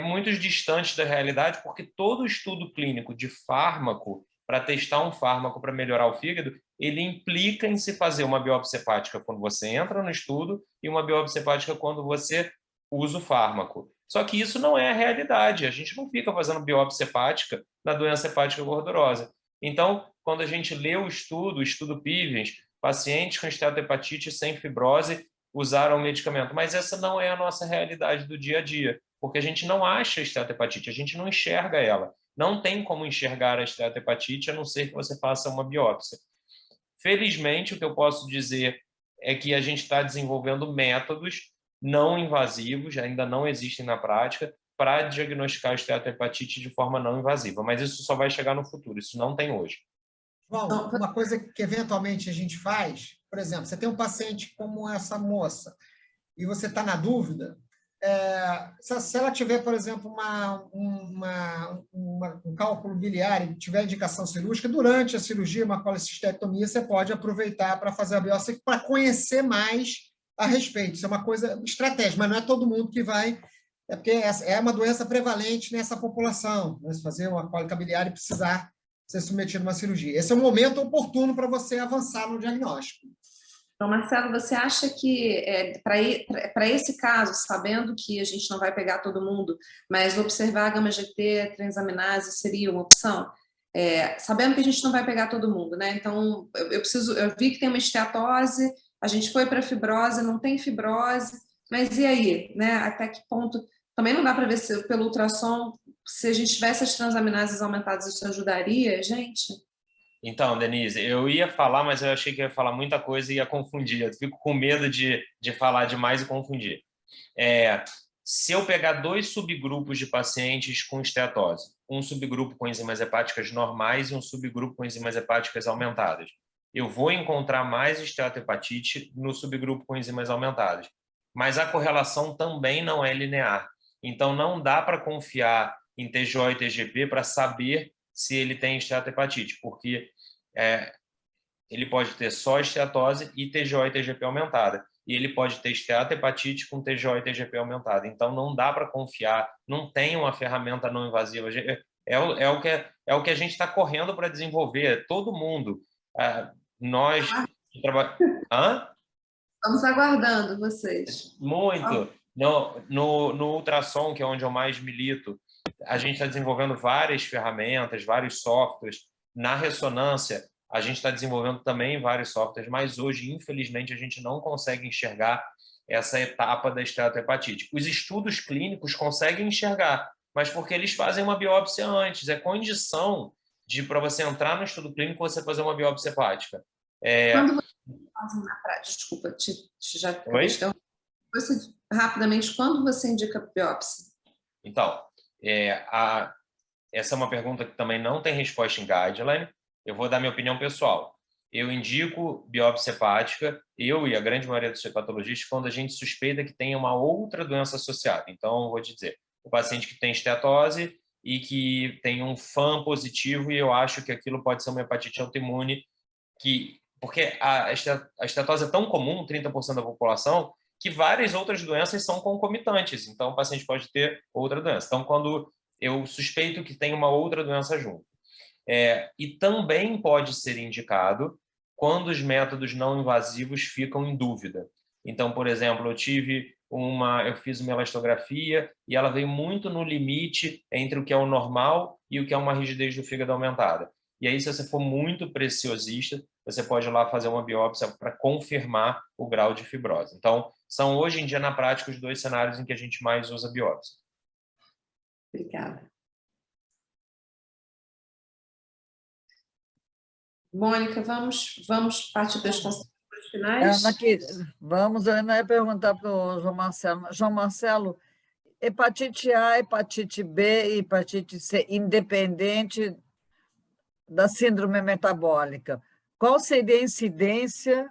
muito distantes da realidade, porque todo estudo clínico de fármaco, para testar um fármaco para melhorar o fígado, ele implica em se fazer uma biópsia hepática quando você entra no estudo e uma biópsia hepática quando você usa o fármaco. Só que isso não é a realidade. A gente não fica fazendo biópsia hepática na doença hepática gordurosa. Então, quando a gente lê o estudo Pivens, pacientes com esteatohepatite sem fibrose usaram o medicamento. Mas essa não é a nossa realidade do dia a dia, porque a gente não acha esteatohepatite, a gente não enxerga ela. Não tem como enxergar a esteatohepatite, a não ser que você faça uma biópsia. Felizmente, o que eu posso dizer é que a gente está desenvolvendo métodos não invasivos, ainda não existem na prática, para diagnosticar a esteatohepatite de forma não invasiva. Mas isso só vai chegar no futuro, isso não tem hoje. João, uma coisa que eventualmente a gente faz, por exemplo, você tem um paciente como essa moça e você está na dúvida, se ela tiver, por exemplo, um cálculo biliar e tiver indicação cirúrgica, durante a cirurgia, uma colecistectomia, você pode aproveitar para fazer a biópsia para conhecer mais a respeito. Isso é uma coisa estratégica, mas não é todo mundo que vai, porque é uma doença prevalente nessa população, né? Se fazer uma cólica biliar e precisar ser submetido a uma cirurgia. Esse é o momento oportuno para você avançar no diagnóstico. Então, Marcelo, você acha que para esse caso, sabendo que a gente não vai pegar todo mundo, mas observar a gama-GT, transaminase seria uma opção? Sabendo que a gente não vai pegar todo mundo, né? Então, eu vi que tem uma esteatose, a gente foi para fibrose, não tem fibrose, mas e aí, né? Até que ponto? Também não dá para ver pelo ultrassom, se a gente tivesse as transaminases aumentadas, isso ajudaria, gente? Então, Denise, eu ia falar, mas eu achei que ia falar muita coisa e ia confundir. Eu fico com medo de falar demais e confundir. Se eu pegar 2 subgrupos de pacientes com esteatose, um subgrupo com enzimas hepáticas normais e um subgrupo com enzimas hepáticas aumentadas, eu vou encontrar mais esteatohepatite no subgrupo com enzimas aumentadas. Mas a correlação também não é linear. Então, não dá para confiar em TGO e TGP para saber se ele tem esteatohepatite, porque ele pode ter só esteatose e TGO e TGP aumentada. E ele pode ter esteatohepatite com TGO e TGP aumentada. Então, não dá para confiar, não tem uma ferramenta não invasiva. É o que a gente está correndo para desenvolver, todo mundo. Nós trabalhamos... Estamos aguardando vocês. Muito. No ultrassom, que é onde eu mais milito, a gente está desenvolvendo várias ferramentas, vários softwares. Na ressonância, a gente está desenvolvendo também vários softwares, mas hoje, infelizmente, a gente não consegue enxergar essa etapa da esteatohepatite. Os estudos clínicos conseguem enxergar, mas porque eles fazem uma biópsia antes. É condição para você entrar no estudo clínico você fazer uma biópsia hepática. Quando você faz na prática, desculpa, já você, rapidamente, quando você indica biópsia? Então, essa é uma pergunta que também não tem resposta em guideline. Eu vou dar minha opinião pessoal. Eu indico biópsia hepática, eu e a grande maioria dos hepatologistas, quando a gente suspeita que tem uma outra doença associada. Então, eu vou te dizer, o paciente que tem esteatose e que tem um FAM positivo e eu acho que aquilo pode ser uma hepatite autoimune, porque a esteatose é tão comum, 30% da população, que várias outras doenças são concomitantes. Então, o paciente pode ter outra doença. Então, quando eu suspeito que tem uma outra doença junto. E também pode ser indicado quando os métodos não invasivos ficam em dúvida. Então, por exemplo, eu fiz uma elastografia e ela veio muito no limite entre o que é o normal e o que é uma rigidez do fígado aumentada. E aí, se você for muito preciosista, você pode ir lá fazer uma biópsia para confirmar o grau de fibrose. Então, são hoje em dia, na prática, os 2 cenários em que a gente mais usa biópsia. Obrigada. Mônica, vamos partir das considerações finais? Eu ainda ia perguntar para o João Marcelo. João Marcelo, hepatite A, hepatite B e hepatite C, independente da síndrome metabólica, qual seria a incidência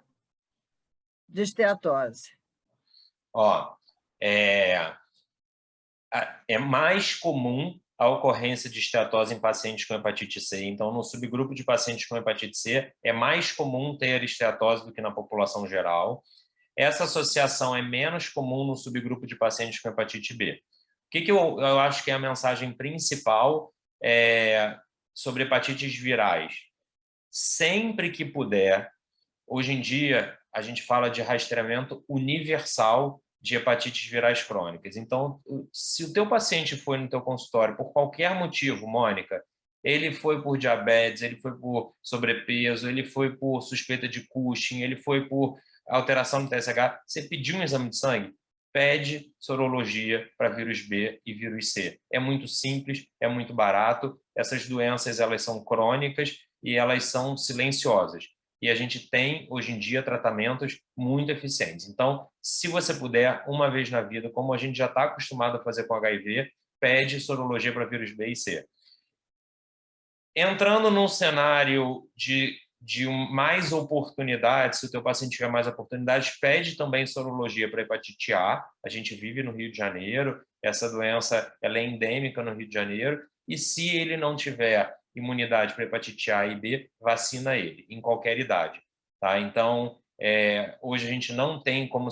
de esteatose? Ó, é mais comum a ocorrência de esteatose em pacientes com hepatite C. Então, no subgrupo de pacientes com hepatite C, é mais comum ter esteatose do que na população geral. Essa associação é menos comum no subgrupo de pacientes com hepatite B. O que eu acho que é a mensagem principal sobre hepatites virais? Sempre que puder, hoje em dia, a gente fala de rastreamento universal de hepatites virais crônicas. Então, se o teu paciente foi no teu consultório por qualquer motivo, Mônica, ele foi por diabetes, ele foi por sobrepeso, ele foi por suspeita de Cushing, ele foi por alteração no TSH, você pediu um exame de sangue, pede sorologia para vírus B e vírus C. É muito simples, é muito barato. Essas doenças, elas são crônicas e elas são silenciosas. E a gente tem, hoje em dia, tratamentos muito eficientes. Então, se você puder, uma vez na vida, como a gente já está acostumado a fazer com HIV, pede sorologia para vírus B e C. Entrando num cenário de mais oportunidades, se o teu paciente tiver mais oportunidades, pede também sorologia para hepatite A. A gente vive no Rio de Janeiro, essa doença ela é endêmica no Rio de Janeiro, e se ele não tiver imunidade para hepatite A e B, vacina ele, em qualquer idade. Tá? Então, hoje a gente não tem como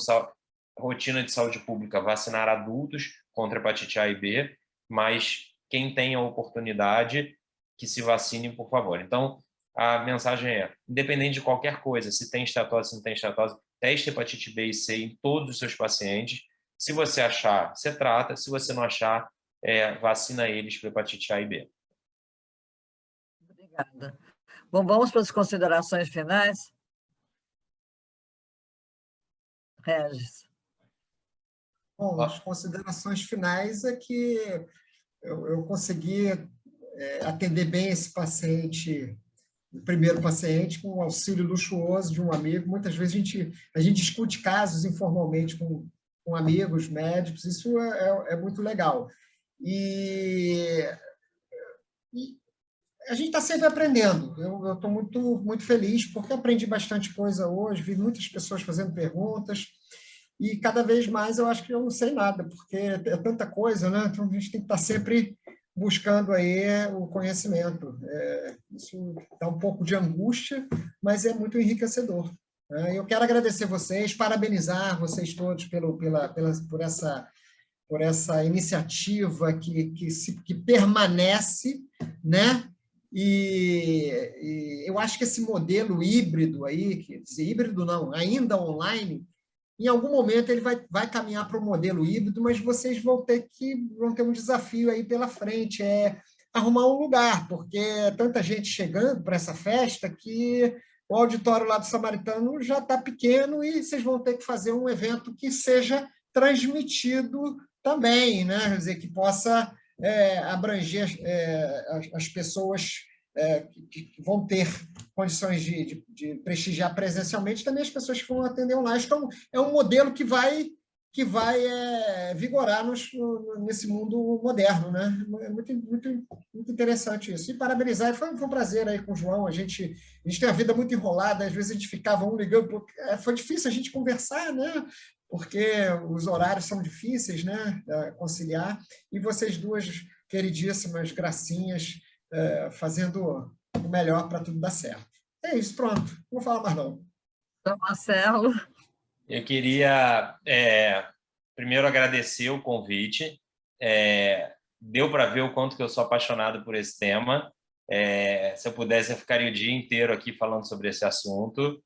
rotina de saúde pública vacinar adultos contra hepatite A e B, mas quem tem a oportunidade, que se vacine, por favor. Então, a mensagem é, independente de qualquer coisa, se tem esteatose, se não tem esteatose, teste hepatite B e C em todos os seus pacientes. Se você achar, você trata. Se você não achar, vacina eles para hepatite A e B. Obrigada. Bom, vamos para as considerações finais? Regis. Bom, as considerações finais é que eu consegui atender bem esse paciente, o primeiro paciente, com o auxílio luxuoso de um amigo. Muitas vezes a gente discute casos informalmente com amigos médicos, isso é muito legal. E a gente está sempre aprendendo. Eu estou muito feliz, porque aprendi bastante coisa hoje, vi muitas pessoas fazendo perguntas, e cada vez mais eu acho que eu não sei nada, porque é tanta coisa, né? Então a gente tem que estar sempre buscando aí o conhecimento. Isso dá um pouco de angústia, mas é muito enriquecedor. Eu quero agradecer vocês, parabenizar vocês todos por essa iniciativa que permanece, né? E eu acho que esse modelo híbrido aí, quer dizer, híbrido não, ainda online, em algum momento ele vai caminhar para o modelo híbrido, mas vocês vão ter um desafio aí pela frente, arrumar um lugar, porque é tanta gente chegando para essa festa que o auditório lá do Samaritano já está pequeno e vocês vão ter que fazer um evento que seja transmitido também, né? Quer dizer, que possa abranger as pessoas que vão ter condições de prestigiar presencialmente, também as pessoas que vão atender online. Então, é um modelo que vai vigorar nesse mundo moderno, né? É muito interessante isso. E parabenizar, foi um prazer aí com o João. A gente tem a vida muito enrolada, às vezes a gente ficava ligando, porque foi difícil a gente conversar, né? Porque os horários são difíceis, né? Conciliar. E vocês duas queridíssimas gracinhas, fazendo o melhor para tudo dar certo. É isso, pronto. Não vou falar mais não. Então, Marcelo. Eu queria, primeiro, agradecer o convite. Deu para ver o quanto que eu sou apaixonado por esse tema. Se eu pudesse, eu ficaria o dia inteiro aqui falando sobre esse assunto.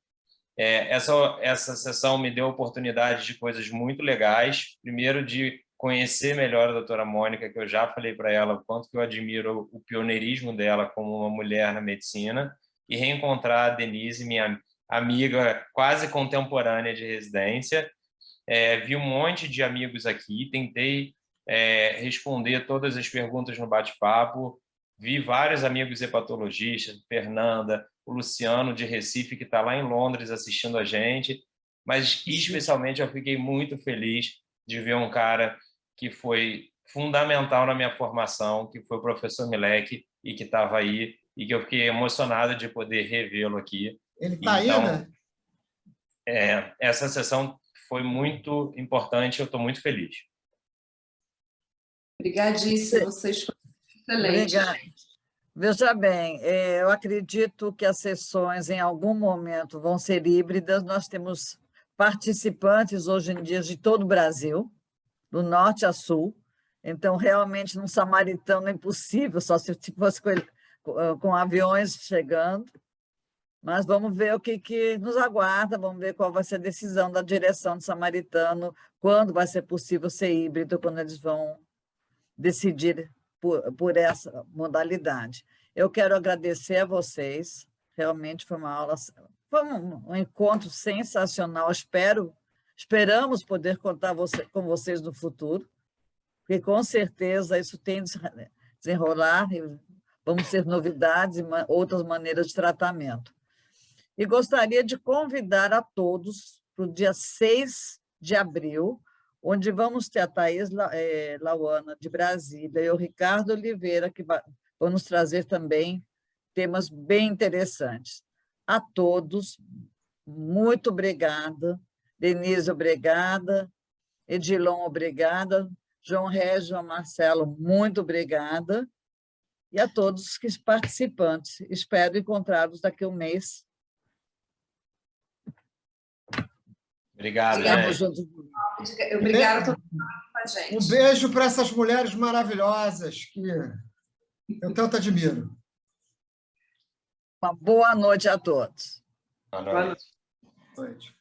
Essa sessão me deu a oportunidade de coisas muito legais. Primeiro, de conhecer melhor a doutora Mônica, que eu já falei para ela o quanto que eu admiro o pioneirismo dela como uma mulher na medicina, e reencontrar a Denise, minha amiga quase contemporânea de residência. Vi um monte de amigos aqui, tentei responder todas as perguntas no bate-papo, vi vários amigos hepatologistas, Fernanda, o Luciano de Recife, que está lá em Londres assistindo a gente, mas especialmente eu fiquei muito feliz de ver um cara que foi fundamental na minha formação, que foi o professor Milek, e que estava aí e que eu fiquei emocionado de poder revê-lo aqui. Ele está Então, aí, né? Essa sessão foi muito importante, eu estou muito feliz. Obrigadíssima, vocês foram excelentes. Obrigada. Veja bem, eu acredito que as sessões, em algum momento, vão ser híbridas. Nós temos participantes, hoje em dia, de todo o Brasil, do norte a sul. Então, realmente, num samaritano é impossível, só se fosse com aviões chegando. Mas vamos ver o que nos aguarda, vamos ver qual vai ser a decisão da direção do Samaritano, quando vai ser possível ser híbrido, quando eles vão decidir por essa modalidade. Eu quero agradecer a vocês, realmente foi uma aula, foi um encontro sensacional, esperamos poder contar com vocês no futuro, porque com certeza isso tem de desenrolar, e vamos ter novidades e outras maneiras de tratamento. E gostaria de convidar a todos para o dia 6 de abril, onde vamos ter a Thaís Lauana, de Brasília, e o Ricardo Oliveira, que vão nos trazer também temas bem interessantes. A todos, muito obrigada. Denise, obrigada. Edilon, obrigada. João Régio, João Marcelo, muito obrigada. E a todos os participantes. Espero encontrá-los daqui a um mês. Obrigado, Obrigada. né? Obrigada a todo mundo com a gente. Um beijo para essas mulheres maravilhosas que eu tanto admiro. Uma boa noite a todos. Boa noite. Boa noite.